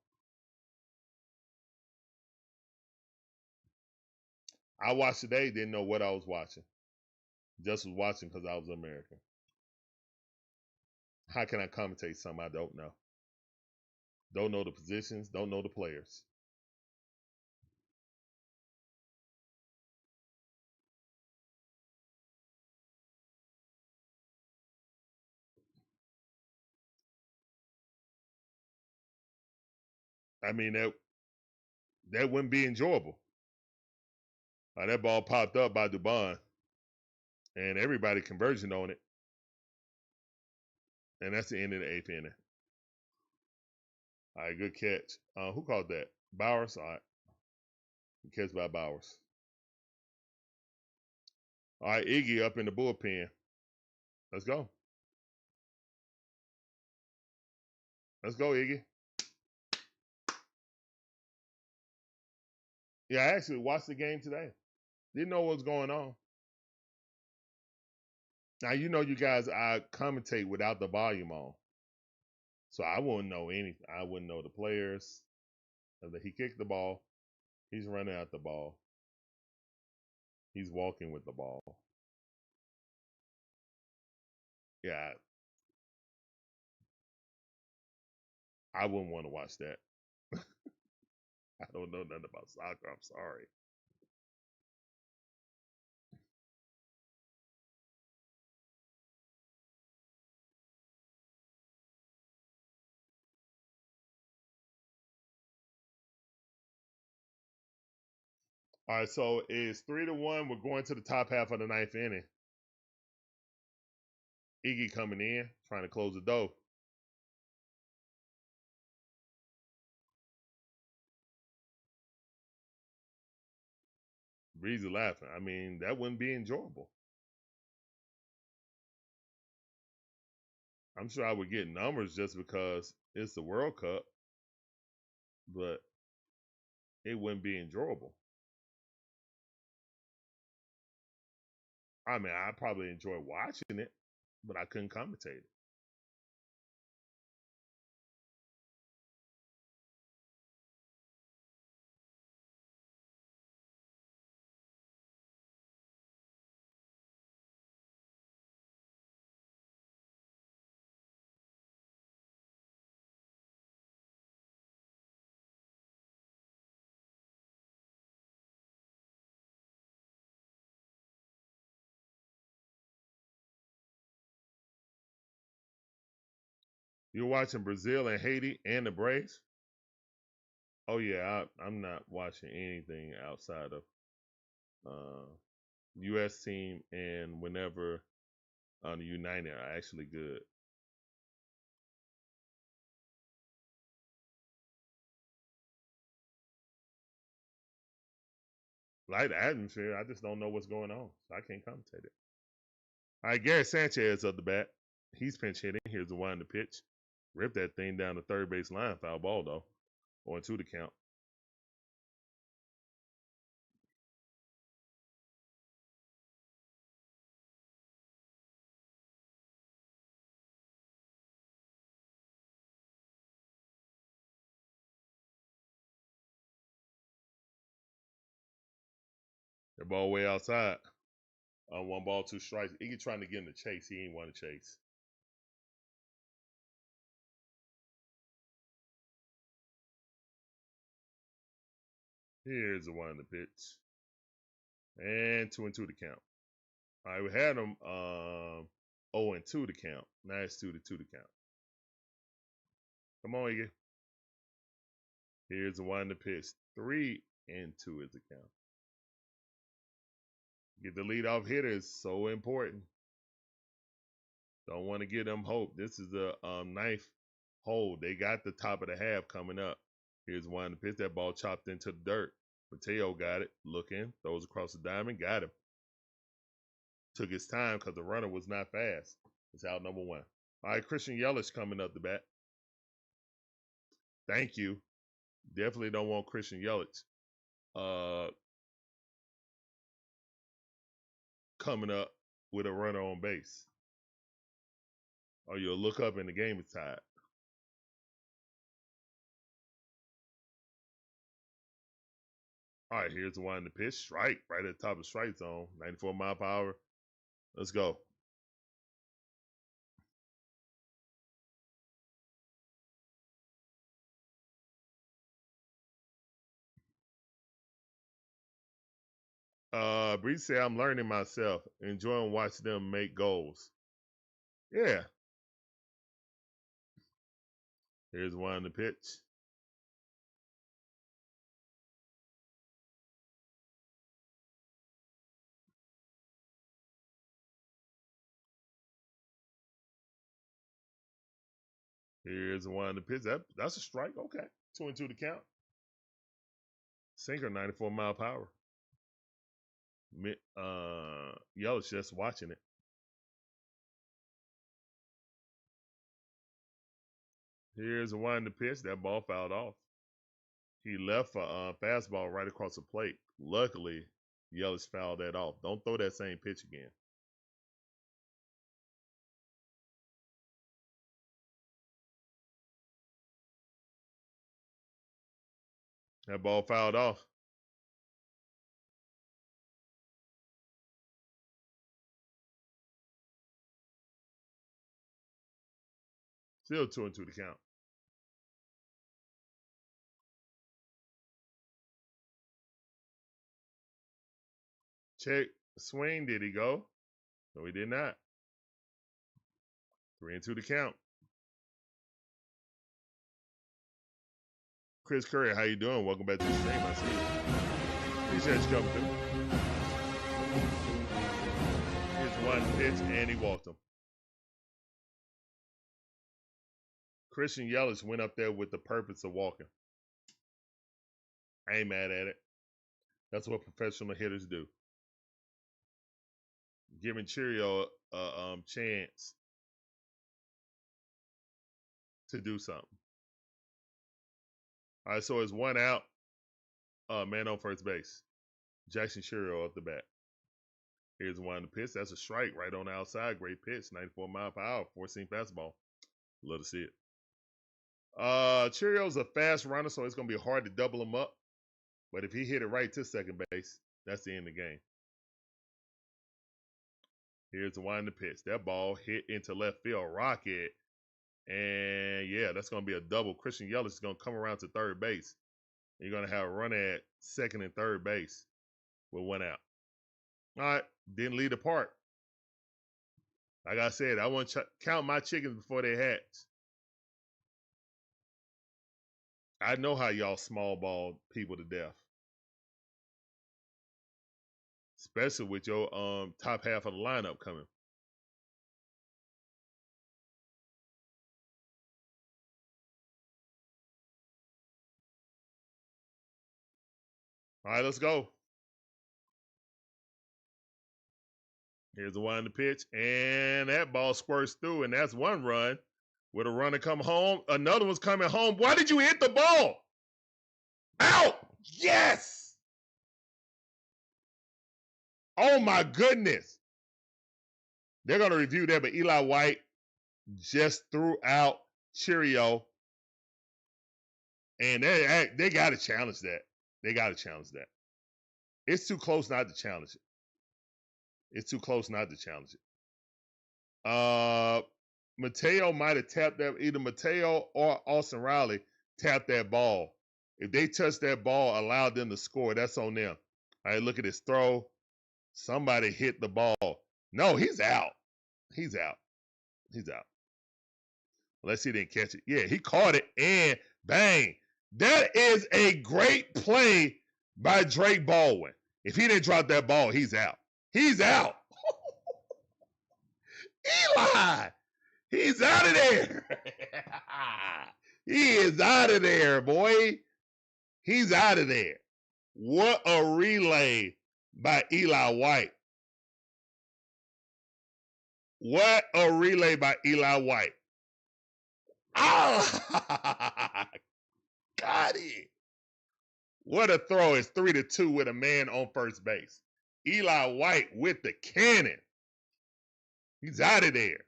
[SPEAKER 1] I watched today, didn't know what I was watching. Just was watching because I was American. How can I commentate something I don't know? Don't know the positions, don't know the players. I mean, that wouldn't be enjoyable. That ball popped up by Dubon, and everybody converging on it. And that's the end of the 8th inning. All right, good catch. Who called that? Bowers? All right. Catch by Bowers. All right, Iggy up in the bullpen. Let's go. Let's go, Iggy. Yeah, I actually watched the game today. Didn't know what was going on. Now, you know, you guys, I commentate without the volume on. So I wouldn't know anything. I wouldn't know the players. He kicked the ball. He's running out the ball. He's walking with the ball. Yeah. I wouldn't want to watch that. I don't know nothing about soccer. I'm sorry. All right, so it's 3-1. We're going to the top half of the 9th inning. Iggy coming in, trying to close the door. Breezy laughing. I mean, that wouldn't be enjoyable. I'm sure I would get numbers just because it's the World Cup, but it wouldn't be enjoyable. I mean, I probably enjoy watching it, but I couldn't commentate it. You're watching Brazil and Haiti and the Braves? Oh yeah, I'm not watching anything outside of U.S. team, and whenever the United are actually good. like the atmosphere. I just don't know what's going on, so I can't commentate it. All right, Gary Sanchez up the bat. He's pinch hitting. Here's the one to pitch. Rip that thing down the third base line. Foul ball, though. 0-2 to count. The ball way outside. 1 ball, 2 strikes. He trying to get him to chase. He ain't want to chase. Here's the one to pitch. And 2-2 to count. All right, we had him 0-2 to count. Now it's 2-2 to count. Come on, Iggy. Here's the one to pitch. 3-2 is the count. Get the leadoff hitter is so important. Don't want to give them hope. This is the ninth hole. They got the top of the half coming up. Here's one to pitch. That ball chopped into the dirt. Mateo got it. Looking. Throws across the diamond. Got him. Took his time because the runner was not fast. It's out number 1. All right, Christian Yelich coming up the bat. Thank you. Definitely don't want Christian Yelich coming up with a runner on base. Or you'll look up and the game is tied. All right, here's the one to pitch. Strike right at the top of the strike zone. 94 mile per hour. Let's go. Breeze said, I'm learning myself, enjoying watching them make goals. Yeah. Here's one to pitch. Here's one to pitch. That's a strike. Okay. 2-2 to count. Sinker, 94 mile per hour. Yelich just watching it. Here's one to pitch. That ball fouled off. He left a fastball right across the plate. Luckily, Yelich fouled that off. Don't throw that same pitch again. That ball fouled off. Still 2-2 to count. Check swing. Did he go? No, he did not. 3-2 to count. Chris Curry, how you doing? Welcome back to the stream. I see you. Appreciate you coming through. Here's one pitch, and he walked him. Christian Yelich went up there with the purpose of walking. I ain't mad at it. That's what professional hitters do. Giving Cheerio a chance to do something. All right, so it's 1 out. Man on first base. Jackson Cheerio up the bat. Here's one to pitch. That's a strike right on the outside. Great pitch. 94 mile per hour. 4-seam fastball. Love to see it. Cheerio's a fast runner, so it's going to be hard to double him up. But if he hit it right to second base, that's the end of the game. Here's the one to pitch. That ball hit into left field. Rocket. And yeah, that's going to be a double. Christian Yelich is going to come around to third base. You're going to have a run at second and third base with 1 out. All right, didn't lead the park. Like I said, I want to count my chickens before they hatch. I know how y'all small ball people to death. Especially with your top half of the lineup coming. All right, let's go. Here's the one in the pitch, and that ball squirts through, and that's one run. With a runner come home, another one's coming home. Why did you hit the ball? Out! Yes! Oh my goodness. They're going to review that, but Eli White just threw out Cheerio. And they got to challenge that. They got to challenge that. It's too close not to challenge it. It's too close not to challenge it. Mateo might have tapped that. Either Mateo or Austin Riley tapped that ball. If they touched that ball, allowed them to score, that's on them. All right, look at his throw. Somebody hit the ball. No, he's out. He's out. He's out. Unless he didn't catch it. Yeah, he caught it, and bang. That is a great play by Drake Baldwin. If he didn't drop that ball, he's out. He's out. Eli, he's out of there. He is out of there, boy. He's out of there. What a relay by Eli White. What a relay by Eli White. Ah, got it. What a throw. It's 3-2 with a man on first base. Eli White with the cannon. He's out of there.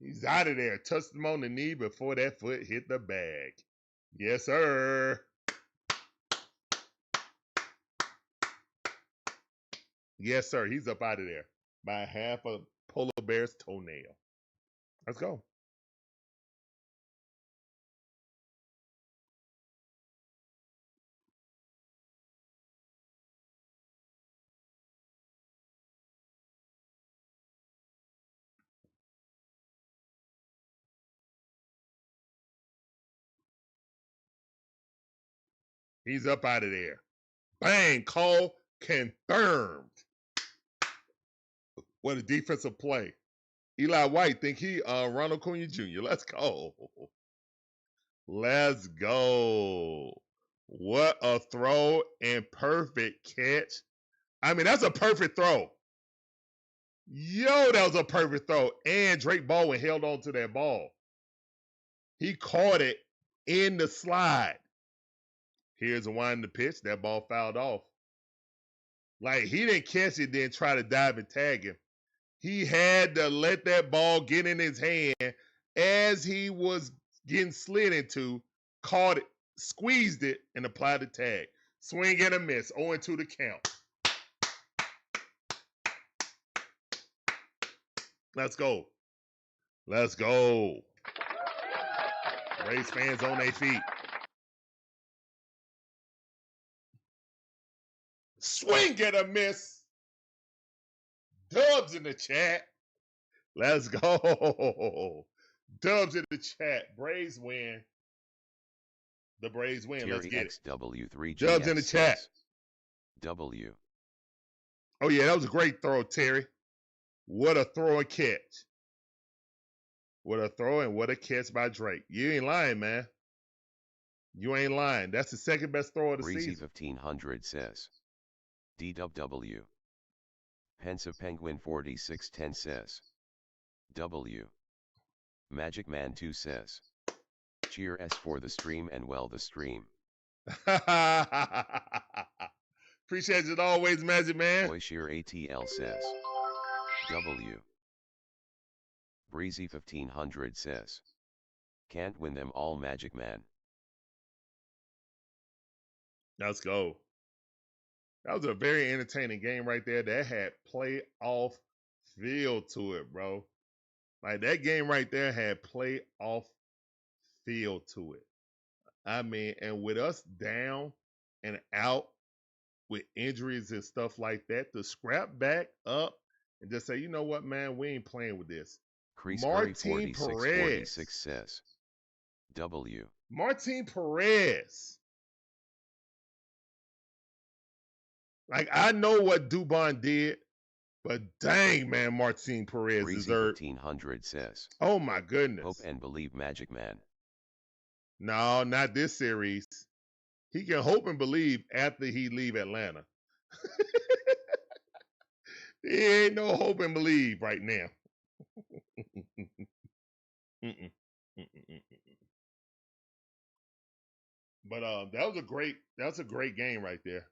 [SPEAKER 1] He's out of there. Touched him on the knee before that foot hit the bag. Yes, sir. Yes, sir. He's up out of there by half a polar bear's toenail. Let's go. He's up out of there. Bang, call confirmed. What a defensive play. Eli White think he Ronald Acuna Jr. Let's go. Let's go. What a throw and perfect catch. I mean, that's a perfect throw. Yo, that was a perfect throw. And Drake Baldwin held on to that ball. He caught it in the slide. Here's a wind the pitch. That ball fouled off. Like, he didn't catch it, then try to dive and tag him. He had to let that ball get in his hand as he was getting slid into, caught it, squeezed it, and applied the tag. Swing and a miss. 0-2 the count. Let's go. Let's go. Rays fans on their feet. Swing and a miss. Dubs in the chat. Let's go. Dubs in the chat. Braves win. The Braves win. Let's get it.
[SPEAKER 3] XW3GX
[SPEAKER 1] Dubs in the chat.
[SPEAKER 3] W.
[SPEAKER 1] Oh, yeah, that was a great throw, Terry. What a throw and catch. What a throw and what a catch by Drake. You ain't lying, man. You ain't lying. That's the second best throw of the
[SPEAKER 3] Breezy
[SPEAKER 1] season.
[SPEAKER 3] 1500 says. DW. Pensive Penguin 4610 says. W. Magic Man 2 says. Cheer S for the stream and well the stream.
[SPEAKER 1] Appreciate it always, Magic Man.
[SPEAKER 3] Boysheer ATL says. W. Breezy 1500 says. Can't win them all, Magic Man.
[SPEAKER 1] Let's go. That was a very entertaining game right there. That had playoff feel to it, bro. Like, that game right there had playoff feel to it. I mean, and with us down and out with injuries and stuff like that, to scrap back up and just say, you know what, man, we ain't playing with this.
[SPEAKER 3] Martin 4646 says. W.
[SPEAKER 1] Martin Perez. Like, I know what Dubon did, but dang, man, Martin Perez deserved.
[SPEAKER 3] 1500 says.
[SPEAKER 1] Oh, my goodness.
[SPEAKER 3] Hope and believe, Magic Man.
[SPEAKER 1] No, not this series. He can hope and believe after he leave Atlanta. There ain't no hope and believe right now. Mm-mm. Mm-mm. But that was a great game right there.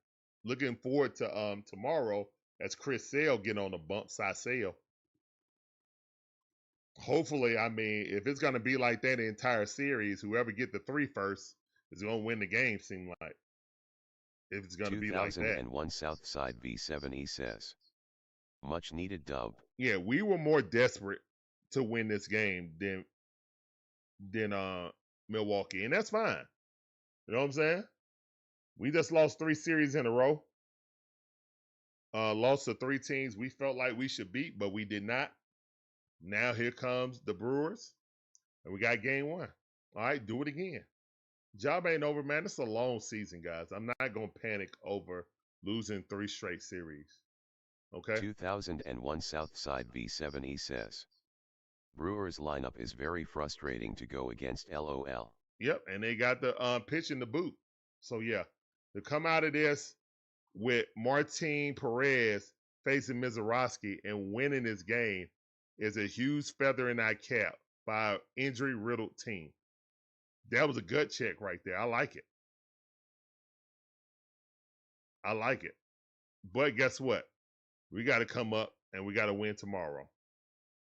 [SPEAKER 1] Looking forward to tomorrow as Chris Sale get on the bump side Sale. Hopefully, I mean, if it's gonna be like that the entire series, whoever get the 3 first is gonna win the game. Seem like if it's gonna be like that.
[SPEAKER 3] 2001 Southside V7E says, much needed dub.
[SPEAKER 1] Yeah, we were more desperate to win this game than Milwaukee, and that's fine. You know what I'm saying? We just lost 3 series in a row. Lost to 3 teams we felt like we should beat, but we did not. Now here comes the Brewers, and we got game 1. All right, do it again. Job ain't over, man. It's a long season, guys. I'm not going to panic over losing 3 straight series. Okay?
[SPEAKER 3] 2001 Southside V7E says, Brewers lineup is very frustrating to go against LOL.
[SPEAKER 1] Yep, and they got the pitch in the boot. So, yeah, to come out of this with Martin Perez facing Mizorowski and winning this game is a huge feather in our cap by an injury-riddled team. That was a gut check right there. I like it. I like it. But guess what? We got to come up and we got to win tomorrow.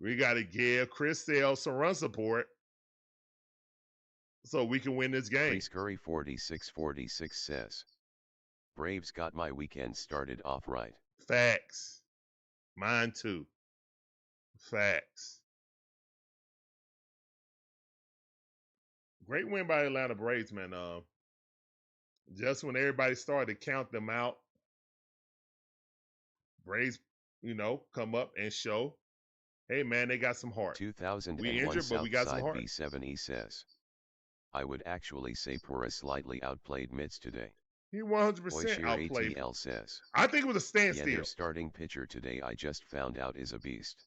[SPEAKER 1] We got to give Chris Sale some run support so we can win this game.
[SPEAKER 3] Chris Curry 4646 says, Braves got my weekend started off right.
[SPEAKER 1] Facts. Mine too. Facts. Great win by Atlanta Braves, man. Just when everybody started to count them out, Braves, come up and show, hey, man, they got some heart.
[SPEAKER 3] 2001
[SPEAKER 1] we injured, but we got some heart.
[SPEAKER 3] V7E says, I would actually say Perez slightly outplayed Mitz today.
[SPEAKER 1] He 100% outplayed.
[SPEAKER 3] ATL says,
[SPEAKER 1] I think it was a standstill.
[SPEAKER 3] Yeah, their starting pitcher today I just found out is a beast.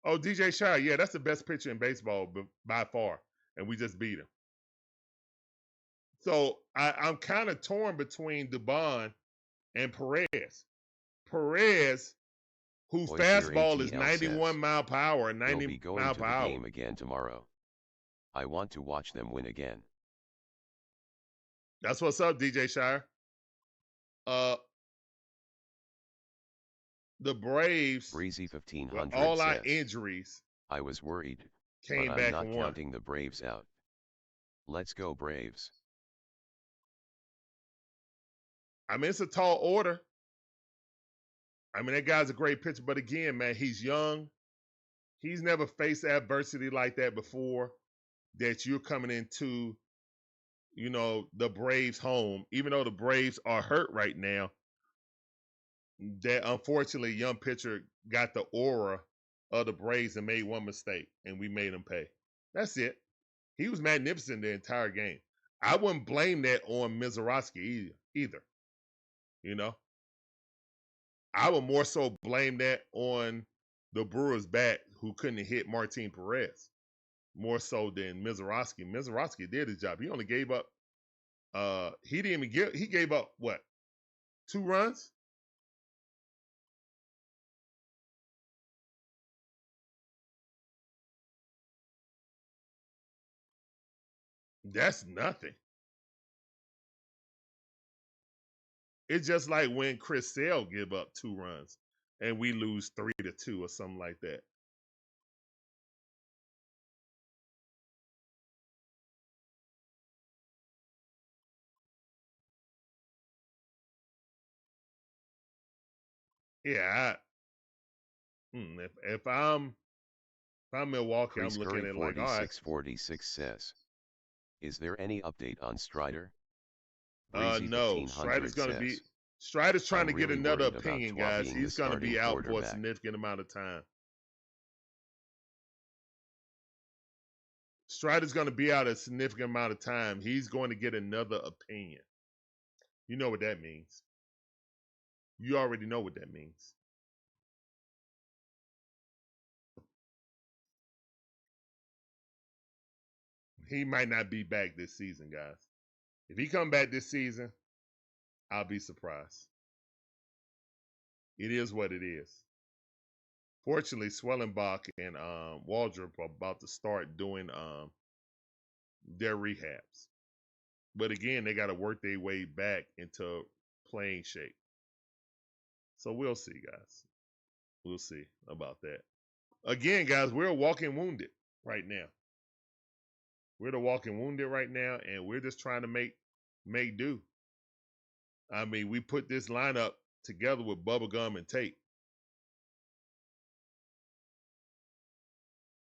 [SPEAKER 1] Oh, DJ Shire, yeah, that's the best pitcher in baseball by far, and we just beat him. So I'm kind of torn between Dubon and Perez. Perez, whose fastball is 91 mile per hour, 90
[SPEAKER 3] be going
[SPEAKER 1] mile
[SPEAKER 3] to
[SPEAKER 1] per
[SPEAKER 3] the
[SPEAKER 1] hour.
[SPEAKER 3] Game again tomorrow. I want to watch them win again.
[SPEAKER 1] That's what's up, DJ Shire. The Braves,
[SPEAKER 3] Breezy 1500
[SPEAKER 1] all our
[SPEAKER 3] says,
[SPEAKER 1] injuries,
[SPEAKER 3] I was worried,
[SPEAKER 1] came
[SPEAKER 3] but
[SPEAKER 1] back
[SPEAKER 3] I'm not
[SPEAKER 1] and won.
[SPEAKER 3] counting the Braves out. Let's go Braves.
[SPEAKER 1] I mean, it's a tall order. I mean, that guy's a great pitcher, but again, man, he's young. He's never faced adversity like that before, that you're coming into, the Braves' home. Even though the Braves are hurt right now, that unfortunately young pitcher got the aura of the Braves and made one mistake, and we made him pay. That's it. He was magnificent the entire game. I wouldn't blame that on Mizorowski either. I would more so blame that on the Brewers' bat who couldn't hit Martin Perez more so than Mizorowski. Mizorowski did his job. He only gave up. He gave up what? 2 runs? That's nothing. It's just like when Chris Sale give up 2 runs and we lose 3-2 or something like that. Yeah, if I'm Milwaukee,
[SPEAKER 3] Chris
[SPEAKER 1] I'm looking
[SPEAKER 3] Curry
[SPEAKER 1] at it like, all right.
[SPEAKER 3] 4646 says, is there any update on Strider?
[SPEAKER 1] No, Strider's going to be. Strider's trying to get another opinion, guys. He's going to be out for a significant amount of time. Strider's going to be out a significant amount of time. He's going to get another opinion. You know what that means. You already know what that means. He might not be back this season, guys. If he come back this season, I'll be surprised. It is what it is. Fortunately, Swellenbach and Waldrop are about to start doing their rehabs. But again, they got to work their way back into playing shape. So we'll see, guys. We'll see about that. Again, guys, we're walking wounded right now. We're the walking wounded right now, and we're just trying to make do. I mean, we put this lineup together with bubblegum and tape.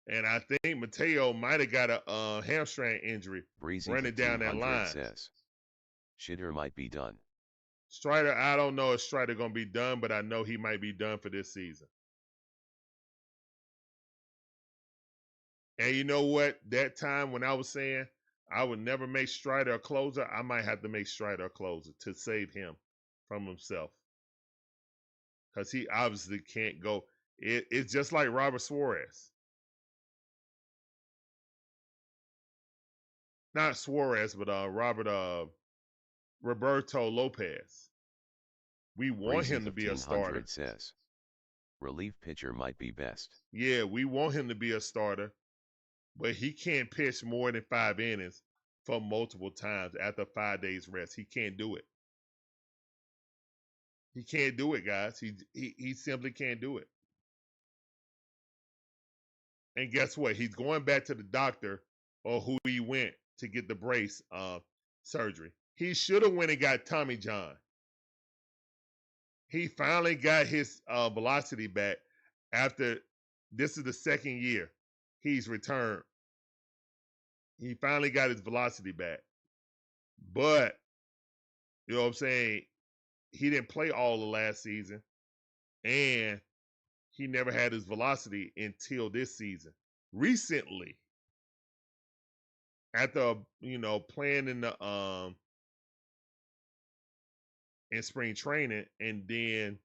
[SPEAKER 1] And I think Mateo might have got a hamstring injury
[SPEAKER 3] Breezy
[SPEAKER 1] running down that
[SPEAKER 3] 1500
[SPEAKER 1] line.
[SPEAKER 3] says, Shitter might be done.
[SPEAKER 1] Strider, I don't know if Strider going to be done, but I know he might be done for this season. And you know what? That time when I was saying I would never make Strider a closer, I might have to make Strider a closer to save him from himself. Because he obviously can't go. It's just like Robert Suarez. Not Suarez, but Roberto Lopez. We want
[SPEAKER 3] Breezy
[SPEAKER 1] him to be a
[SPEAKER 3] 1500
[SPEAKER 1] starter.
[SPEAKER 3] says, relief pitcher might be best.
[SPEAKER 1] Yeah, we want him to be a starter, but he can't pitch more than 5 innings for multiple times after 5 days rest. He can't do it. He can't do it, guys. He simply can't do it. And guess what? He's going back to the doctor or who he went to get the brace surgery. He should have went and got Tommy John. He finally got his velocity back after this is the second year he's returned. He finally got his velocity back. But, you know what I'm saying? He didn't play all the last season. And he never had his velocity until this season. Recently, after playing in the in spring training and then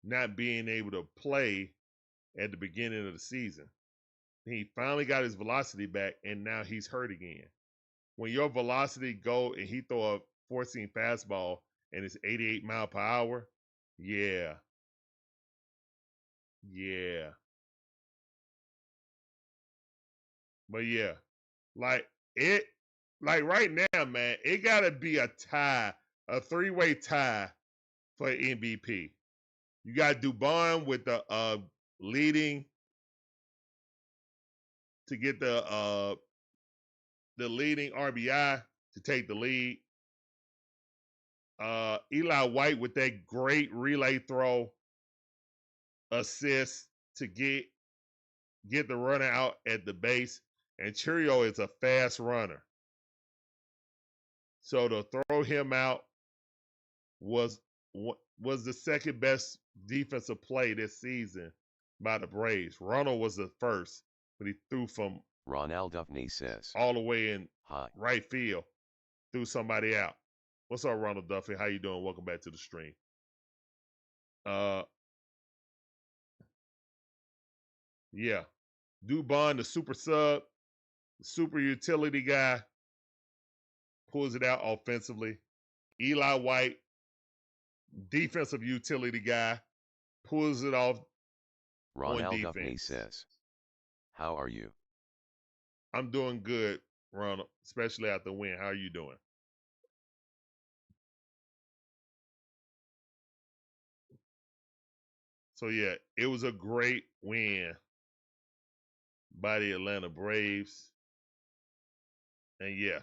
[SPEAKER 1] not being able to play at the beginning of the season, he finally got his velocity back, and now he's hurt again. When your velocity go and he throw a 4-seam fastball and it's 88 mile per hour, yeah. But yeah, like right now, man, it gotta be a tie, a 3-way tie for MVP. You got Dubon with the leading to get the leading RBI to take the lead. Eli White with that great relay throw assist to get the runner out at the base. And Churio is a fast runner. So to throw him out was the second best defensive play this season by the Braves. Ronald was the first, but he threw from
[SPEAKER 3] Ronald Acuna says,
[SPEAKER 1] all the way in
[SPEAKER 3] hi.
[SPEAKER 1] right field, threw somebody out. What's up, Ronald Duffy? How you doing? Welcome back to the stream. Yeah. Dubon, the super sub, the super utility guy, pulls it out offensively. Eli White, defensive utility guy, pulls it off
[SPEAKER 3] Ronald
[SPEAKER 1] on
[SPEAKER 3] Acuna
[SPEAKER 1] defense.
[SPEAKER 3] says, how are you?
[SPEAKER 1] I'm doing good, Ronald, especially after the win. How are you doing? So, yeah, it was a great win by the Atlanta Braves. And, yeah,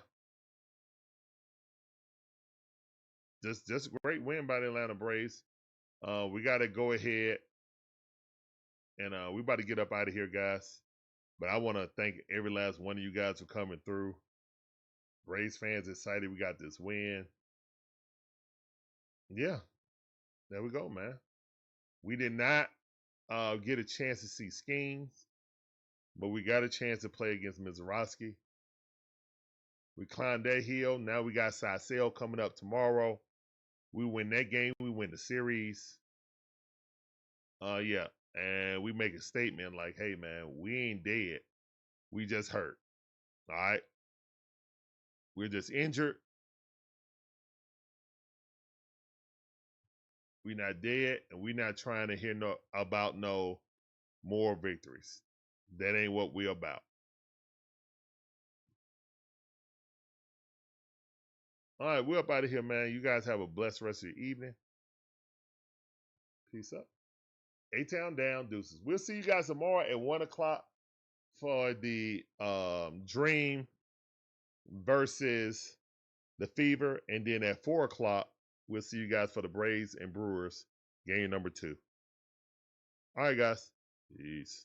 [SPEAKER 1] just a great win by the Atlanta Braves. We got to go ahead and we about to get up out of here, guys. But I want to thank every last one of you guys for coming through. Braves fans excited we got this win. Yeah, there we go, man. We did not get a chance to see Skeens, but we got a chance to play against Mizorowski. We climbed that hill. Now we got Sisel coming up tomorrow. We win that game. We win the series. Yeah, and we make a statement like, hey, man, we ain't dead. We just hurt. All right? We're just injured. We're not dead, and we're not trying to hear about no more victories. That ain't what we're about. All right, we're up out of here, man. You guys have a blessed rest of your evening. Peace up. A-Town down, deuces. We'll see you guys tomorrow at 1 o'clock for the Dream versus the Fever. And then at 4 o'clock, we'll see you guys for the Braves and Brewers game number 2. All right, guys. Peace.